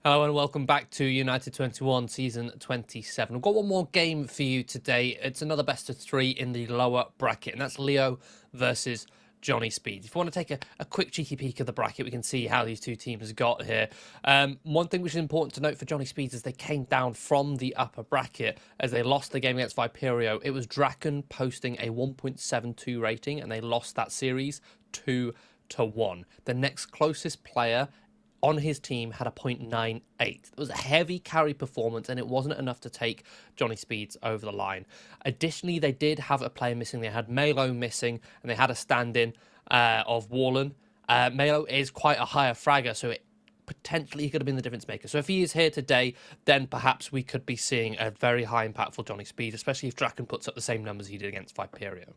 Hello and welcome back to United21 Season 27. We've got one more game for you today. It's another best of three in the lower bracket, and that's Leo versus Johnny Speeds. If you want to take a quick cheeky peek of the bracket, we can see how these two teams got here. One thing which is important to note for Johnny Speeds is they came down from the upper bracket as they lost the game against Viperio. It was Draken posting a 1.72 rating, and they lost that series 2-1. The next closest player on his team had a 0.98. It was a heavy carry performance, and it wasn't enough to take Johnny Speeds over the line. Additionally, they did have a player missing. They had Melo missing, and they had a stand-in of Warlen. Melo is quite a higher fragger, so it potentially could have been the difference maker. So if he is here today, then perhaps we could be seeing a very high impactful Johnny Speeds, especially if Draken puts up the same numbers he did against Viperio.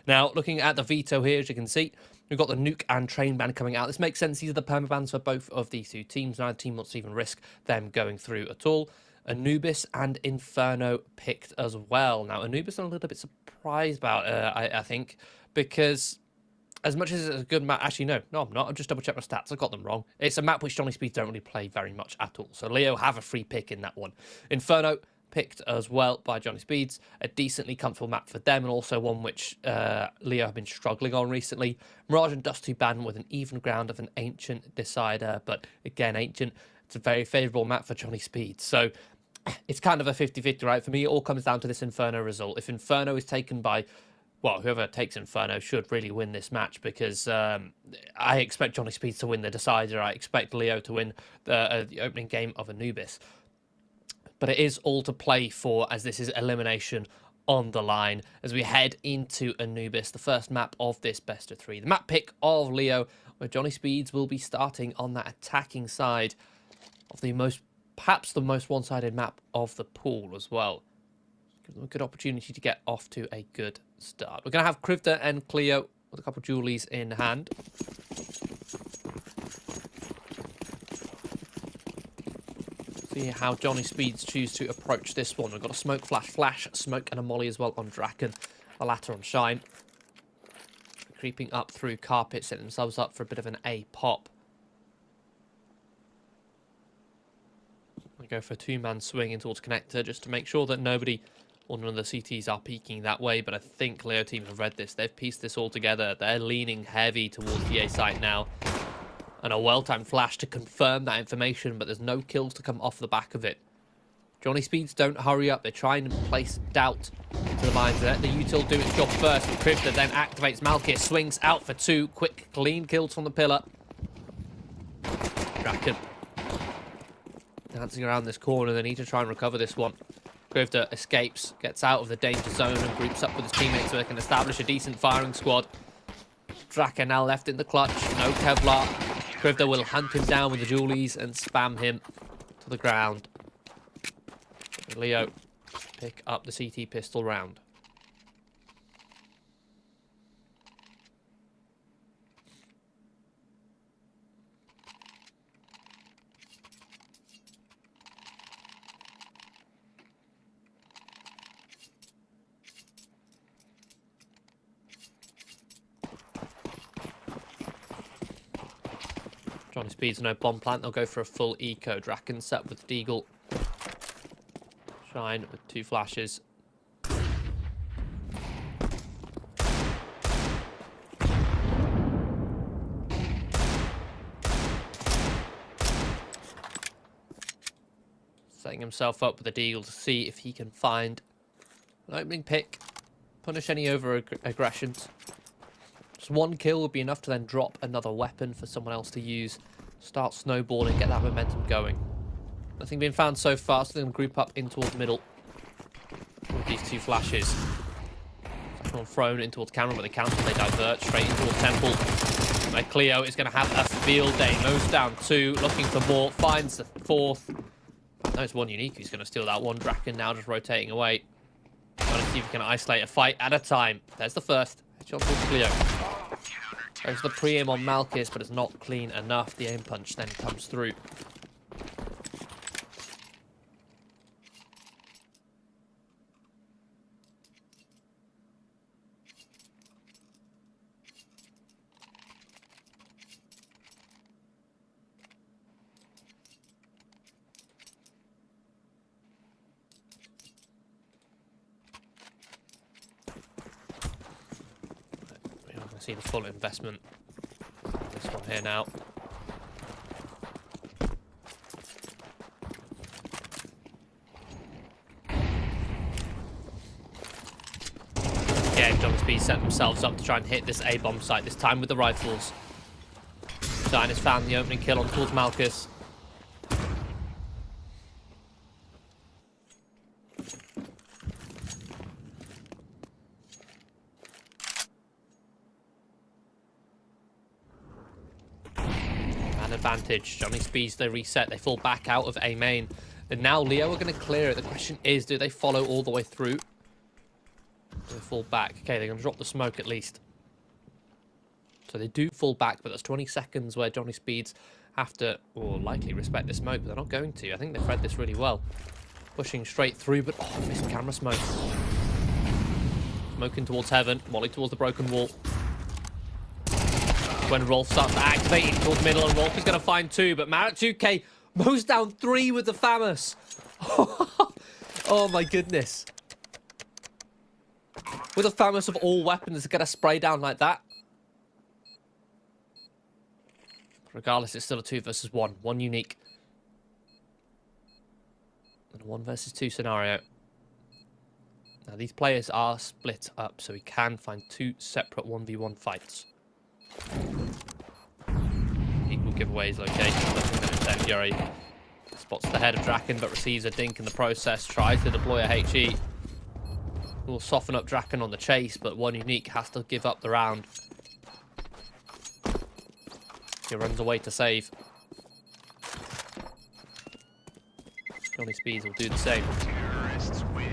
Now, looking at the veto here, as you can see, we've got the nuke and train ban coming out. This makes sense. These are the permabans for both of these two teams. Neither team wants to even risk them going through at all. Anubis and Inferno picked as well. Now, Anubis I'm a little bit surprised about, I think, because as much as it's a good map... Actually, no, I'm not. I've just double-checked my stats. I got them wrong. It's a map which Johnny Speeds don't really play very much at all. So Leo have a free pick in that one. Inferno picked as well by Johnny Speeds, a decently comfortable map for them, and also one which Leo have been struggling on recently. Mirage and Dust 2 ban with an even ground of an Ancient Decider, but again, Ancient, it's a very favourable map for Johnny Speeds, so it's kind of a 50-50, right? For me, it all comes down to this Inferno result. If Inferno is taken by, well, whoever takes Inferno should really win this match, because I expect Johnny Speeds to win the Decider. I expect Leo to win the opening game of Anubis. But it is all to play for, as this is elimination on the line as we head into Anubis, the first map of this best of three. The map pick of Leo, where Johnny Speeds will be starting on that attacking side of the perhaps the most one-sided map of the pool as well. Give them a good opportunity to get off to a good start. We're going to have Krivda and Cleo with a couple of Julies in hand. See how Johnny Speeds choose to approach this one. We've got a smoke, flash, smoke, and a molly as well on Draken. The latter on Shine. Creeping up through carpet, setting themselves up for a bit of an A pop. We go for a two-man swing in towards connector just to make sure that nobody or none of the CTs are peeking that way. But I think Leo team have read this. They've pieced this all together. They're leaning heavy towards the A site now. And a well-timed flash to confirm that information, but there's no kills to come off the back of it. Johnny Speeds don't hurry up. They're trying to place doubt into the minds there. The util do its job first, but Krivda then activates Malkis, swings out for two. Quick, clean kills from the pillar. Draken dancing around this corner. They need to try and recover this one. Krivda escapes, gets out of the danger zone and groups up with his teammates so they can establish a decent firing squad. Draken now left in the clutch. No Kevlar. Krivda will hunt him down with the Julies and spam him to the ground. Leo pick up the CT pistol round. Johnny Speeds, no bomb plant. They'll go for a full eco. Draken set with Deagle. Shine with two flashes. Setting himself up with a Deagle to see if he can find an opening pick. Punish any over aggressions. Just one kill would be enough to then drop another weapon for someone else to use. Start snowballing, get that momentum going. Nothing being found so far, so they'll group up in towards middle with these two flashes. Second one thrown in towards camera, but they cancel, they divert straight into towards temple. Where Cleo is going to have a field day. Nose down two, looking for more, finds the fourth. No, it's one unique who's going to steal that one. Draken now just rotating away. Trying to see if he can isolate a fight at a time. There's the first. Headshot towards Cleo. There's the pre-aim on Malkis, but it's not clean enough. The aim punch then comes through. see the full investment. This one here now. Yeah, John Speed set themselves up to try and hit this A-bomb site, this time with the rifles. Shine has found the opening kill on towards Malchus. Advantage. Johnny Speeds, they reset, they fall back out of A main. And now Leo are going to clear it. The question is, do they follow all the way through? They fall back. Okay, they're going to drop the smoke at least. So they do fall back, but that's 20 seconds where Johnny Speeds have to, or likely respect the smoke, but they're not going to. I think they've read this really well. Pushing straight through, but oh, missed camera smoke. Smoking towards heaven, Molly towards the broken wall. When Rolf starts to activate in towards middle, and Rolf is going to find 2, but Marat 2K mows down 3 with the FAMAS. Oh my goodness. With a FAMAS of all weapons to get a spray down like that. Regardless, it's still a 2 versus 1. 1 unique. And a 1 versus 2 scenario. Now these players are split up, so we can find 2 separate 1v1 fights. Equal giveaways location. Incendiary spots the head of Draken, but receives a dink in the process. Tries to deploy a HE. Will soften up Draken on the chase, but 1 unique has to give up the round. He runs away to save. Johnny Speeds will do the same. Terrorists win.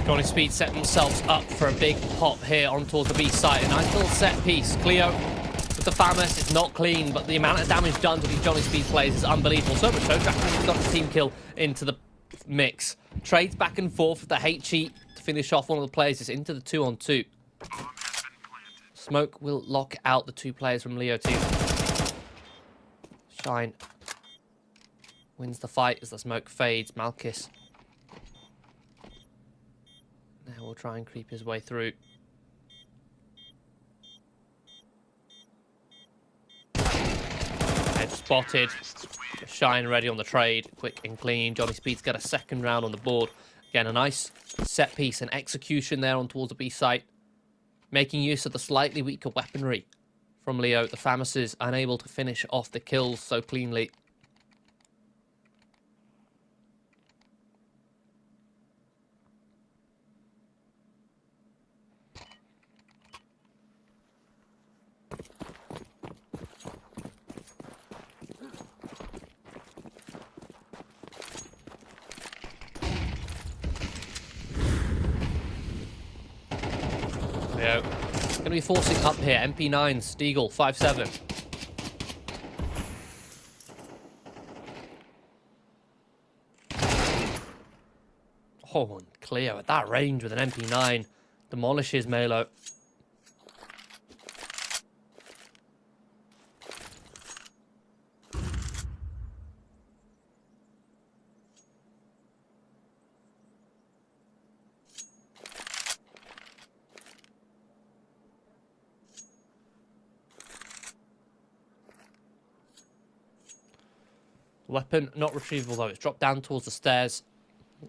Johnny Speed set themselves up for a big pop here on towards the B site. A nice little set piece. Cleo with the FAMAS, it's not clean, but the amount of damage done to these Johnny Speed players is unbelievable. So much so, Draken's got the team kill into the mix. Trades back and forth with the HE to finish off one of the players. It's into the 2-on-2. Smoke will lock out the 2 players from Leo team. Shine wins the fight as the smoke fades. Malchus now will try and creep his way through. Head spotted. Shine ready on the trade. Quick and clean. Johnny Speed's got a second round on the board. Again, a nice set piece and execution there on towards the B site. Making use of the slightly weaker weaponry from Leo. The FAMAS is unable to finish off the kills so cleanly. Going to be forcing up here. MP9, Steagle, 5-7. Oh, and Cleo at that range with an MP9 demolishes Melo. Weapon not retrievable though. It's dropped down towards the stairs.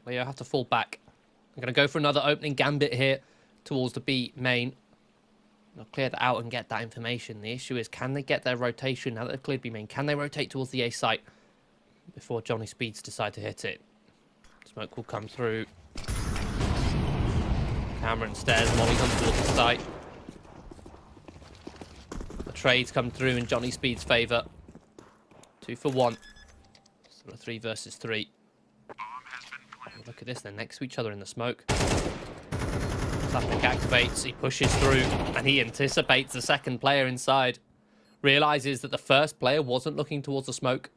Leo have to fall back. I'm going to go for another opening gambit here towards the B main. They'll clear that out and get that information. The issue is, can they get their rotation now that they've cleared B main? Can they rotate towards the A site before Johnny Speeds decide to hit it? Smoke will come through. Camera and stairs. Molly comes towards the site. trades come through in Johnny Speed's favour. 2 for 1. Still a 3 versus 3. Look at this, they're next to each other in the smoke. Sapek activates, he pushes through, and he anticipates the second player inside. Realises that the first player wasn't looking towards the smoke.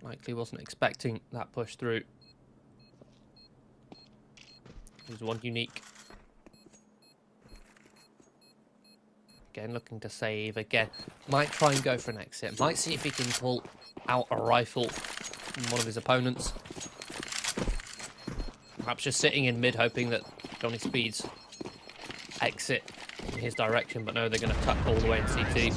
Likely wasn't expecting that push through. There's one unique. Again, looking to save again. Might try and go for an exit. Might see if he can pull out a rifle from one of his opponents. Perhaps just sitting in mid, hoping that Johnny Speed's exit in his direction. But no, they're going to tuck all the way in CT.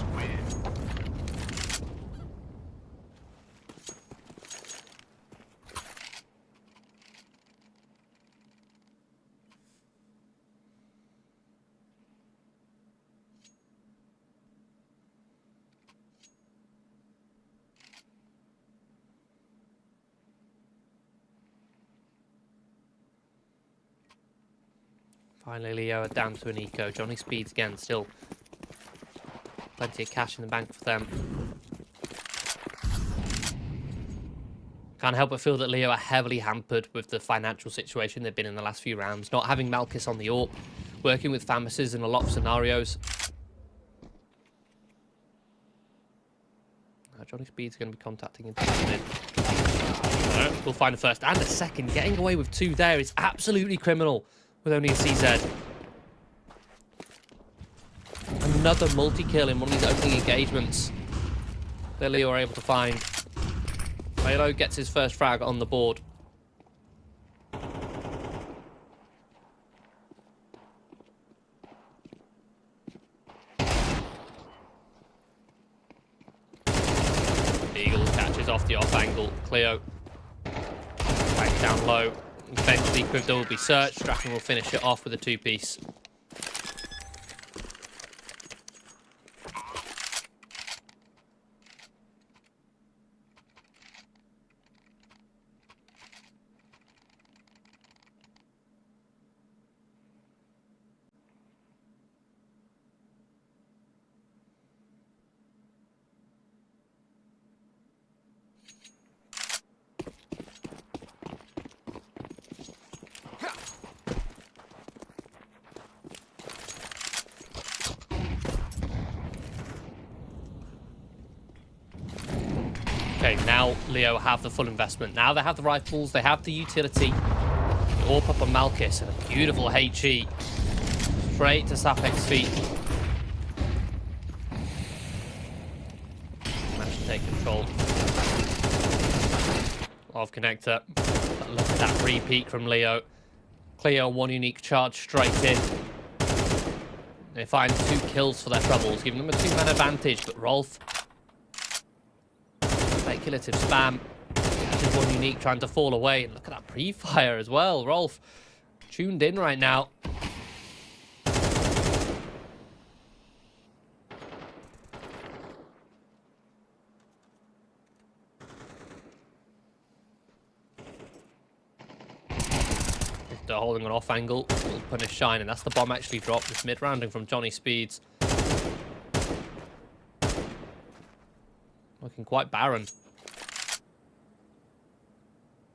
Finally, Leo are down to an eco. Johnny Speeds again, still plenty of cash in the bank for them. Can't help but feel that Leo are heavily hampered with the financial situation they've been in the last few rounds. Not having Malchus on the AWP, working with Famises in a lot of scenarios. Now Johnny Speed's going to be contacting him. We'll find a first and a second. Getting away with 2 there is absolutely criminal. With only a CZ. Another multi-kill in one of these opening engagements that Leo are able to find. Melo gets his first frag on the board. Eagle catches off the off angle. Cleo back down low. Eventually, Crypto will be searched. Draken will finish it off with a 2-piece. Okay, now Leo have the full investment. Now they have the rifles, they have the utility. AWP up on Malchus and a beautiful HE. Straight to Sapek's feet. Managed to take control of connector. But look at that repeat from Leo. Cleo, 1 unique charge straight in. They find 2 kills for their troubles, giving them a 2-man advantage, but Rolf, speculative spam, catches 1 unique trying to fall away, and look at that pre-fire as well. Rolf tuned in right now. They're holding an off angle, will punish Shine, and that's the bomb actually dropped. This mid-rounding from Johnny Speeds. Looking quite barren.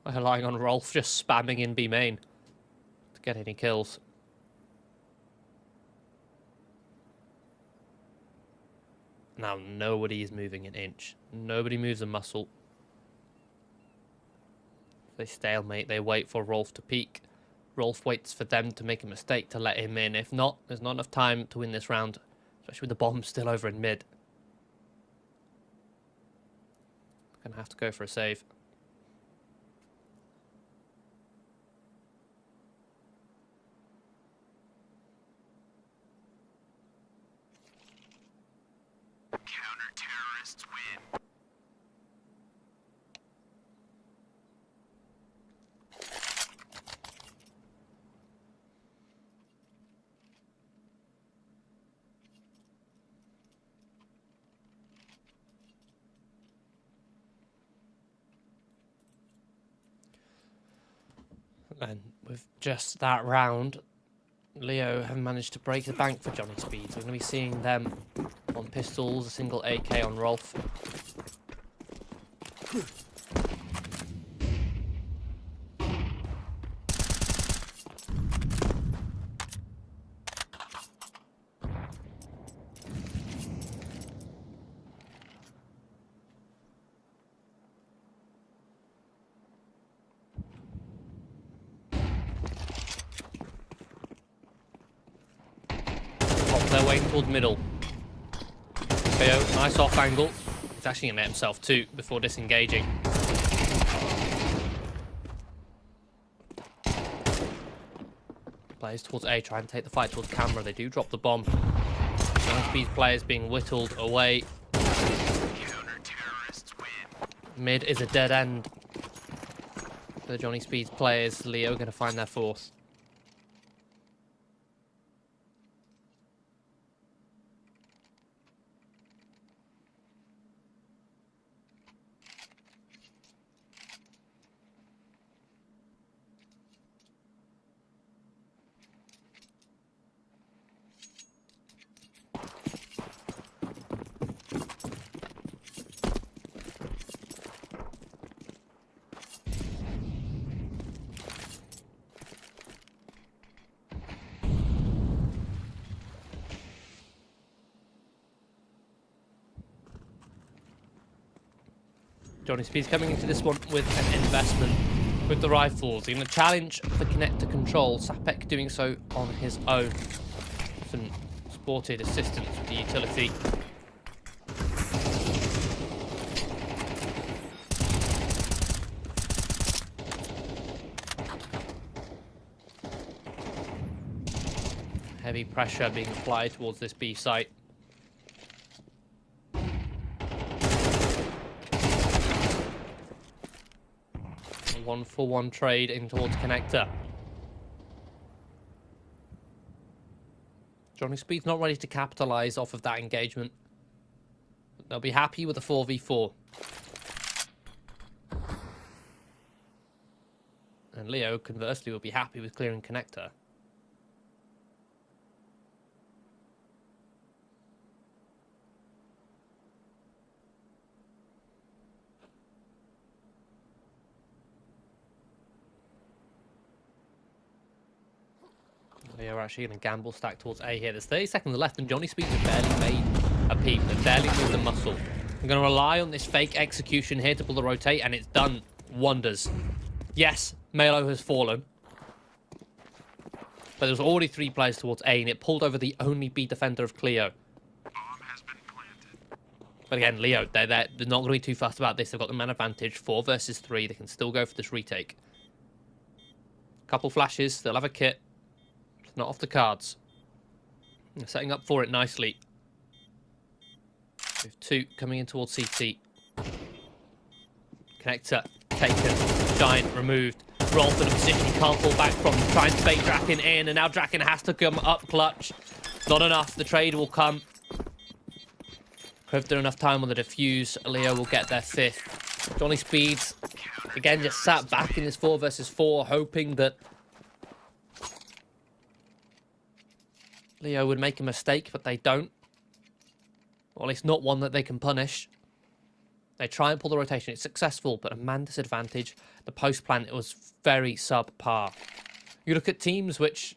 Relying on Rolf just spamming in B main to get any kills. Now nobody is moving an inch. Nobody moves a muscle. They stalemate. They wait for Rolf to peek. Rolf waits for them to make a mistake to let him in. If not, there's not enough time to win this round, especially with the bomb still over in mid. Gonna have to go for a save. Counter-terrorists win. And with just that round, Leo have managed to break the bank for Johnny Speed. So we're going to be seeing them on pistols, a single AK on Rolf. They're waiting towards middle. BO, nice off angle. He's actually going to let himself too before disengaging. Players towards A, try and take the fight towards camera. They do drop the bomb. These players being whittled away. Mid is a dead end. For the Johnny Speed's players, Leo going to find their fourth. Johnny Speed's coming into this one with an investment with the rifles. He's going to challenge the connector control. Sapek doing so on his own. Some sported assistance with the utility. Heavy pressure being applied towards this B site. A 1-for-1 trade in towards connector. Johnny Speed's not ready to capitalise off of that engagement. They'll be happy with a 4v4. And Leo, conversely, will be happy with clearing connector. Leo are actually going to gamble stack towards A here. There's 30 seconds left and Johnny Speed has barely made a peep. They've barely moved the muscle. I'm going to rely on this fake execution here to pull the rotate, and it's done wonders. Yes, Melo has fallen. But there's already 3 players towards A, and it pulled over the only B defender of Cleo. But again, Leo, they're not going to be too fast about this. They've got the man advantage, 4 versus 3. They can still go for this retake. Couple flashes, they'll have a kit. Not off the cards. They're setting up for it nicely. With 2 coming in towards CT. Connector taken. Giant removed. Rolf in a position he can't fall back from. Trying to bait Draken in, and now Draken has to come up clutch. Not enough. The trade will come. If there's enough time on the defuse, Leo will get their 5th. Johnny Speeds, again, just sat back in this 4 versus 4, hoping that Leo would make a mistake, but they don't. Or at least not one that they can punish. They try and pull the rotation. It's successful, but a man disadvantage. The post plan, it was very subpar. You look at teams which,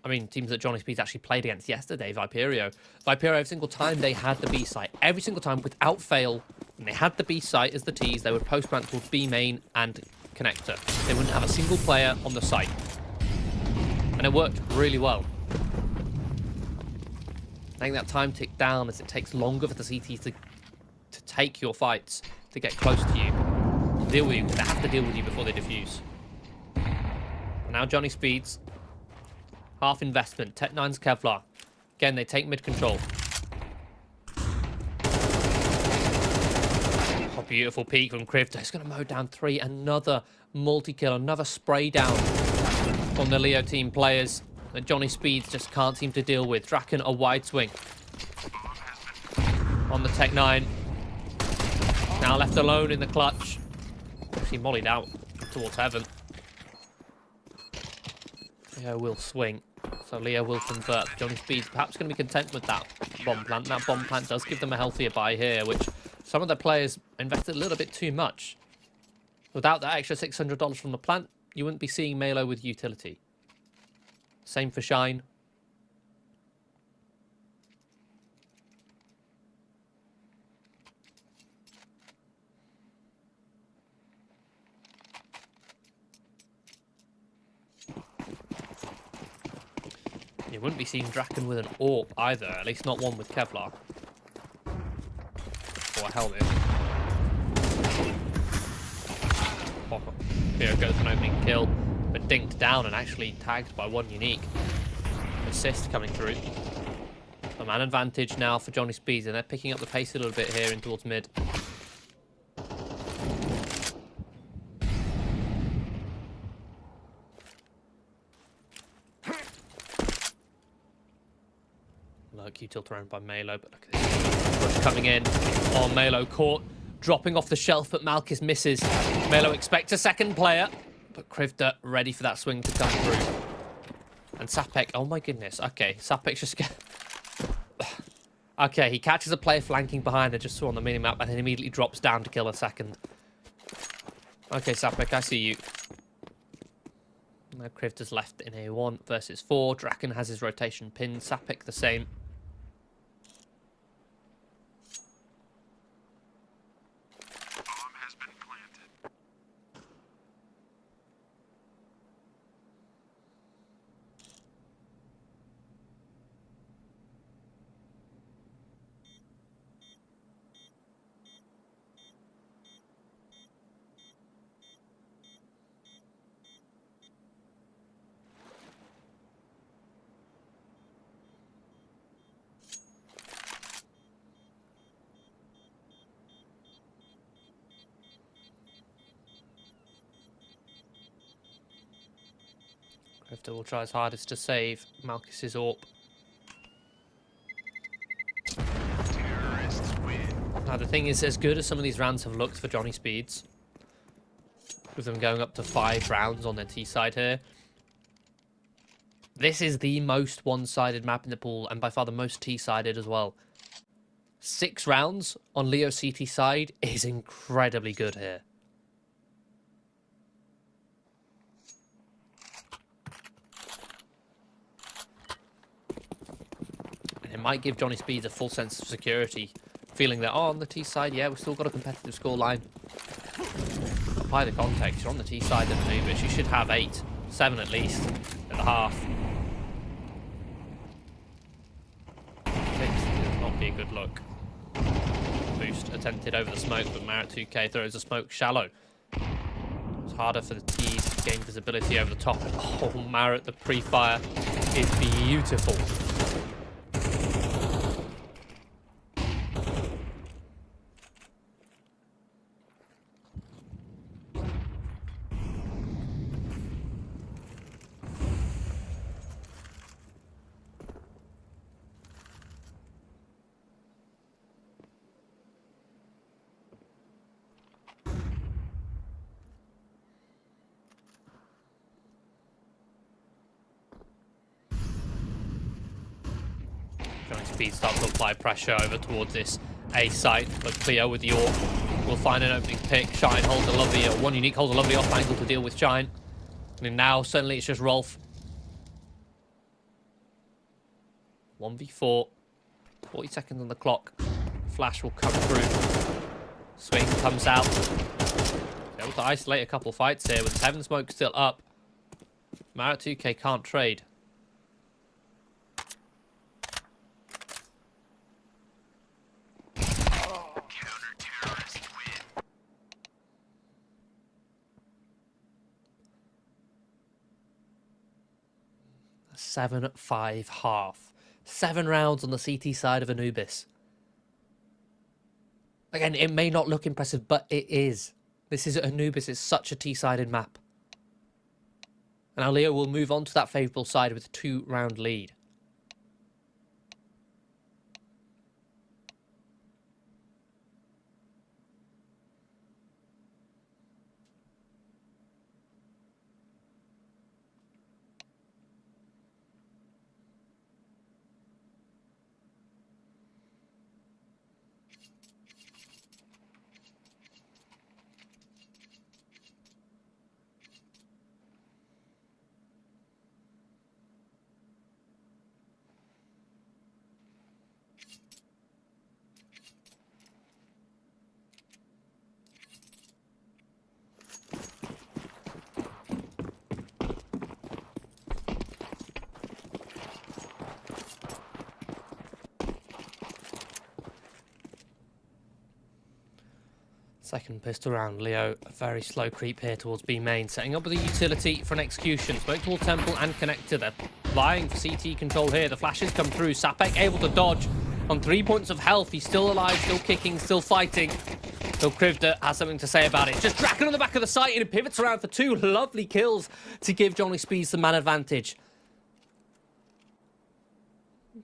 I mean, teams that Johnny Speeds actually played against yesterday, Viperio. Viperio, every single time they had the B site, every single time without fail, when they had the B site as the T's, they would post plan towards B main and connector. They wouldn't have a single player on the site. And it worked really well. Letting that time tick down as it takes longer for the CTs to take your fights, to get close to you, deal with you. They have to deal with you before they defuse. And now Johnny Speeds, half investment, Tech 9's Kevlar. Again, they take mid control. Oh, beautiful peek from Krivda. He's going to mow down 3. Another multi-kill, another spray down from the Leo team players that Johnny Speeds just can't seem to deal with. Draken, a wide swing on the Tech 9. Now left alone in the clutch. Actually mollied out towards heaven. Leo will swing. So Leo will convert. Johnny Speed's perhaps going to be content with that bomb plant. That bomb plant does give them a healthier buy here, which some of the players invested a little bit too much. Without that extra $600 from the plant, you wouldn't be seeing Malo with utility. Same for Shine. You wouldn't be seeing Draken with an AWP either, at least not one with Kevlar. Or a helmet. Oh, here goes an opening kill, but dinked down and actually tagged by one unique. Assist coming through. A man advantage now for Johnny Speeds, and they're picking up the pace a little bit here in towards mid. Look, you tilt around by Malo, but look at this. Rush coming in. Oh, Malo caught. Dropping off the shelf, but Malkis misses. Malo expects a second player, but Krivda ready for that swing to come through. And Sapek, oh my goodness. Okay, Sapek's just... Okay, he catches a player flanking behind, I just saw on the minimap, and then immediately drops down to kill a second. Okay, Sapek, I see you. Now Krivda's left in a 1 versus 4. Draken has his rotation pinned. Sapek the same. Krivda will try his hardest to save Malkis's AWP. Terrorists win. Now the thing is, as good as some of these rounds have looked for Johnny Speeds, with them going up to 5 rounds on their T side here, this is the most one-sided map in the pool, and by far the most T-sided as well. 6 rounds on Leo CT side is incredibly good here. It might give Johnny Speeds a full sense of security, feeling that, oh, on the T side, yeah, we've still got a competitive scoreline. Apply the context, you're on the T side of Anubis, you should have 8, 7 at least, at the half. 6 does not be a good look. Boost attempted over the smoke, but Marat2K throws the smoke shallow. It's harder for the T's to gain visibility over the top. Oh, Marat, the pre-fire is beautiful. Johnny Speed starts to apply pressure over towards this A site, but Cleo with the AWP will find an opening pick. Shine holds a lovely, one unique holds a lovely off angle to deal with Shine. And now suddenly it's just Rolf. 1v4, 40 seconds on the clock. Flash will come through. Swing comes out. Able to isolate a couple fights here with 7 smoke still up. Marat2K can't trade. Counter-terrorists win. 7-5 half. 7 rounds on the CT side of Anubis. Again, it may not look impressive, but it is. This is Anubis. It's such a T-sided map. And now Leo will move on to that favourable side with a 2-round lead. Second pistol round. Leo, a very slow creep here towards B main. Setting up with a utility for an execution. Smoke towards Temple and Connector. They're vying for CT control here. The flashes come through. Sapek able to dodge on 3 points of health. He's still alive, still kicking, still fighting. So Krivda has something to say about it. Just Draken on the back of the site and it pivots around for 2 lovely kills to give Johnny Speeds the man advantage.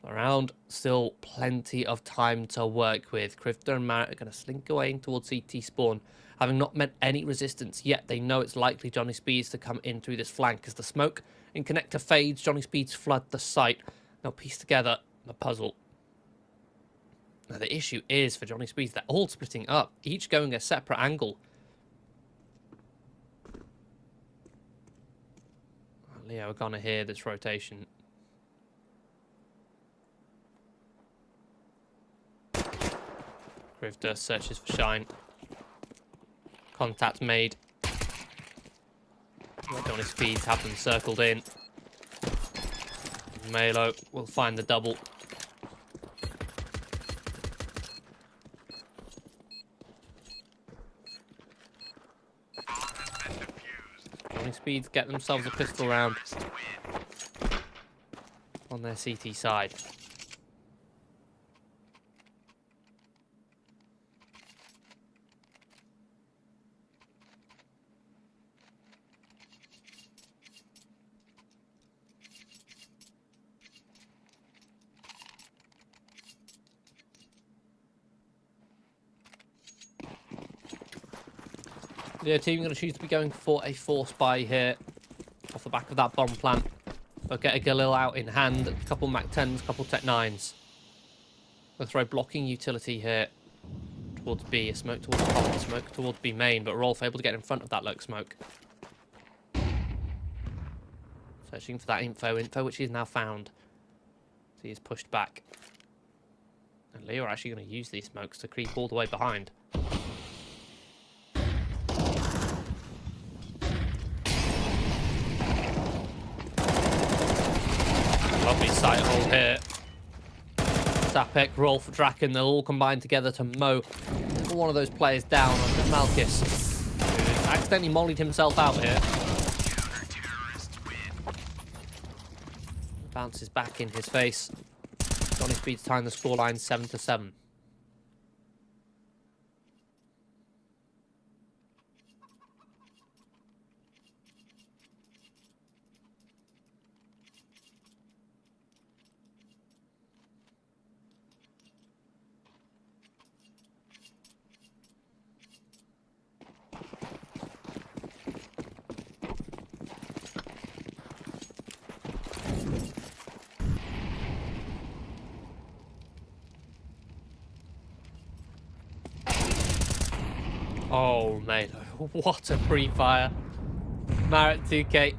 Around, still plenty of time to work with. Krivda and Marit are going to slink away towards CT spawn, having not met any resistance yet. They know it's likely Johnny Speeds to come in through this flank as the smoke and connector fades. Johnny Speeds flood the site. They'll piece together the puzzle. Now the issue is for Johnny Speeds, they're all splitting up, each going a separate angle. Leo are gonna hear this rotation. Krivda searches for Shine. Contact made. Johnny Speeds have them circled in. Malo will find the double. Johnny Speeds get themselves a pistol round on their CT side. The team going to choose to be going for a force buy here off the back of that bomb plant. They'll get a Galil out in hand, a couple Mac 10s, a couple Tech 9s. They'll throw blocking utility here towards B, a smoke towards top, a smoke towards B main, but Rolf able to get in front of that lurk smoke. Searching for that info which he has now found. So he is pushed back. And Leo are actually going to use these smokes to creep all the way behind. Lovely sight hole here. Sapek, Rolf, Draken, they'll all combine together to mow one of those players down on Malchus, who's accidentally mollied himself out here. Bounces back in his face. Johnny Speeds tying the scoreline 7-7. Oh, mate, what a pre-fire. Marit 2K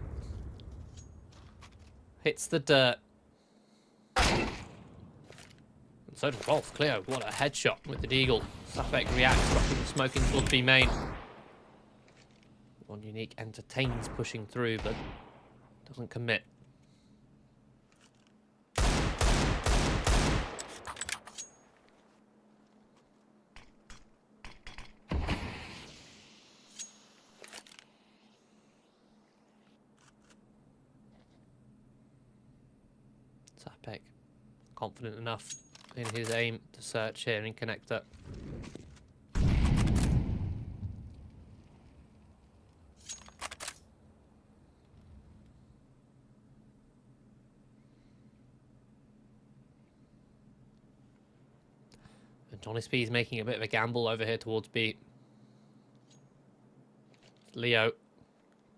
hits the dirt. And so does Rolf. Cleo, what a headshot with the Deagle. Sapek reacts, dropping the smoke into towards B main. One Unique entertains pushing through, but doesn't commit. Sapek, confident enough in his aim to search here in connector. And Johnny Speed's making a bit of a gamble over here towards B. Leo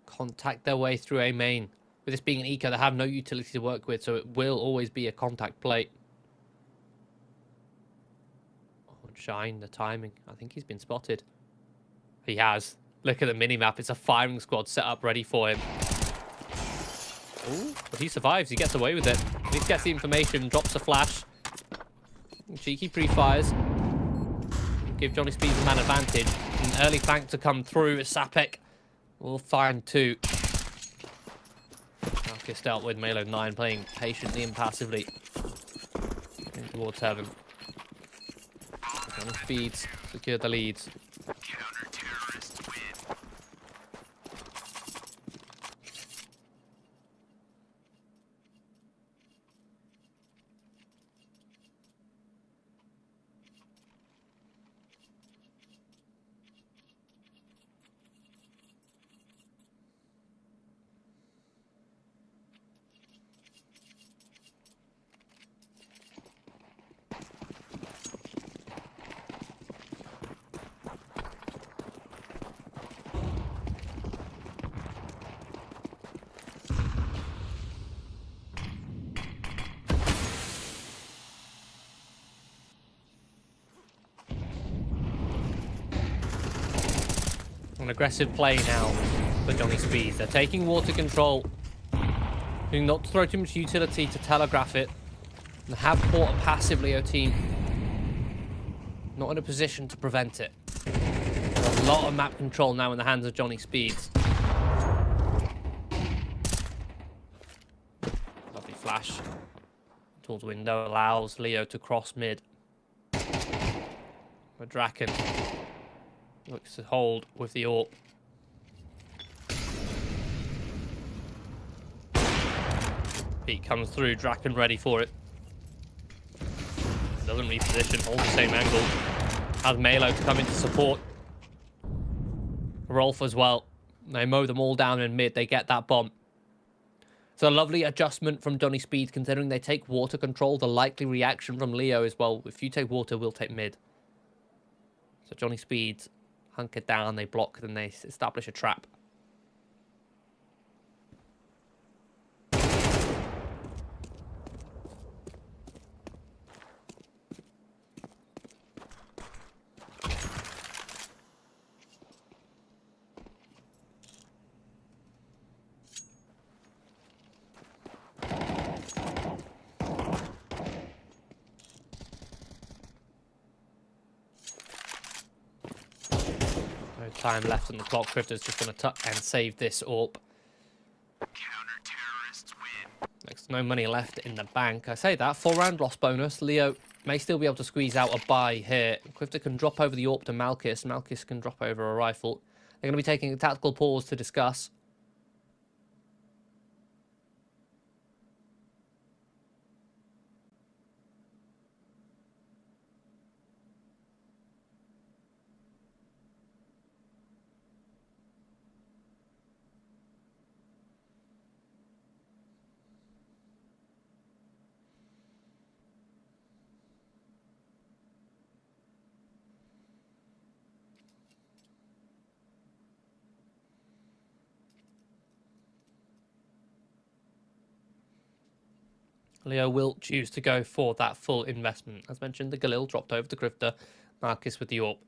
contact their way through A main. With this being an eco, they have no utility to work with, so it will always be a contact plate. Oh, Shine, the timing. I think he's been spotted. He has. Look at the minimap. It's a firing squad set up ready for him. Ooh, but he survives. He gets away with it. At least gets the information, drops a flash. Cheeky pre-fires. Give Johnny Speed the man advantage. An early flank to come through. Sapek will find 2. Marcus dealt with Malo 9 playing patiently and passively. In towards heaven. Johnny Speeds secure the leads. An aggressive play now for Johnny Speed. They're taking water control. Doing not to throw too much utility to telegraph it. And have caught a passive Leo team. Not in a position to prevent it. There's a lot of map control now in the hands of Johnny Speeds. Lovely flash. Towards window allows Leo to cross mid. But Draken looks to hold with the AWP. Pete comes through, Draken ready for it. Doesn't reposition, holds the same angle. Has Malo to come into support. Rolf as well. They mow them all down in mid, they get that bomb. It's a lovely adjustment from Johnny Speed, considering they take water control. The likely reaction from Leo is, well, if you take water, we'll take mid. So Johnny Speed hunker down, they block, then they establish a trap. No time left on the clock. Drifter's just going to tuck and save this AWP. Counter-terrorists win. Next to no money left in the bank. I say that. 4-round loss bonus. Leo may still be able to squeeze out a buy here. Quifter can drop over the AWP to Malkis. Malkis can drop over a rifle. They're going to be taking a tactical pause to discuss. Leo will choose to go for that full investment. As mentioned, the Galil dropped over to Grifter. Marcus with the AWP.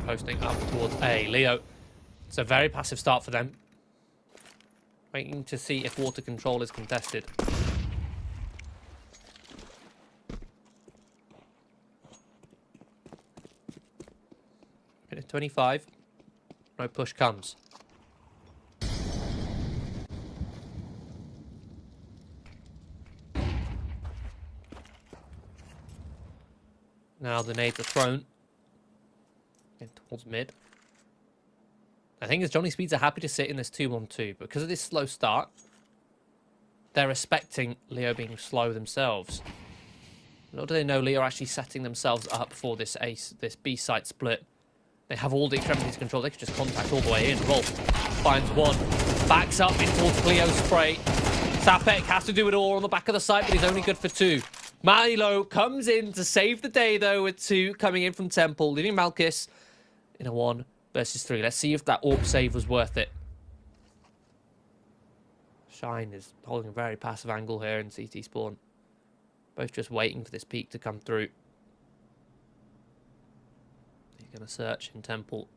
Posting up towards A. Leo. It's a very passive start for them. Waiting to see if water control is contested. Minute 25. No push comes. Now the nades are thrown. In towards mid. I think as Johnny Speeds are happy to sit in this 2-1-2, because of this slow start, they're respecting Leo being slow themselves. Nor do they know Leo are actually setting themselves up for this B site split. They have all the extremities control. They could just contact all the way in. Rolf finds one, backs up in towards Cleo's spray. Sapek has to do it all on the back of the site, but he's only good for 2. Milo comes in to save the day, though, with 2 coming in from Temple, leaving Malkis in a 1 versus 3. Let's see if that AWP save was worth it. Shine is holding a very passive angle here in CT spawn. Both just waiting for this peak to come through. He's going to search in Temple.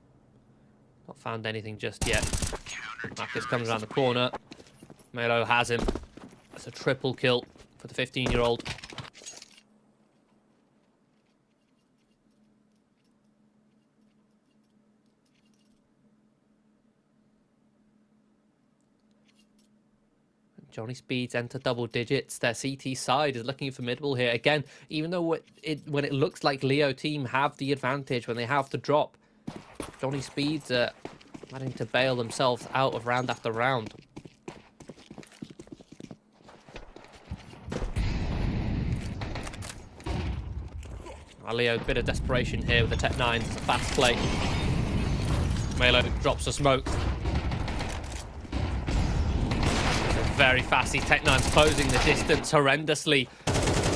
Not found anything just yet. Marcus comes around the corner. Melo has him. That's a triple kill for the 15-year-old. Johnny Speeds enter double digits. Their CT side is looking formidable here. Again, even though when it looks like Leo team have the advantage when they have to drop, Johnny Speeds are managing to bail themselves out of round after round. Leo, a bit of desperation here with the Tech 9s. It's a fast play. Melo drops a smoke. Very fast. These Tech 9s closing the distance horrendously.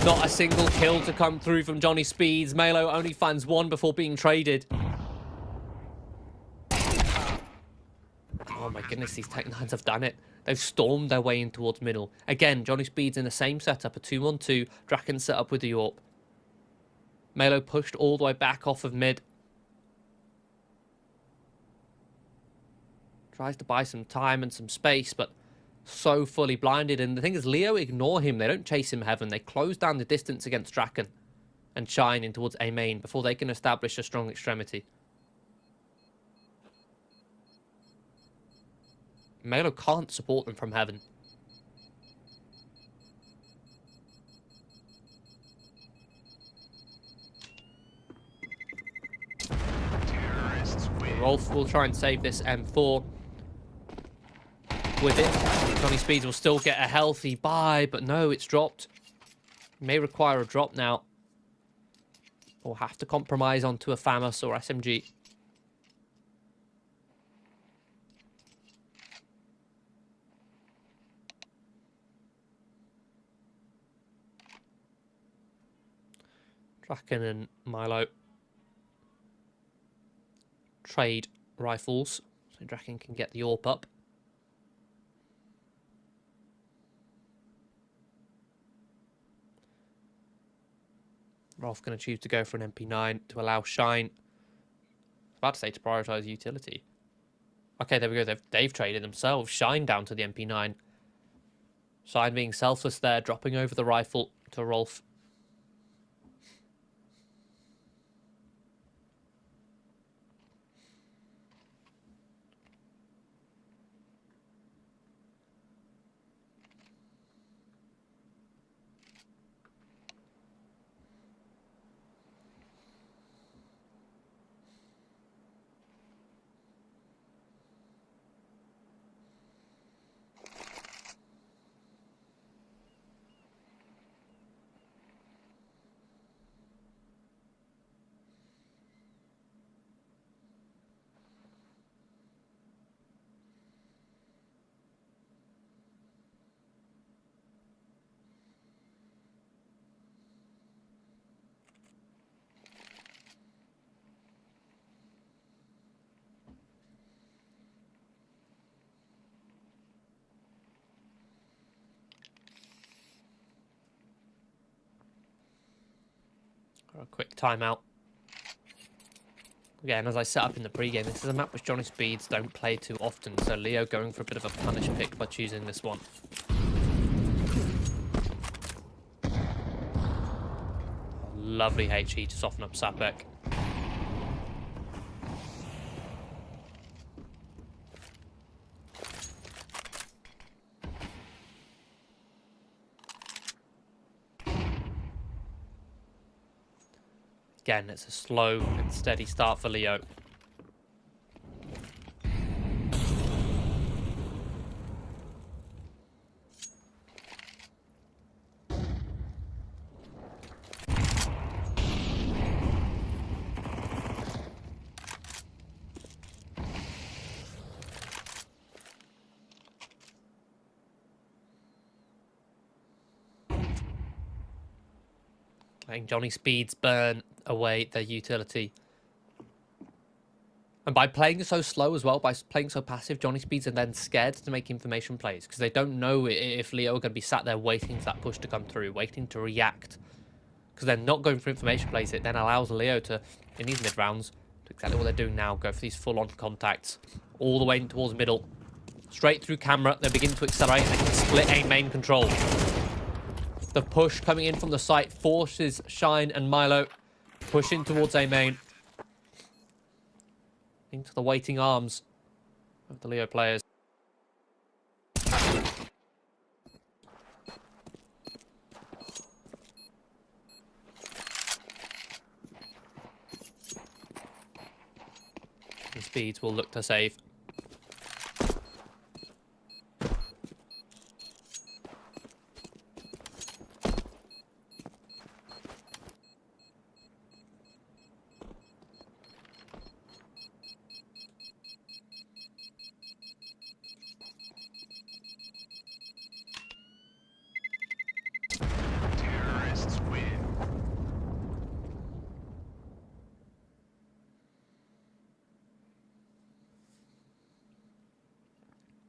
Not a single kill to come through from Johnny Speeds. Malo only finds one before being traded. Oh my goodness, these Tech-9s have done it. They've stormed their way in towards middle. Again, Johnny Speeds in the same setup, a 2-on-2. Draken set up with the AWP. Malo pushed all the way back off of mid. Tries to buy some time and some space, but so fully blinded. And the thing is, Leo ignore him. They don't chase him heaven. They close down the distance against Draken and Shine in towards A main before they can establish a strong extremity. Malo can't support them from heaven. Rolf will try and save this M4 with it. Johnny Speeds will still get a healthy buy, but no, it's dropped. May require a drop now. Or have to compromise onto a FAMAS or SMG. Draken and Milo trade rifles, so Draken can get the AWP up. Rolf going to choose to go for an MP9 to allow Shine. I was about to say to prioritise utility. Okay, there we go. They've traded themselves. Shine down to the MP9. Shine being selfless there, dropping over the rifle to Rolf. A quick timeout. Again, as I set up in the pregame, this is a map which Johnny Speeds don't play too often, so Leo going for a bit of a punish pick by choosing this one. Lovely HE to soften up Sapek. Again, it's a slow and steady start for Leo. Letting Johnny Speeds burn away their utility. And by playing so slow as well, by playing so passive, Johnny Speeds are then scared to make information plays because they don't know if Leo are going to be sat there waiting for that push to come through, waiting to react. Because they're not going for information plays. It then allows Leo to, in these mid rounds, do exactly what they're doing now, go for these full-on contacts all the way towards middle. Straight through camera, they begin to accelerate and they can split A main control. The push coming in from the site forces Shine and Milo pushing towards A main. Into the waiting arms of the Leo players. And Speeds will look to save.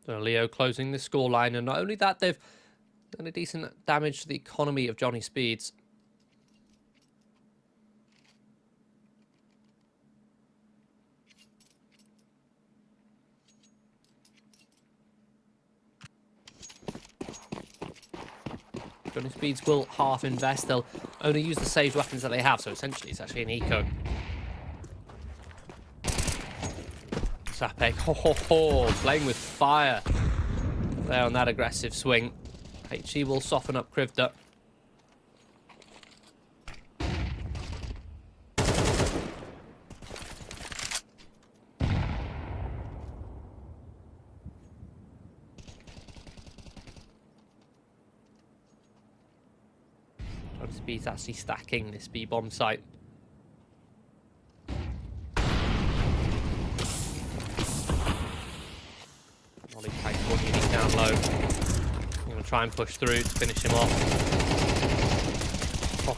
So Leo closing the scoreline, and not only that, they've done a decent damage to the economy of Johnny Speeds. Johnny Speeds will half invest. They'll only use the saved weapons that they have, so essentially it's actually an eco. Sapek, playing with fire there on that aggressive swing. HE will soften up Krivda. Johnny Speed's actually stacking this B-bomb site. Molly tank unit down low. I'm going to try and push through to finish him off.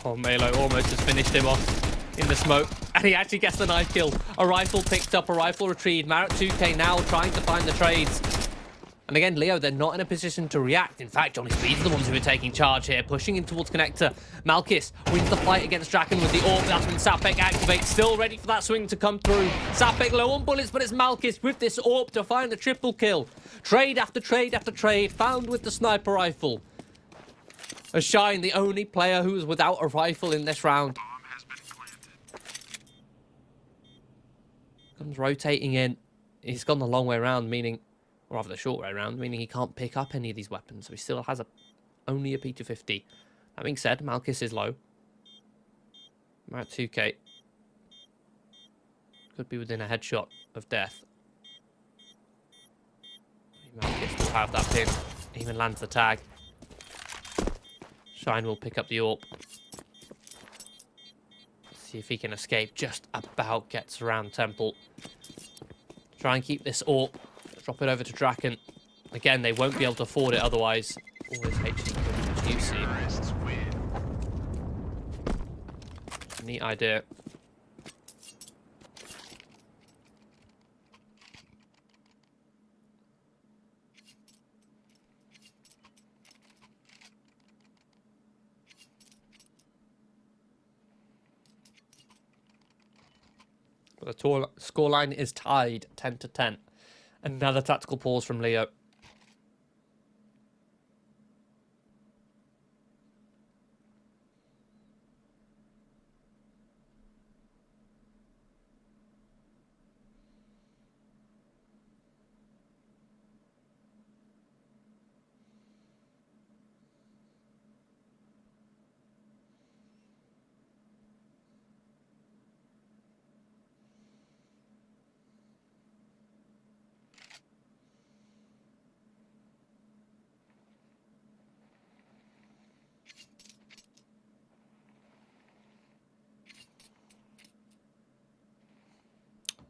Oh, Melo almost has finished him off in the smoke. And he actually gets the knife kill. A rifle picked up, a rifle retrieved. Marat 2K now trying to find the trades. And again, Leo, they're not in a position to react. In fact, Johnny Speeds are the ones who are taking charge here, pushing in towards Connector. Malkis wins the fight against Draken with the orb. That's when Sapek activates, still ready for that swing to come through. Sapek low on bullets, but it's Malkis with this orb to find the triple kill. Trade after trade after trade, found with the sniper rifle. As Shine, the only player who is without a rifle in this round. Comes rotating in. He's gone the long way around, meaning... or rather the short way around, meaning he can't pick up any of these weapons, so he still has only a P250. That being said, Malkis is low. Marat 2K could be within a headshot of death. Malkis will have that pin, even lands the tag. Shine will pick up the AWP. See if he can escape, just about gets around Temple. Try and keep this AWP. Drop it over to Draken. Again, they won't be able to afford it otherwise. Always HD juicy. Neat idea. But the scoreline is tied 10-10. Another tactical pause from Leo.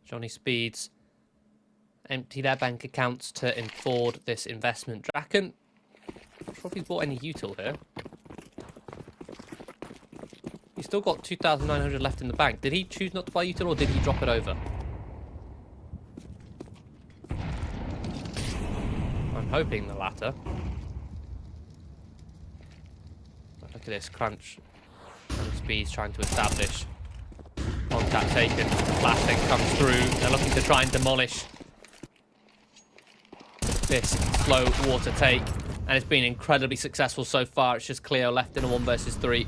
Johnny Speeds empty their bank accounts to afford this investment. Draken, not sure if he's bought any util here. He's still got 2,900 left in the bank. Did he choose not to buy util or did he drop it over? I'm hoping the latter. Look at this crunch. Johnny Speeds trying to establish. Contact taken. Flashing comes through. They're looking to try and demolish this slow water take. And it's been incredibly successful so far. It's just Cleo left in a 1 versus 3.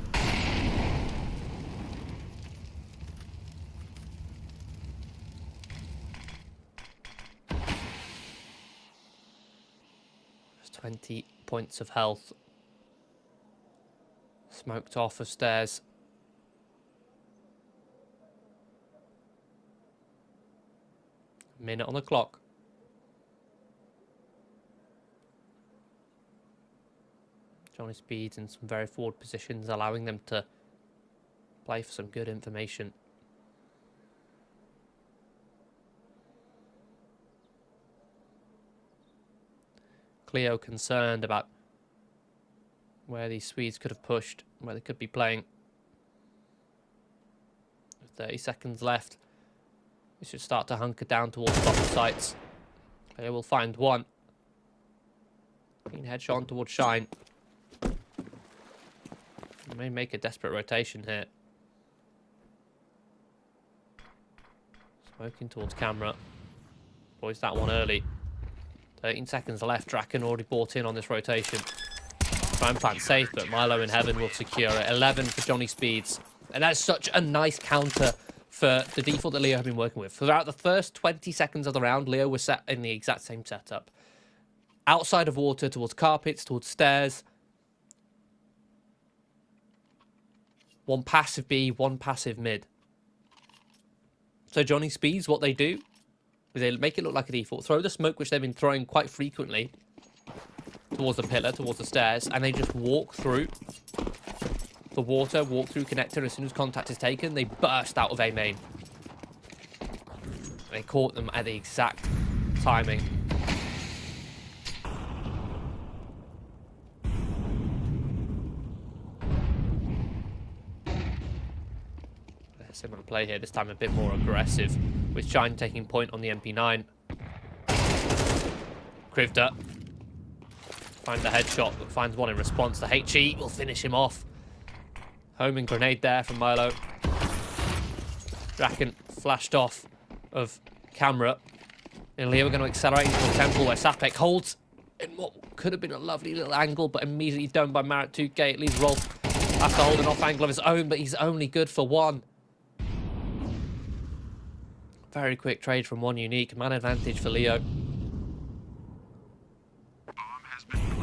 Just 20 points of health. Smoked off of stairs. Minute on the clock. Johnny Speeds in some very forward positions, allowing them to play for some good information. Cleo concerned about where these Swedes could have pushed, where they could be playing. 30 seconds left. We should start to hunker down towards bottom sites. Cleo will find one. Clean headshot on towards Shine. May make a desperate rotation here. Smoking towards camera. Boys that one early. 13 seconds left. Draken already bought in on this rotation. Try and plant safe, but Milo in heaven will secure it. 11 for Johnny Speeds. And that's such a nice counter for the default that Leo have been working with. Throughout the first 20 seconds of the round, Leo was set in the exact same setup. Outside of water, towards carpets, towards stairs. One passive B, one passive mid. So Johnny Speeds, what they do is they make it look like a default. Throw the smoke, which they've been throwing quite frequently, towards the pillar, towards the stairs, and they just walk through the water, walk through connector. As soon as contact is taken, they burst out of A main. They caught them at the exact timing. Similar play here, this time a bit more aggressive, with Shine taking point on the MP9. Krivda finds a headshot, but finds one in response. The HE will finish him off. Homing grenade there from Milo. Draken flashed off of camera. And Leo are going to accelerate into the temple where Sapek holds in what could have been a lovely little angle, but immediately done by Marat 2K. It leaves Rolf after holding off angle of his own, but he's only good for one. Very quick trade from one unique. Man advantage for Leo.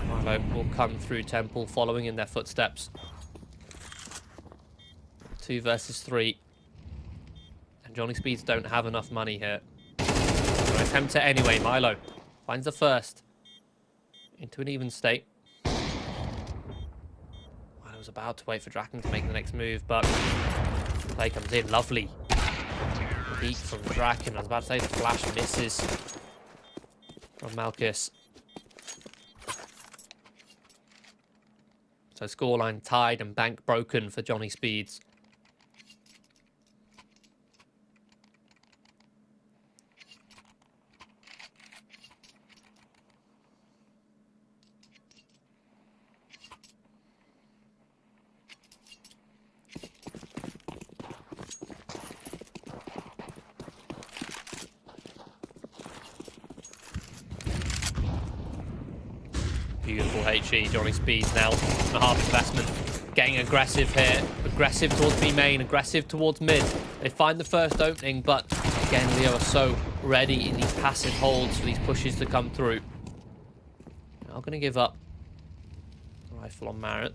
Milo will come through temple, following in their footsteps. 2 versus 3. And Johnny Speeds don't have enough money here. Gonna attempt it anyway. Milo finds the first. Into an even state. Milo's about to wait for Draken to make the next move, but play comes in. Lovely. Peek from Draken. I was about to say the flash misses from Malchus. So scoreline tied and bank broken for Johnny Speeds. Beautiful HE, Johnny Speeds now, and half investment. Getting aggressive here. Aggressive towards B main, aggressive towards mid. They find the first opening, but again, Leo are so ready in these passive holds for these pushes to come through. Not going to give up. Rifle on Marat.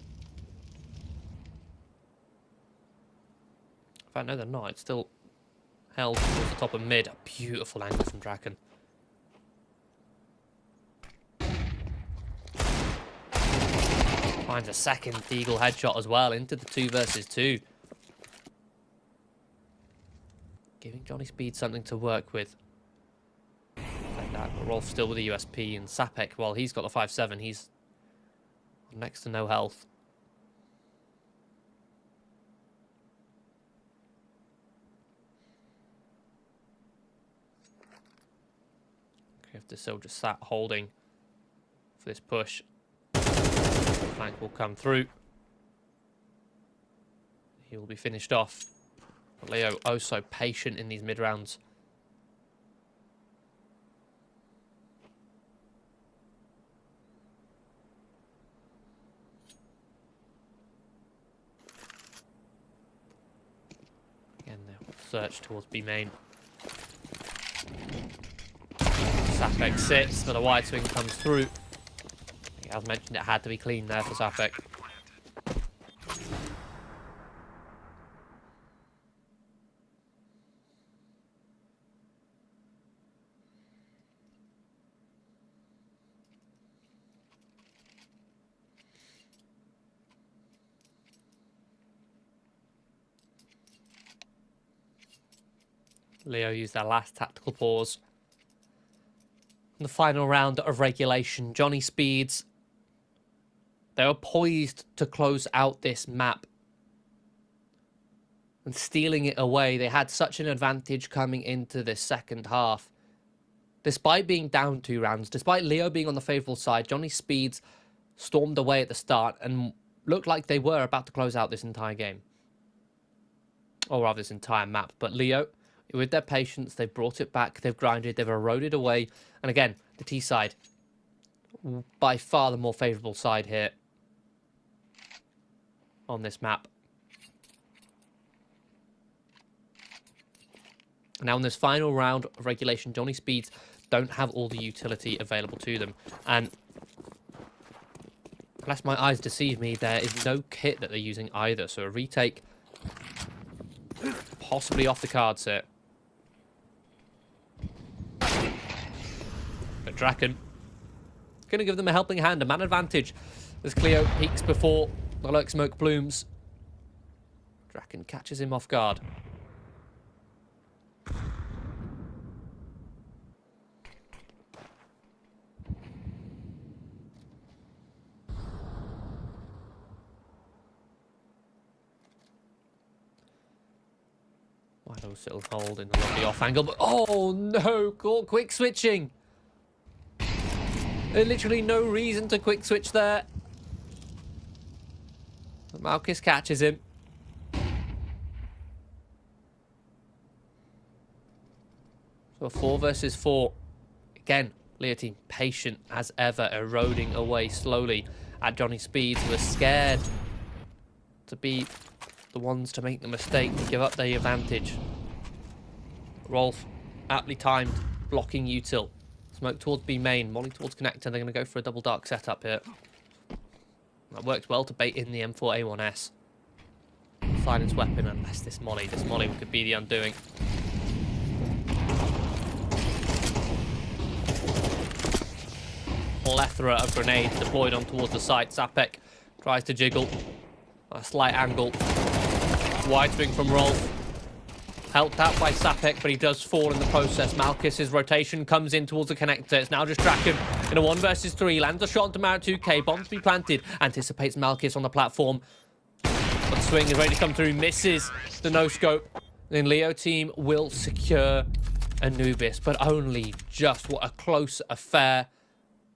In fact, no, they're not. It's still held towards the top of mid. A beautiful angle from Draken. Finds a second Deagle headshot as well into the 2 versus 2. Giving Johnny Speed something to work with. Like that, but Rolf still with the USP, and Sapek, well, he's got the 5-7. He's next to no health. Krivda still just sat holding for this push. Flank will come through. He will be finished off. But Leo, oh so patient in these mid rounds. Again, they'll search towards B main. Sapek sits, but a wide swing comes through. As mentioned, it had to be clean there for Sapek. Leo used their last tactical pause. In the final round of regulation, Johnny Speeds, they were poised to close out this map. And stealing it away, they had such an advantage coming into this second half. Despite being down 2 rounds, despite Leo being on the favourable side, Johnny Speeds stormed away at the start and looked like they were about to close out this entire game. Or rather, this entire map. But Leo, with their patience, they've brought it back, they've grinded, they've eroded away. And again, the T side, by far the more favourable side here on this map. Now, in this final round of regulation, Johnny Speeds don't have all the utility available to them. And unless my eyes deceive me, there is no kit that they're using either. So a retake, possibly off the cards here. But Draken, going to give them a helping hand, a man advantage. As Cleo peeks before the lurk smoke blooms. Draken catches him off guard. Widow still hold in the lovely off angle, but oh no, caught quick switching. There's literally no reason to quick switch there. But Malchus catches him. So a 4 versus 4. Again, Leo team patient as ever, eroding away slowly at Johnny Speeds, who are scared to be the ones to make the mistake, to give up their advantage. Rolf, aptly timed, blocking util. Smoke towards B main, molly towards connector. They're going to go for a double dark setup here. That worked well to bait in the M4A1S. Silence weapon, unless this molly could be the undoing. Plethora of grenades deployed on towards the site. Sapek tries to jiggle. A slight angle. Wide swing from Rolf. Helped out by Sapek, but he does fall in the process. Malchus's rotation comes in towards the connector. It's now just Draken in a 1 versus 3. Lands a shot onto Marat 2K. Bomb to be planted. Anticipates Malchus on the platform. But the swing is ready to come through. Misses the no-scope. Then Leo team will secure Anubis, but only just. What a close affair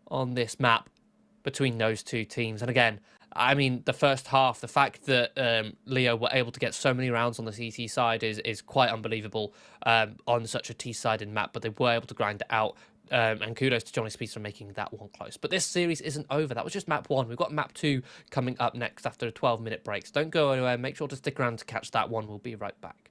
on this map between those two teams. And again, I mean, the first half, the fact that Leo were able to get so many rounds on the CT side is quite unbelievable on such a T-sided map, but they were able to grind it out. And kudos to Johnny Speeds for making that one close. But this series isn't over. That was just map 1. We've got map 2 coming up next after a 12-minute break. So don't go anywhere. Make sure to stick around to catch that one. We'll be right back.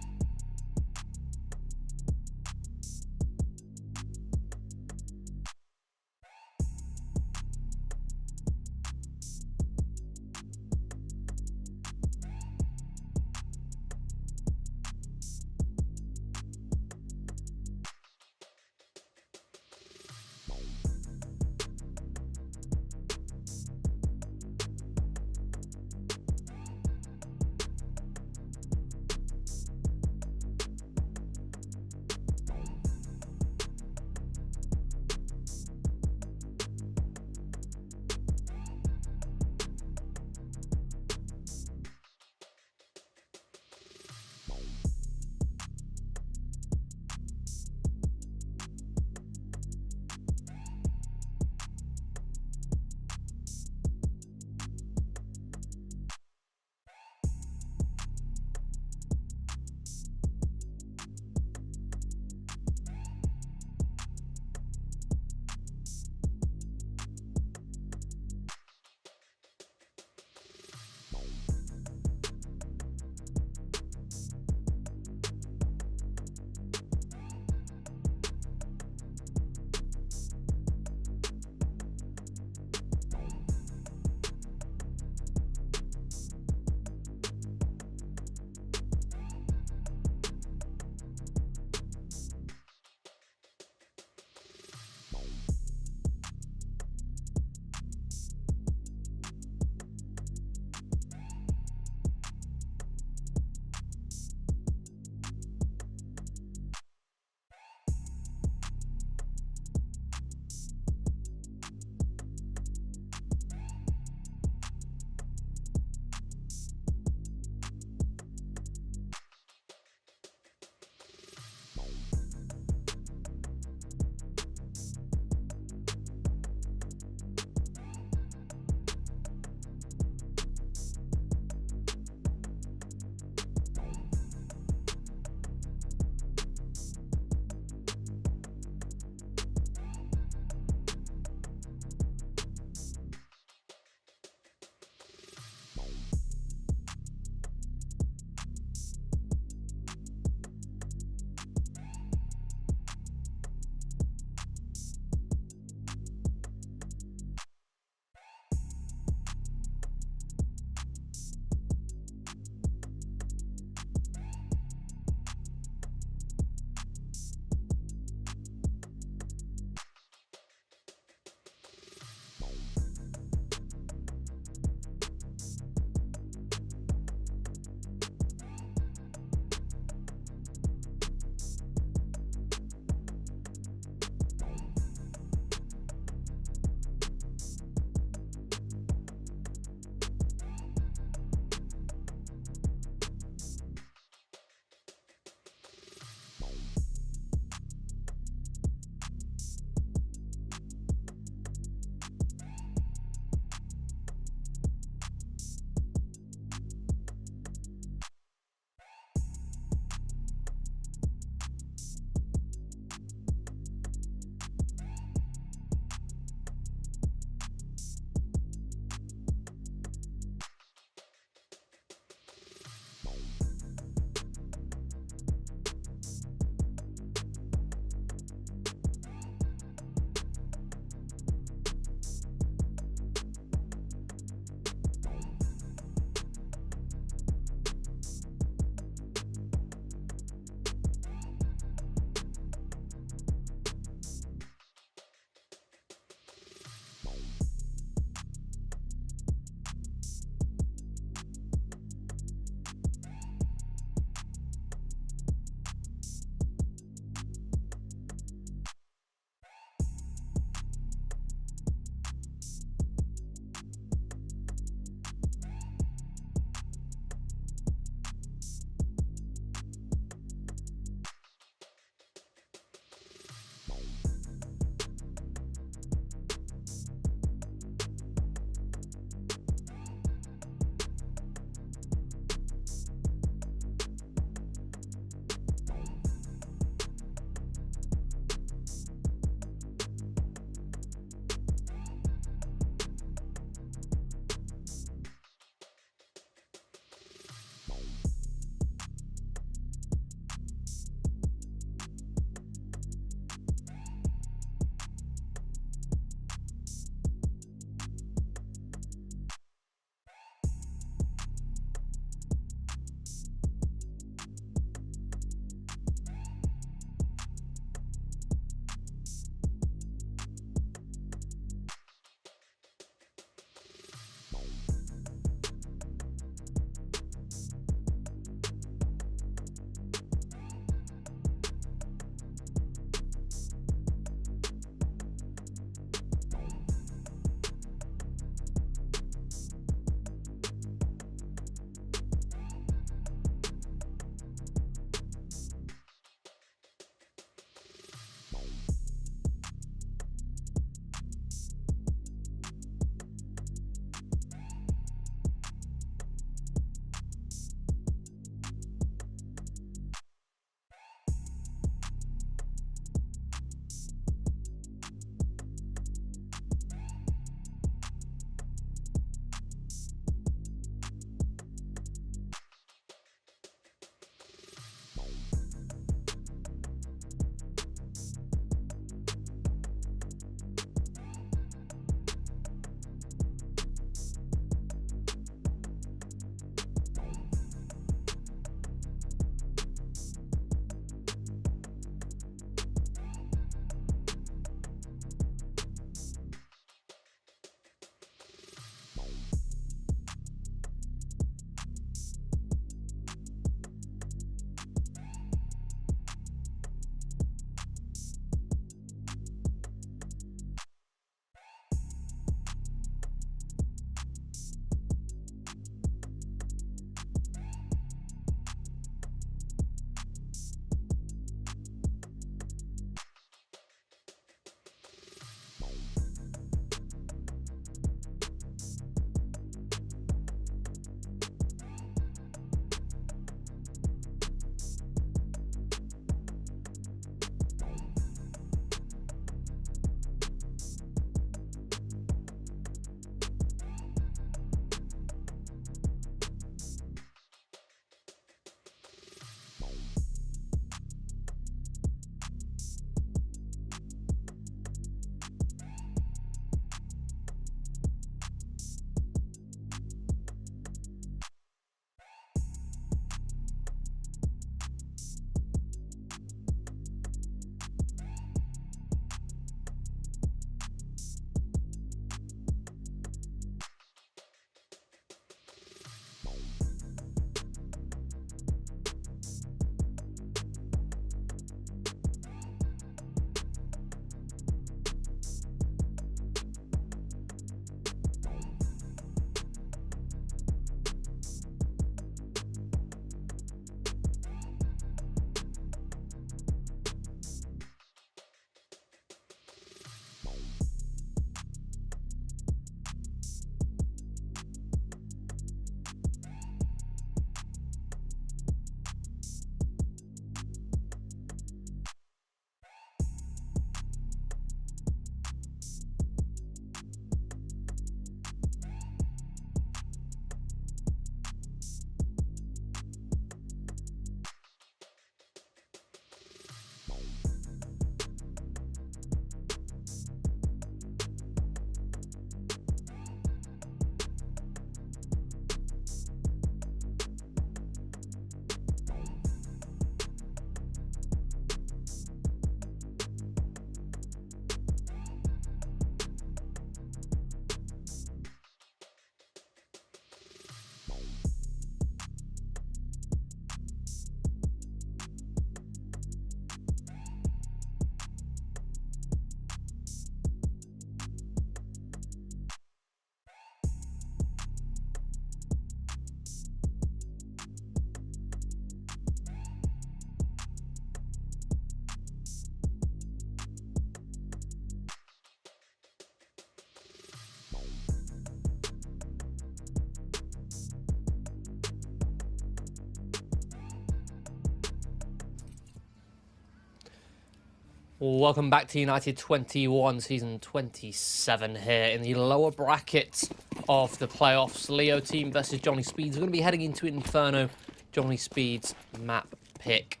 Welcome back to United21 season 27 here in the lower brackets of the playoffs. Leo team versus Johnny Speeds. We're going to be heading into Inferno, Johnny Speeds map pick.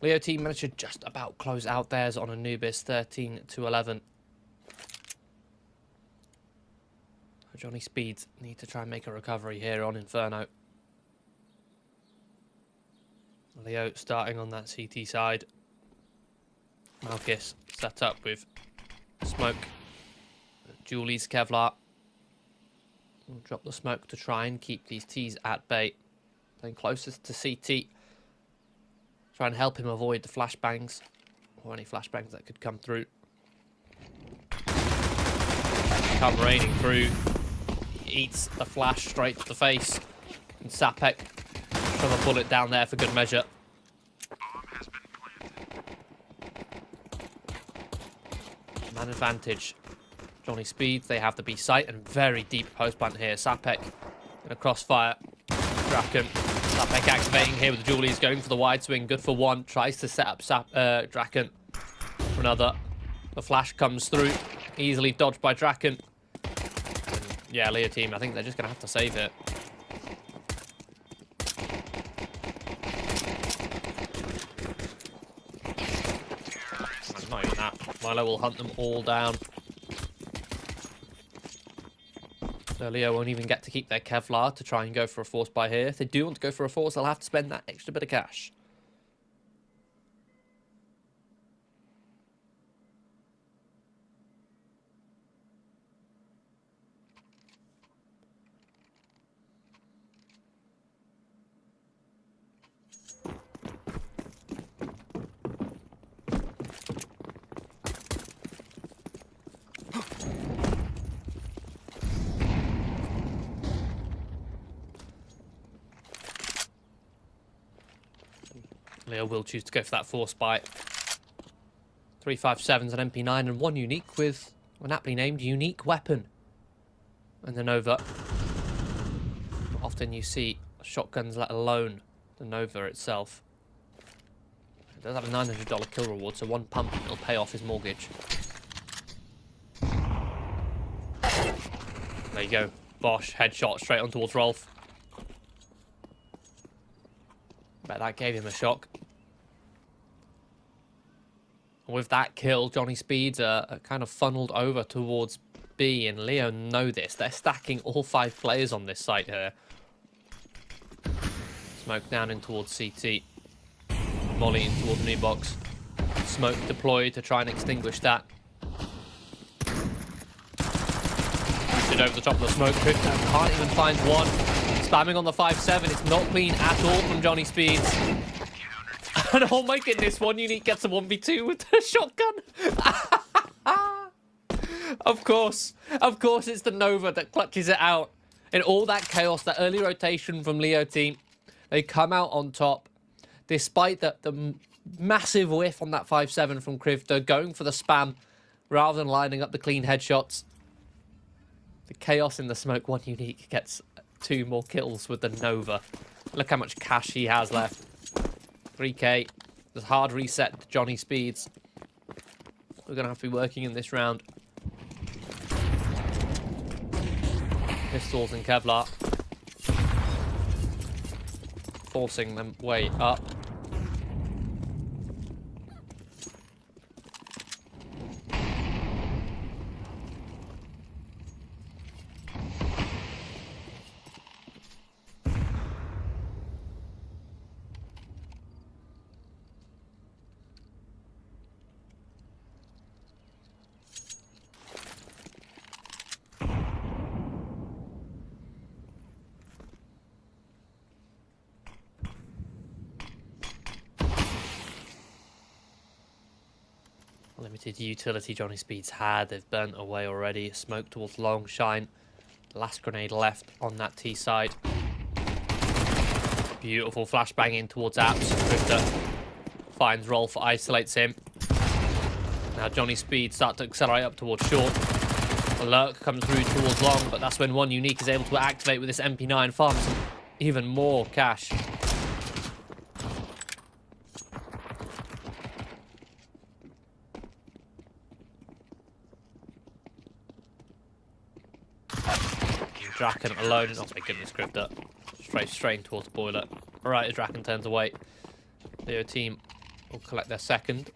Leo team managed to just about close out theirs on Anubis 13-11. Johnny Speeds need to try and make a recovery here on Inferno. Leo starting on that CT side. Malchus set up with smoke. Julie's Kevlar. We'll drop the smoke to try and keep these T's at bay. Playing closest to CT. Try and help him avoid the flashbangs. Or any flashbangs that could come through. Come raining through. Eats the flash straight to the face. And Sapek trying to pull it down there for good measure. Man advantage. Johnny Speeds, they have the B site and very deep post plant here. Sapek in a crossfire. Draken. Sapek activating here with the Julies going for the wide swing. Good for one. Tries to set up Draken for another. The flash comes through. Easily dodged by Draken. Yeah, Leo team, I think they're just going to have to save it. Not even that. Milo will hunt them all down. So Leo won't even get to keep their Kevlar to try and go for a force buy here. If they do want to go for a force, they'll have to spend that extra bit of cash. Leo will choose to go for that force buy. 357's an MP9 and one unique with an aptly named unique weapon. And the Nova. Often you see shotguns, let alone the Nova itself. It does have a $900 kill reward, so one pump and it'll pay off his mortgage. There you go. Bosch, headshot straight on towards Rolf. Bet that gave him a shock. With that kill, Johnny Speeds are kind of funneled over towards B, and Leo know this. They're stacking all 5 players on this site here. Smoke down in towards CT. Molly in towards new box. Smoke deployed to try and extinguish that. Shoot over the top of the smoke. Can't even find one. Spamming on the 5-7. It's not clean at all from Johnny Speeds. And oh my goodness, one unique gets a 1v2 with a shotgun. Of course, it's the Nova that clutches it out. In all that chaos, that early rotation from Leo team, they come out on top. Despite the massive whiff on that 5-7 from Krivda, going for the spam rather than lining up the clean headshots. The chaos in the smoke, one unique gets 2 more kills with the Nova. Look how much cash he has left. 3k. There's hard reset to Johnny Speeds. We're going to have to be working in this round. Pistols and Kevlar. Forcing them way up. Limited utility Johnny Speeds had. They've burnt away already. Smoke towards long shine. Last grenade left on that T side. Beautiful flashbang in towards Apps. Krivda finds Rolf, isolates him. Now Johnny Speeds start to accelerate up towards short. Alert comes through towards long, but that's when one unique is able to activate with this MP9, farm some even more cash. Draken alone. Oh my goodness, Crypta. Straight towards the boiler. Alright, as Draken turns away. Leo team will collect their second.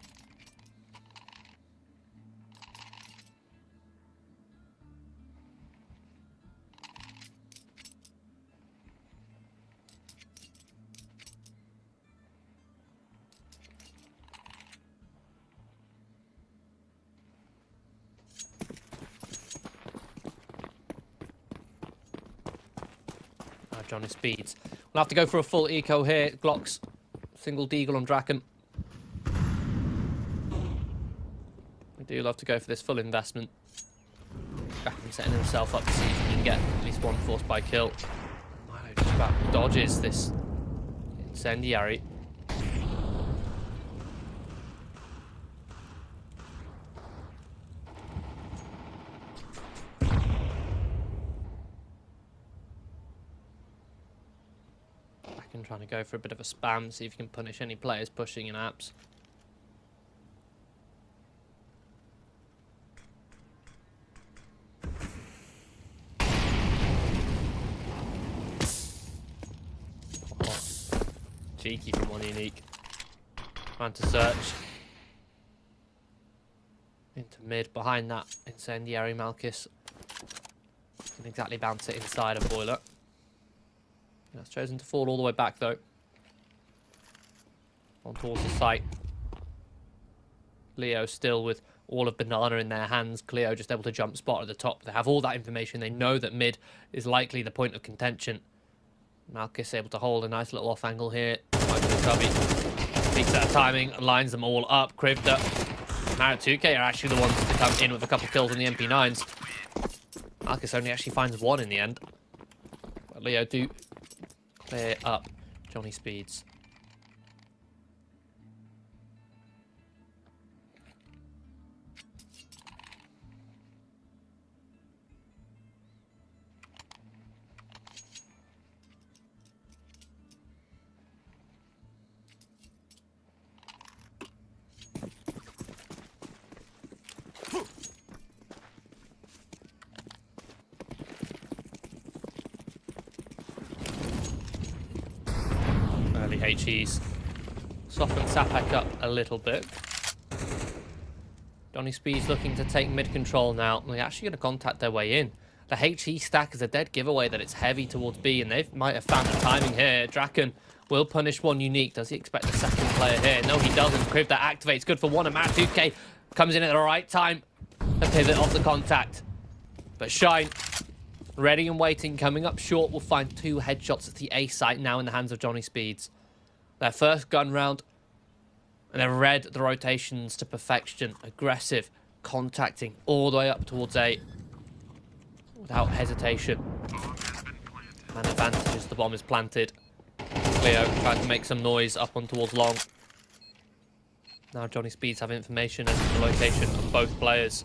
Johnny Speeds. We'll have to go for a full eco here. Glocks, single deagle on Draken. We do love to go for this full investment. Draken setting himself up to see if he can get at least one force by kill. Milo just about dodges this incendiary. Trying to go for a bit of a spam, see if you can punish any players pushing in apps. Oh, cheeky from one unique. Trying to search into mid behind that incendiary. Malchus can exactly bounce it inside a boiler. That's chosen to fall all the way back, though. On towards the site. Leo still with all of Banana in their hands. Cleo just able to jump spot at the top. They have all that information. They know that mid is likely the point of contention. Malchus able to hold a nice little off angle here. Peeks at timing, lines them all up. Krivda, Marat2K are actually the ones to come in with a couple of kills on the MP9s. Malchus only actually finds one in the end. But Leo do clear up Johnny Speeds. HEs soften Sapek up a little bit. Johnny Speed's looking to take mid control now. They're actually going to contact their way in. The HE stack is a dead giveaway that it's heavy towards B, and they might have found the timing here. Draken will punish one unique. Does he expect the second player here? No, he doesn't. Crib that activates. Good for one, and Marat2K comes in at the right time to pivot off the contact. But Shine, ready and waiting, coming up short, will find two headshots at the A site now in the hands of Johnny Speeds. Their first gun round, and they've read the rotations to perfection. Aggressive, contacting all the way up towards A without hesitation. And advantage as the bomb is planted. Cleo trying to make some noise up on towards long. Now Johnny Speeds have information as to the location of both players.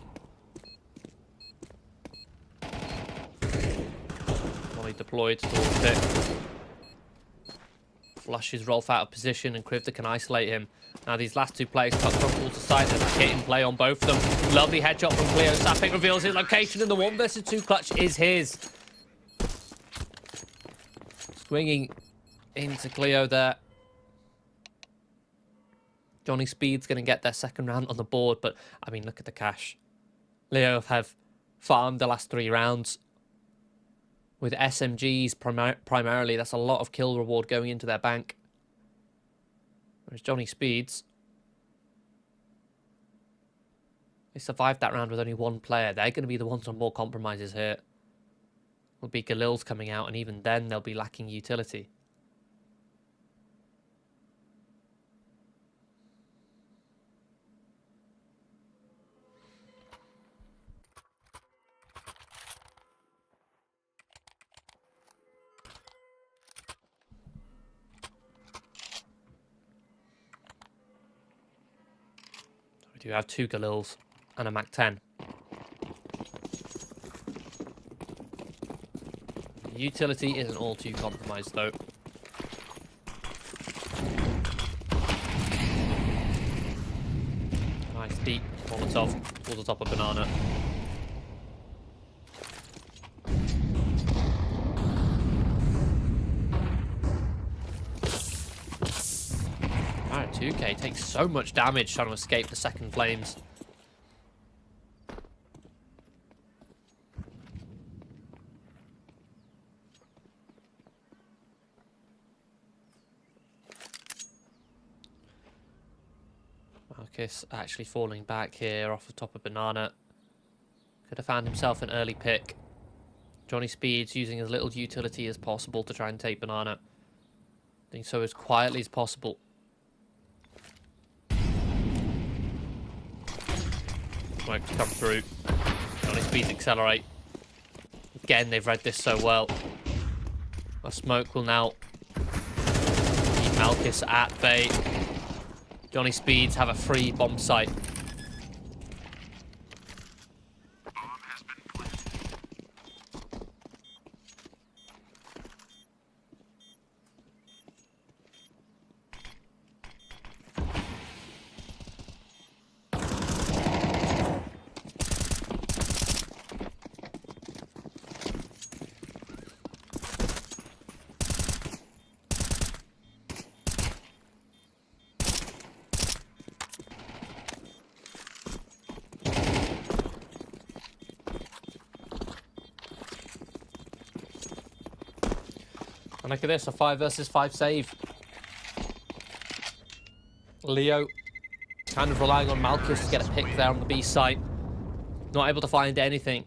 Molly deployed towards pick. Flushes Rolf out of position, and Krivda can isolate him. Now these last two players come towards the side. There's a hit in play on both of them. Lovely headshot from Cleo. Sapek reveals his location, and the 1 versus 2 clutch is his. Swinging into Cleo there. Johnny Speed's going to get their second round on the board, but I mean, look at the cash. Leo have farmed the last 3 rounds. With SMGs primarily, that's a lot of kill reward going into their bank. Whereas Johnny Speeds, they survived that round with only 1 player. They're going to be the ones on more compromises here. Will be Galil's coming out, and even then they'll be lacking utility. We do have 2 Galils and a Mac 10. Utility isn't all too compromised though. Nice deep Molotov towards the top of Banana. Marek2k takes so much damage trying to escape the second flames. Marcus actually falling back here off the top of Banana. Could have found himself an early pick. Johnny Speed's using as little utility as possible to try and take Banana. Doing so as quietly as possible. Smoke to come through. Johnny Speed's accelerate. Again, they've read this so well. A smoke will now keep Malchus at bay. Johnny Speeds have a free bomb site. And look at this, a 5 versus 5 save. Leo kind of relying on Malchus to get a pick there on the B site. Not able to find anything.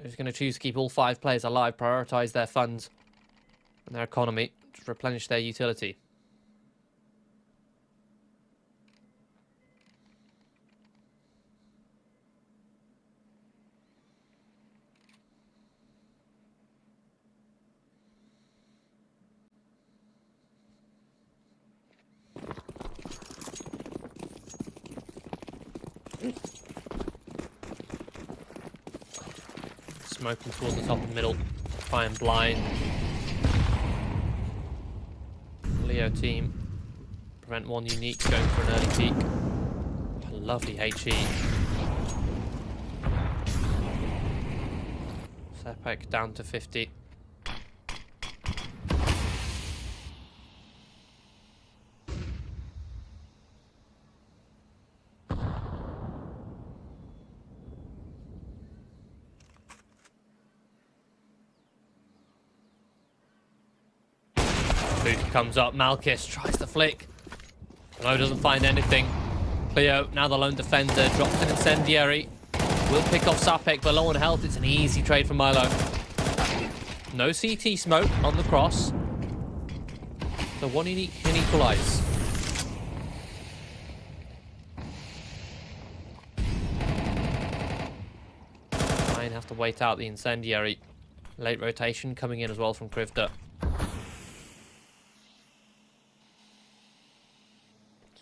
He's going to choose to keep all 5 players alive, prioritise their funds and their economy to replenish their utility. Smoking towards the top and middle. Try and blind. Leo team. Prevent one unique going for an early peek. A lovely HE. Sepek down to 50. Booth comes up, Malchus tries to flick. Leo doesn't find anything. Leo, now the lone defender, drops an incendiary. Will pick off Sapek, but low on health. It's an easy trade for Milo. No CT smoke on the cross. So one unique can equalize. Might have to wait out the incendiary. Late rotation coming in as well from Krivda.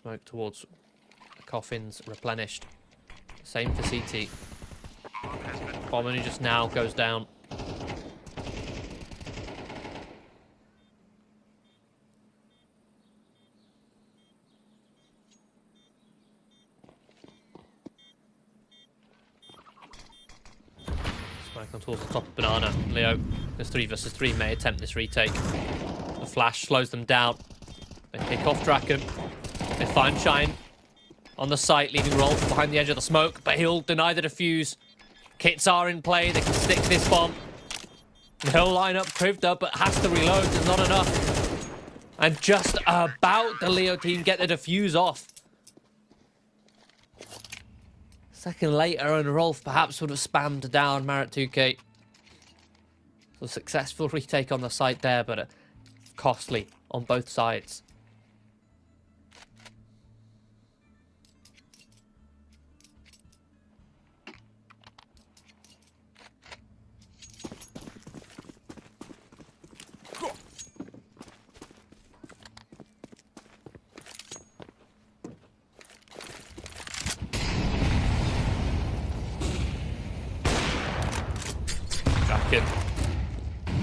Smoke towards the coffins, replenished. Same for CT. Bomber just now goes down. Smoke on towards the top of Banana. Leo, this 3 versus 3 may attempt this retake. The flash slows them down. They kick off Draken. They find Shine on the site, leaving Rolf behind the edge of the smoke, but he'll deny the defuse. Kits are in play, they can stick this bomb. He'll line up Krivda, but has to reload, there's not enough. And just about the Leo team get the defuse off. Second later, and Rolf perhaps would have spammed down Marek2k. So successful retake on the site there, but costly on both sides.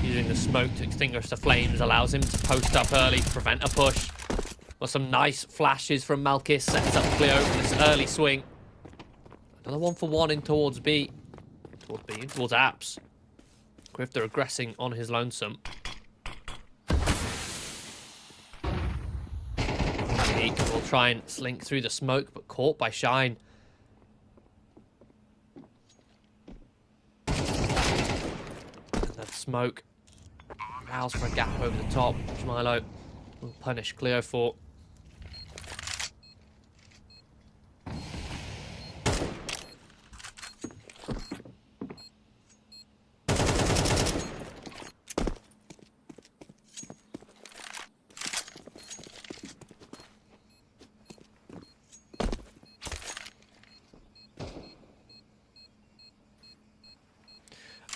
Using the smoke to extinguish the flames allows him to post up early, prevent a push. Well, some nice flashes from Malchus, sets up Cleo for this early swing. Another 1-for-1 in towards B. Towards Apps. Krivda aggressing on his lonesome. He will try and slink through the smoke, but caught by Shine. Another smoke. Allows for a gap over the top, which Milo will punish Cleo for.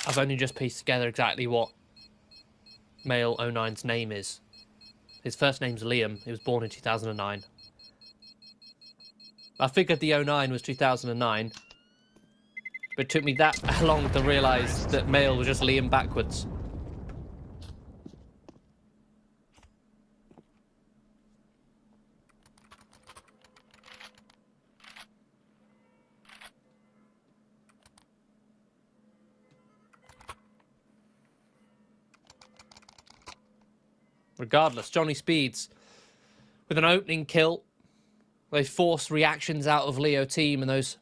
I've only just pieced together exactly what Male 09's name is. His first name's Liam. He was born in 2009. I figured the 09 was 2009, but it took me that long to realise that Male was just Liam backwards. Regardless, Johnny Speeds with an opening kill. They force reactions out of Leo team, and those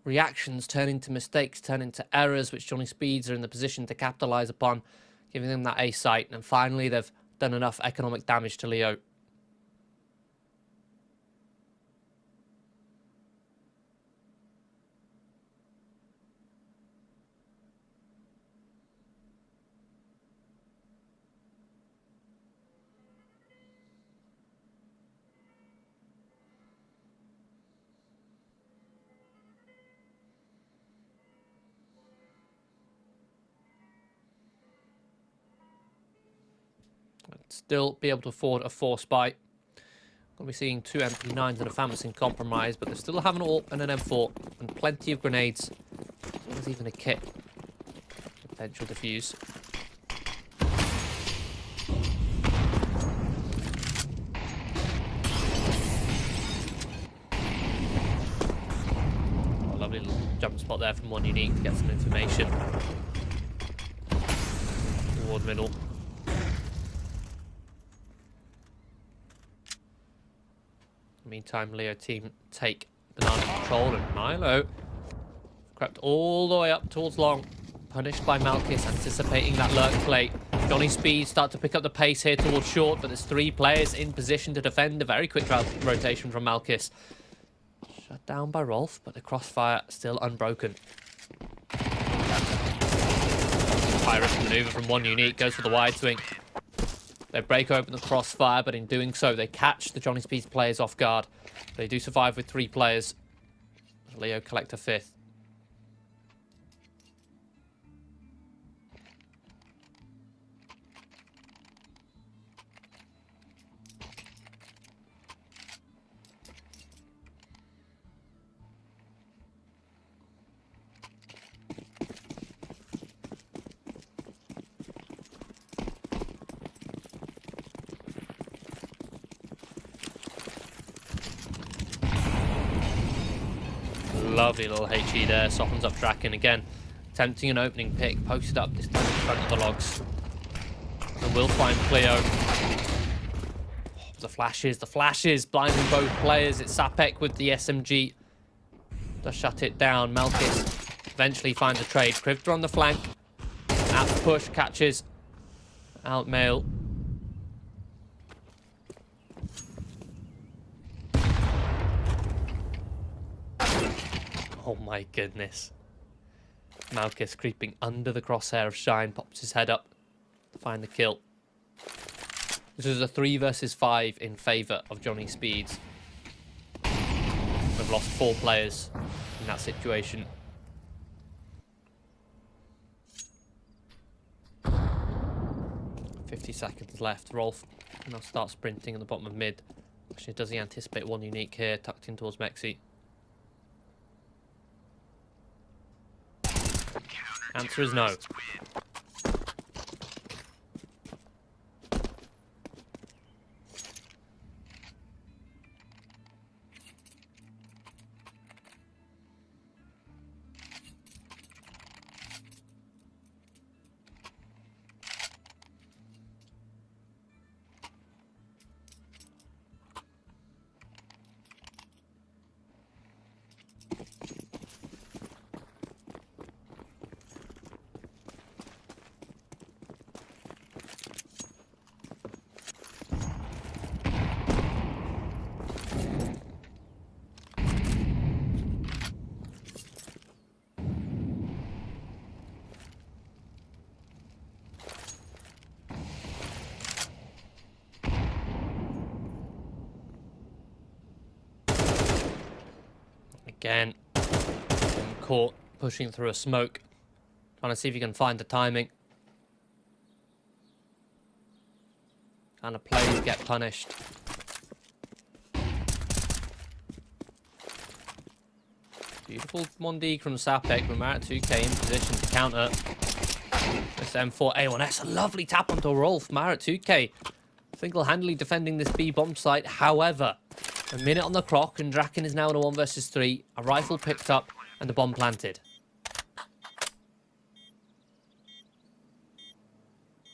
reactions turn into mistakes, turn into errors, which Johnny Speeds are in the position to capitalise upon, giving them that A site. And finally, they've done enough economic damage to Leo. Still be able to afford a force bite. Going to be seeing 2 MP9s and a Famous in compromise, but they still have an AWP and an M4 and plenty of grenades. There's even a kit. Potential defuse. Oh, lovely little jump spot there from One Unique to get some information. Toward middle. Meantime, Leo team take banana control, and Milo crept all the way up towards long, punished by Malkis, anticipating that lurk play. Johnny Speed start to pick up the pace here towards short, but there's 3 players in position to defend. A very quick rotation from Malkis. Shut down by Rolf, but the crossfire still unbroken. High-risk maneuver from One Unique, goes for the wide swing. They break open the crossfire, but in doing so, they catch the Johnny Speeds players off guard. They do survive with 3 players. Leo collect a 5th. Lovely little HE there, softens up tracking again. Attempting an opening pick, posted up this time in front of the logs. And will find Cleo. Oh, the flashes, blinding both players. It's Sapek with the SMG. Does shut it down. Malkis eventually finds a trade. Krivter on the flank. At the push, catches out Male. Oh my goodness. Malkis creeping under the crosshair of Shine, pops his head up to find the kill. This is a 3 versus 5 in favour of Johnny Speeds. We've lost 4 players in that situation. $50 left. Rolf now starts sprinting at the bottom of mid. Actually, does he anticipate One Unique here, tucked in towards Mexi? Answer is no. Again, been caught pushing through a smoke. Trying to see if you can find the timing. Kind of plays get punished. Beautiful 1D from Sapek, but Marat2K in position to counter. This M4A1S, a lovely tap onto Rolf. Marat2K single-handedly defending this B bomb site. However, a minute on the clock and Draken is now in a 1 versus 3. A rifle picked up and the bomb planted.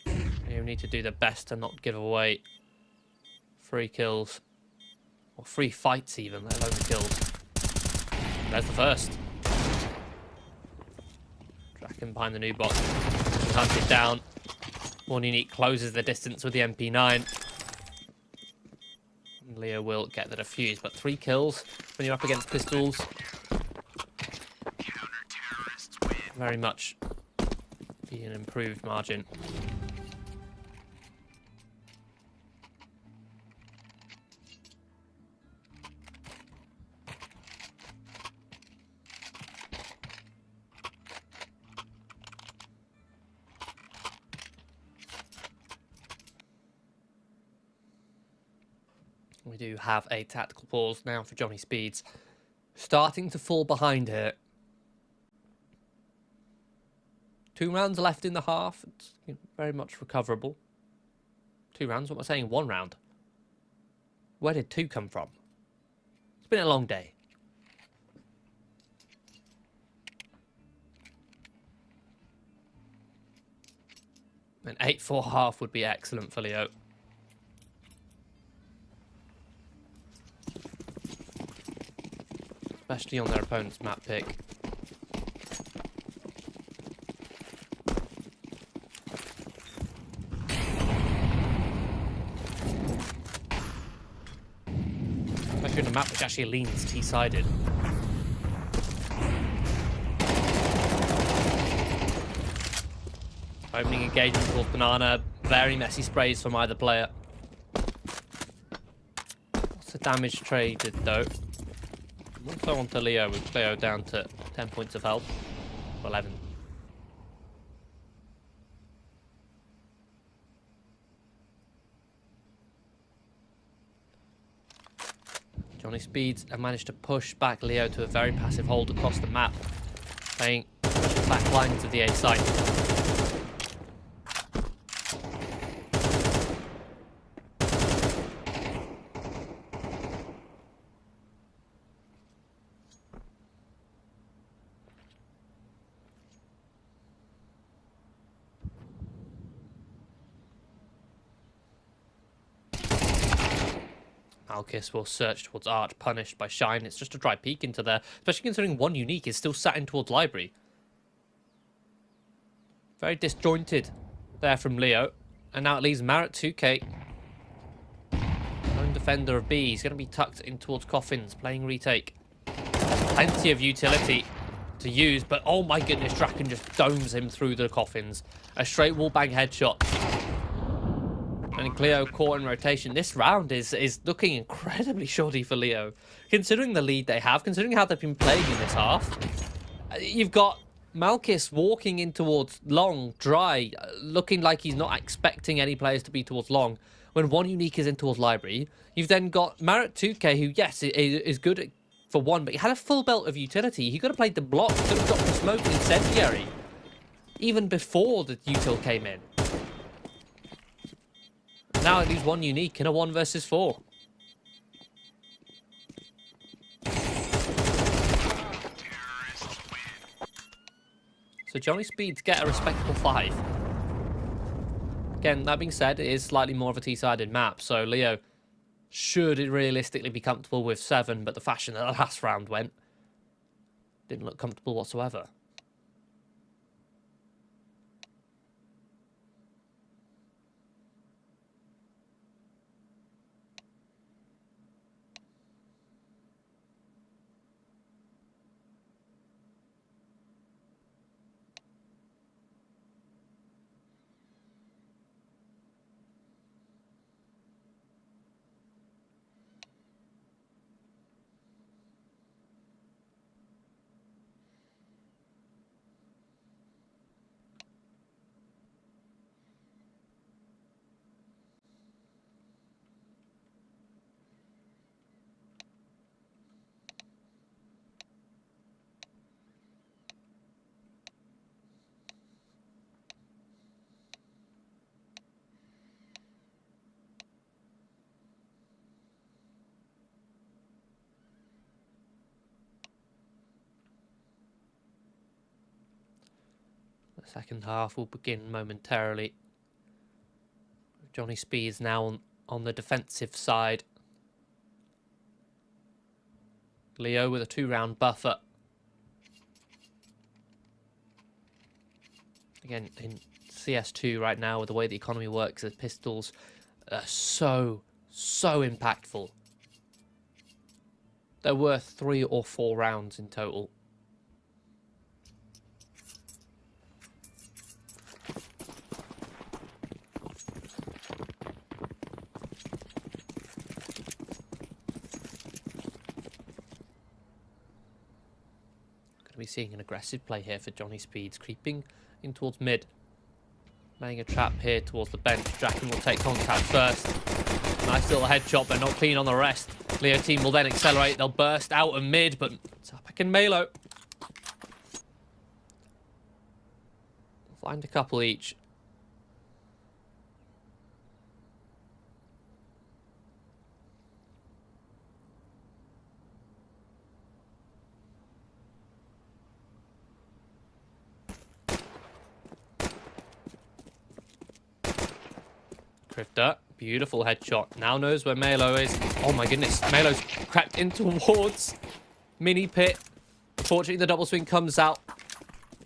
You need to do the best to not give away 3 kills. Or 3 fights even, let alone the kills. There's the first. Draken behind the new box. Hunted down. One Unique closes the distance with the MP9. And Leo will get the defuse, but 3 kills when you're up against pistols. Very much be an improved margin. We do have a tactical pause now for Johnny Speeds. Starting to fall behind here. 2 rounds left in the half. It's very much recoverable. 2 rounds? What am I saying? 1 round. Where did 2 come from? It's been a long day. An 8-4 half would be excellent for Leo. Especially on their opponent's map pick. Especially in a map which actually leans T-sided. Opening engagement towards Banana. Very messy sprays from either player. What's the damage traded though? Also onto Leo, with Leo down to 10 points of health. 11. Johnny Speeds have managed to push back Leo to a very passive hold across the map, playing back lines of the A site. Malkis will search towards Arch, punished by Shine. It's just a dry peek into there, especially considering 1 Unique is still sat in towards Library. Very disjointed there from Leo. And now it leaves Marat2K. Lone defender of B. He's going to be tucked in towards Coffins, playing retake. Plenty of utility to use, but oh my goodness, Draken just domes him through the Coffins. A straight wallbang headshot. And Leo caught in rotation. This round is looking incredibly shoddy for Leo. Considering the lead they have, considering how they've been playing in this half. You've got Malkis walking in towards long, dry, looking like he's not expecting any players to be towards long. When 1 Unique is in towards Library. You've then got Marat2K, who, yes, is good for 1, but he had a full belt of utility. He could have played the block, could have dropped the smoke incendiary. Even before the util came in. Now it leaves 1 Unique in a 1 versus 4. So Johnny Speeds get a respectable 5. Again, that being said, it is slightly more of a T-sided map, so Leo should realistically be comfortable with 7, but the fashion that the last round went didn't look comfortable whatsoever. Second half will begin momentarily. Johnny Speed's now on the defensive side. Leo with a 2-round buffer. Again, in CS2 right now, with the way the economy works, the pistols are so impactful. They're worth 3 or 4 rounds in total. Be seeing an aggressive play here for Johnny Speeds, creeping in towards mid, laying a trap here towards the bench. Draken will take contact first. Nice little headshot, but not clean on the rest. Leo team will then accelerate. They'll burst out of mid, but Zapek and Malo find a couple each. Crifter, beautiful headshot. Now knows where Malo is. Oh my goodness, Malo's crept in towards mini pit. Fortunately, the double swing comes out.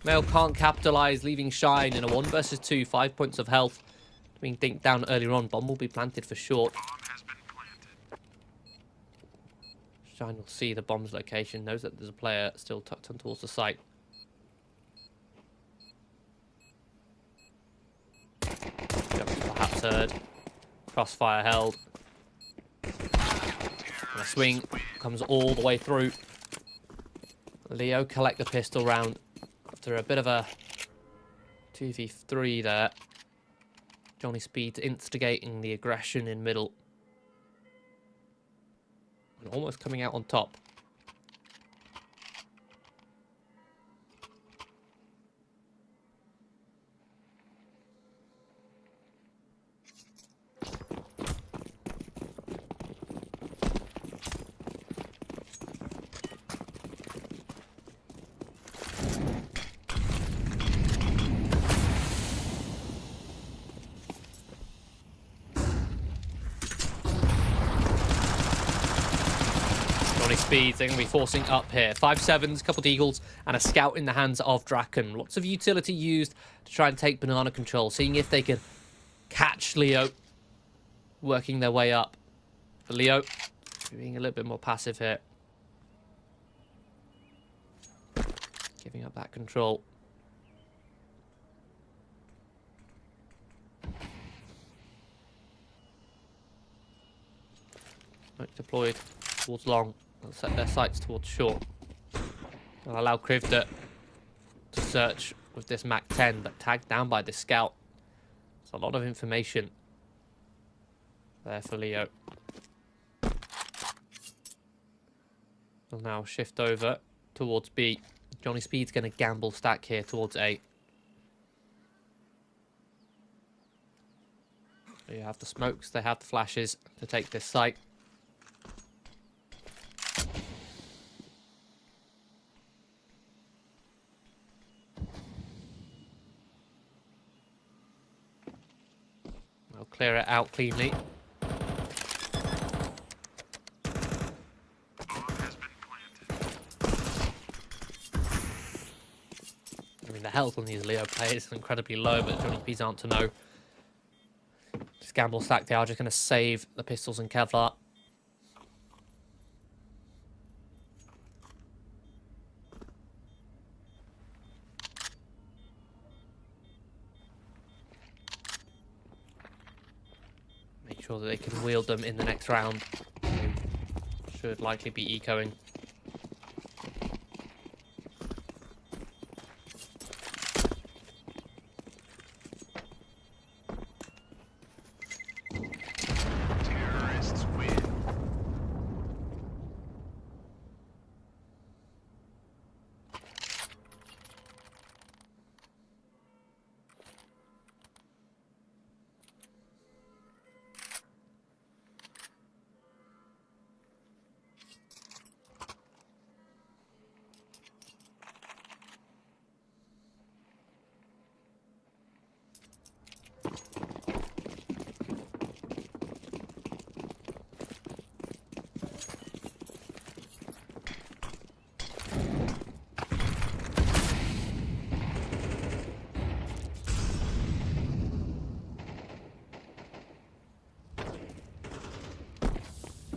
Malo can't capitalize, leaving Shine in a 1 versus 2, 5 points of health. Being dinked down earlier on. Bomb will be planted for short. Shine will see the bomb's location, knows that there's a player still tucked on towards the site. Perhaps heard. Crossfire held. And a swing comes all the way through. Leo collect the pistol round after a bit of a 2v3 there. Johnny Speed instigating the aggression in middle. And almost coming out on top. Speeds, they're going to be forcing up here. 5-7s, couple of eagles, and a scout in the hands of Draken. Lots of utility used to try and take banana control, seeing if they could catch Leo, working their way up. But Leo being a little bit more passive here, giving up that control. Deployed towards long. They'll set their sights towards short. They'll allow Krivda to search with this Mac 10, but tagged down by the scout. It's a lot of information there for Leo. They'll now shift over towards B. Johnny Speed's going to gamble stack here towards A. You have the smokes, they have the flashes to take this site. Clear it out cleanly. I mean, the health on these Leo players is incredibly low, but Johnny P's aren't to know. Just gamble stack, they are just going to save the pistols and Kevlar. Sure that they can wield them in the next round. Should likely be ecoing. Terrorists win.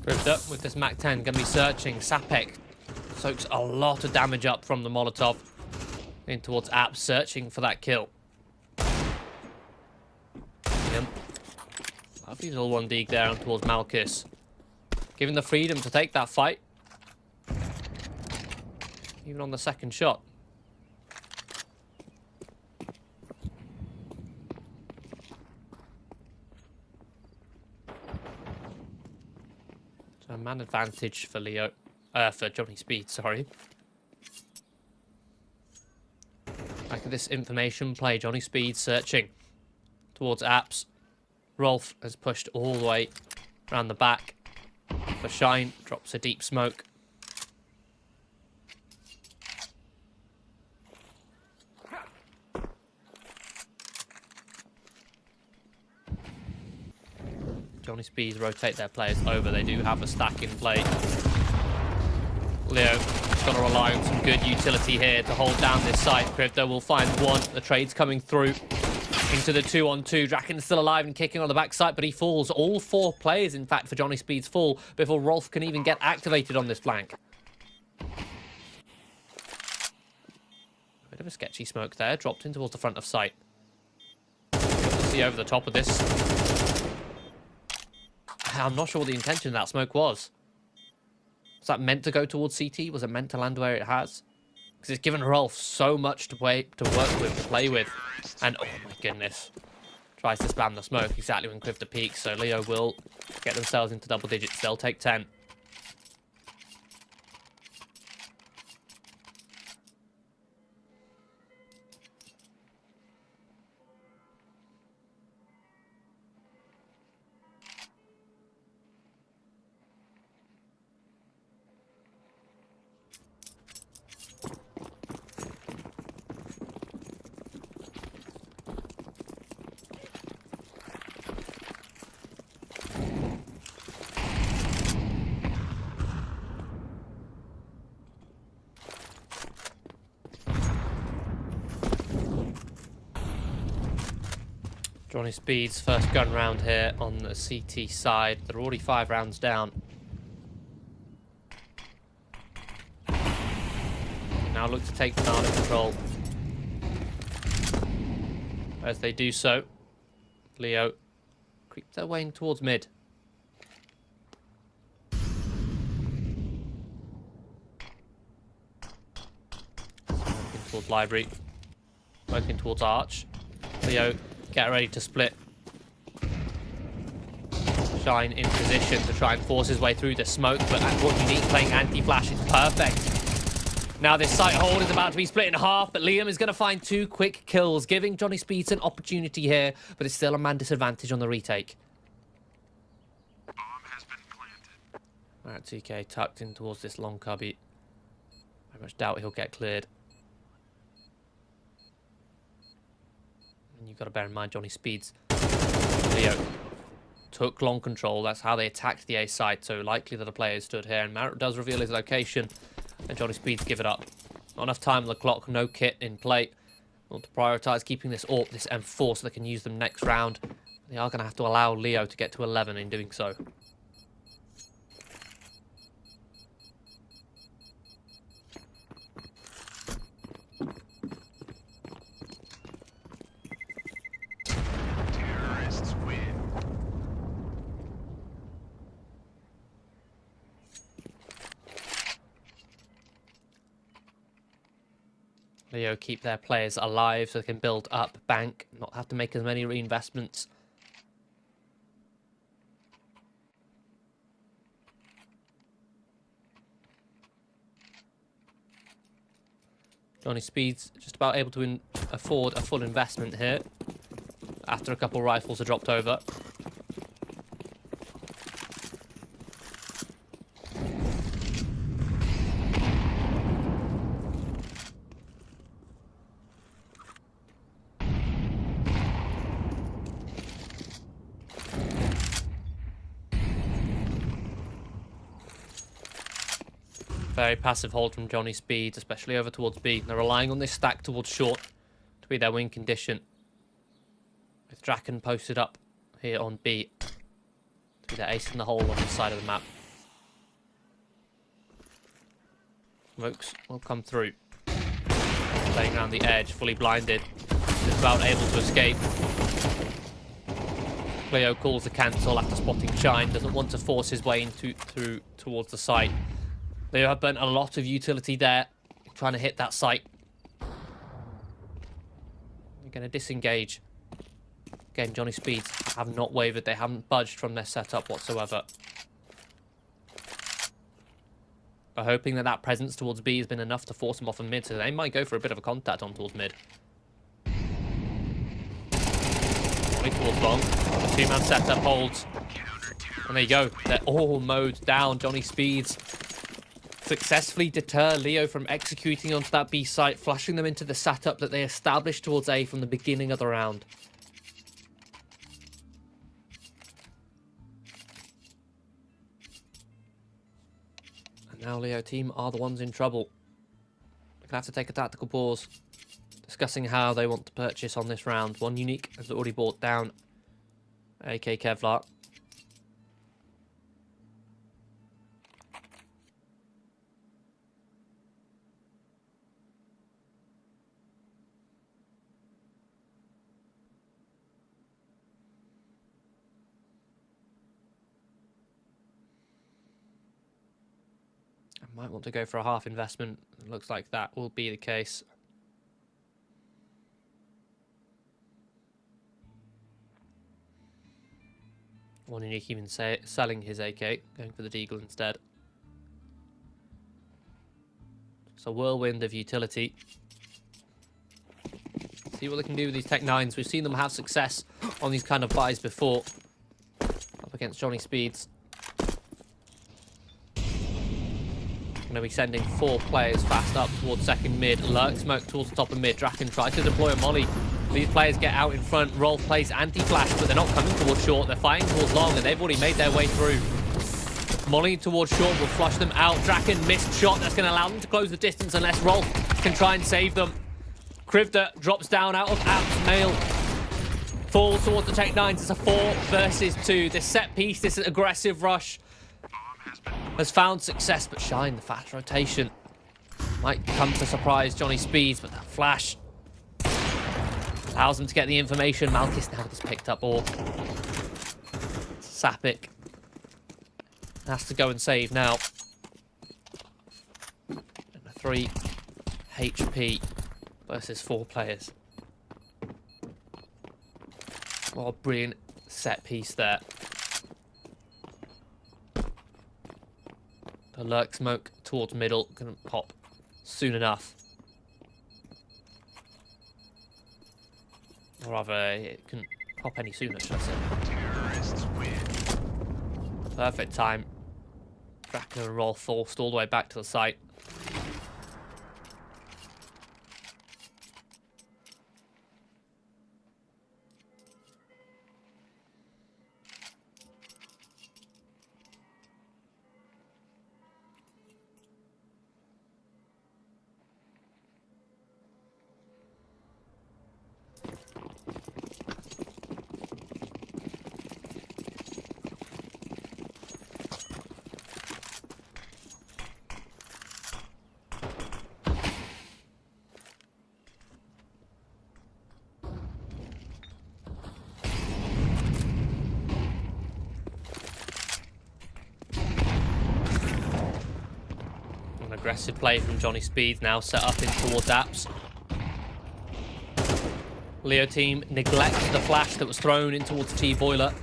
Crypto with this Mac 10 going to be searching. Sapek soaks a lot of damage up from the Molotov. In towards Apps, searching for that kill. Lovely little 1D there towards Malchus. Given the freedom to take that fight. Even on the second shot. So a man advantage for Leo. For Johnny Speed, sorry. Back at this information play, Johnny Speed searching towards Apps. Rolf has pushed all the way around the back for Shine. Drops a deep smoke. Johnny Speed rotate their players over. They do have a stack in play. Leo has got to rely on some good utility here to hold down this site. Crypto will find one. The trade's coming through into the 2-on-2. Draken's still alive and kicking on the backside, but he falls. All 4 players, in fact, for Johnny Speed's fall before Rolf can even get activated on this flank. A bit of a sketchy smoke there. Dropped in towards the front of site. See over the top of this. I'm not sure what the intention of that smoke was. Was that meant to go towards CT? Was it meant to land where it has? Because it's given Rolf so much to work with, to play with. And, oh my goodness. Tries to spam the smoke exactly when Clifter peaks. So Leo will get themselves into double digits. They'll take 10. Johnny Speed's first gun round here on the CT side. They're already 5 rounds down. Now look to take banana control. As they do so, Leo creeps their way in towards mid. Working towards library. Working towards arch. Leo get ready to split. Shine in position to try and force his way through the smoke, but what Unique playing anti-flash is perfect. Now this site hold is about to be split in half, but Liam is going to find 2 quick kills, giving Johnny Speeds an opportunity here, but it's still a man disadvantage on the retake. Bomb has been planted. Alright, TK tucked in towards this long cubby. I much doubt he'll get cleared. And you've got to bear in mind Johnny Speeds. Leo took long control. That's how they attacked the A side. So likely that a player stood here. And Marrett does reveal his location. And Johnny Speeds give it up. Not enough time on the clock. No kit in play. Want to prioritise keeping this AWP, this M4, so they can use them next round. They are going to have to allow Leo to get to 11 in doing so. Terrorists win. Leo keep their players alive so they can build up, bank, not have to make as many reinvestments. Johnny Speed's just about able to afford a full investment here after a couple rifles are dropped over. Very passive hold from Johnny Speed, especially over towards B. They're relying on this stack towards short to be their win condition. With Draken posted up here on B to be their ace in the hole on the side of the map. Smokes will come through. Playing around the edge, fully blinded. Just about able to escape. Cleo calls the cancel after spotting Shine. Doesn't want to force his way through towards the site. They have burnt a lot of utility there. Trying to hit that site. They're going to disengage. Again, Johnny Speeds have not wavered. They haven't budged from their setup whatsoever. We're hoping that that presence towards B has been enough to force them off of mid, so they might go for a bit of a contact on towards mid. Way towards long. The two-man setup holds. And there you go. They're all mowed down. Johnny Speeds successfully deter Leo from executing onto that B site, flashing them into the setup that they established towards A from the beginning of the round. And now Leo team are the ones in trouble. They're going to have to take a tactical pause, discussing how they want to purchase on this round. One unique has already bought down AK Kevlar. Might want to go for a half investment. It looks like that will be the case. One unique even selling his AK, going for the Deagle instead. It's a whirlwind of utility. See what they can do with these Tech 9s. We've seen them have success on these kind of buys before. Up against Johnny Speeds. Going to be sending 4 players fast up towards second mid. Lurk smoke towards the top of mid. Draken tries to deploy a molly. These players get out in front. Rolf plays anti-flash, but they're not coming towards short. They're fighting towards long, and they've already made their way through. Molly towards short will flush them out. Draken missed shot. That's going to allow them to close the distance unless Rolf can try and save them. Krivda drops down out of Apps. Mail falls towards the Tech 9s. It's a 4 versus 2. This set piece, this aggressive rush has found success, but Shine, the fast rotation, might come to surprise Johnny Speeds, but that flash allows them to get the information. Malkis now has picked up all. Sapik has to go and save now. And a 3 HP versus 4 players. What a brilliant set piece there. The lurk smoke towards middle can pop soon enough. Or rather, it can pop any sooner, should I say. Terrorists win. Perfect time. Draken and Rolf forced all the way back to the site. Aggressive play from Johnny Speeds now set up in towards Apps. Leo team neglects the flash that was thrown in towards T-Boiler.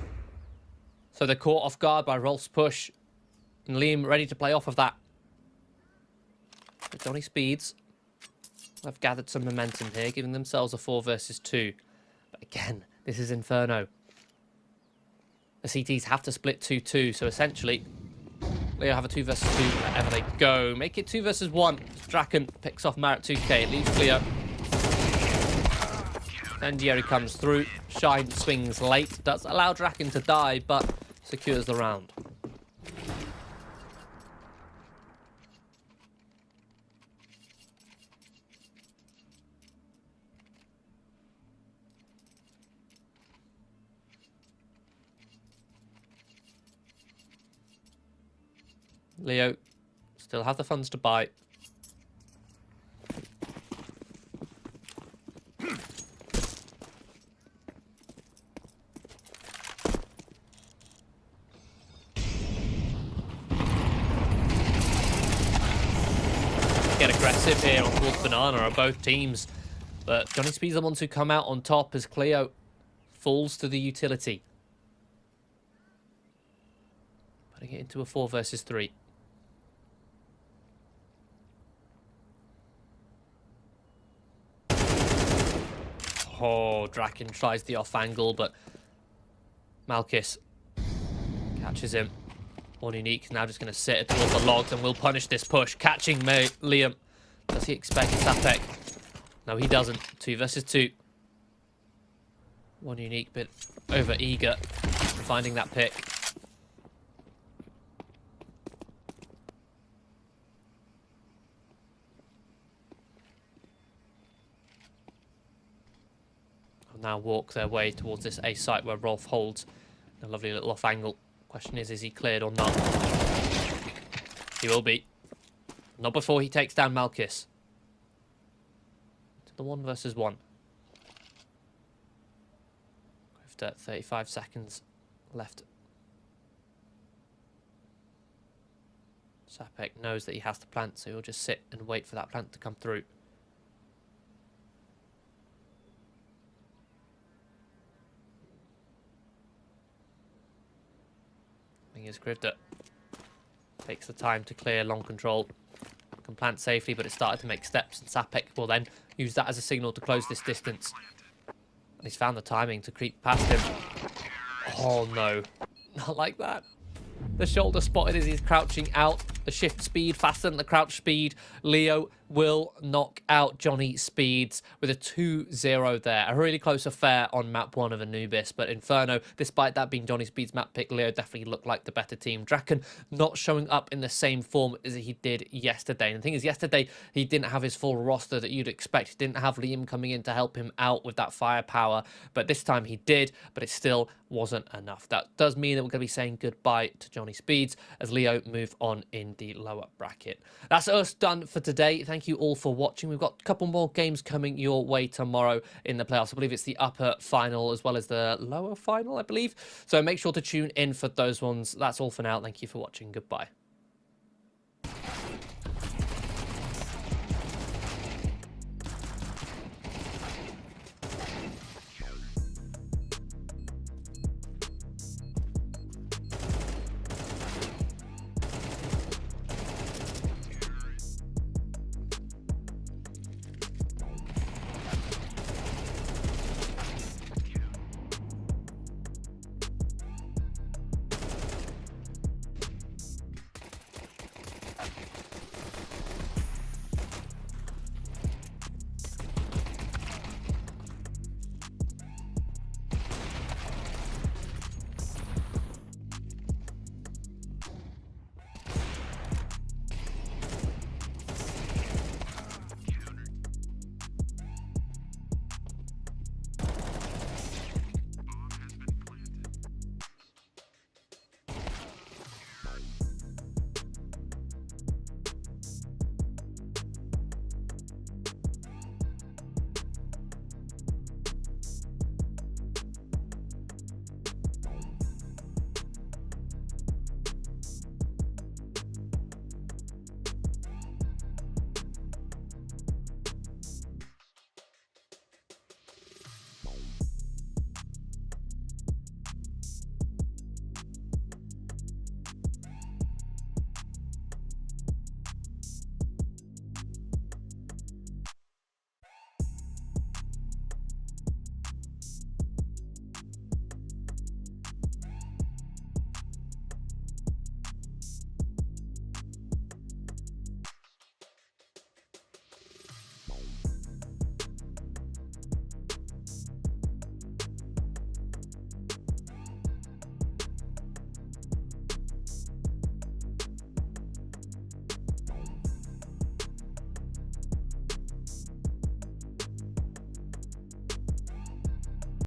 So they're caught off guard by Rolf's push. And Liam ready to play off of that. But Johnny Speeds have gathered some momentum here, giving themselves a 4 versus 2. But again, this is Inferno. The CTs have to split 2-2, so essentially Leo have a 2 versus 2 wherever they go. Make it 2 versus 1. Draken picks off Marat 2K. It leaves Cleo. Incendiary comes through. Shine swings late. Does allow Draken to die, but secures the round. Leo still have the funds to buy. get aggressive here on towards Banana are both teams. But Johnny Speed's the ones who come out on top as Cleo falls to the utility. Putting it into a 4 versus 3. Oh, Draken tries the off angle, but Malchus catches him. One Unique now just going to sit towards the logs and will punish this push. Catching Liam. Does he expect Sapek? No, he doesn't. 2 versus 2. One Unique, bit over eager finding that pick. Now walk their way towards this A site where Rolf holds a lovely little off angle. Question is he cleared or not? He will be. Not before he takes down Malchus. To the 1 versus 1. After 35 seconds left. Sapek knows that he has to plant, so he'll just sit and wait for that plant to come through. Here's Krivda. Takes the time to clear long control. Can plant safely, but it started to make steps, and Sapek will then use that as a signal to close this distance. And he's found the timing to creep past him. Oh no, not like that. The shoulder spotted as he's crouching out. The shift speed faster than the crouch speed. Leo will knock out Johnny Speeds with a 2-0 there. A really close affair on map 1 of Anubis, but Inferno, despite that being Johnny Speeds' map pick, Leo definitely looked like the better team. Draken not showing up in the same form as he did yesterday. And the thing is, yesterday he didn't have his full roster that you'd expect. He didn't have Liam coming in to help him out with that firepower, but this time he did, but it still wasn't enough. That does mean that we're going to be saying goodbye to Johnny Speeds as Leo move on in the lower bracket. That's us done for today. Thank you all for watching. We've got a couple more games coming your way tomorrow in the playoffs. I believe it's the upper final as well as the lower final, I believe. So make sure to tune in for those ones. That's all for now. Thank you for watching. Goodbye.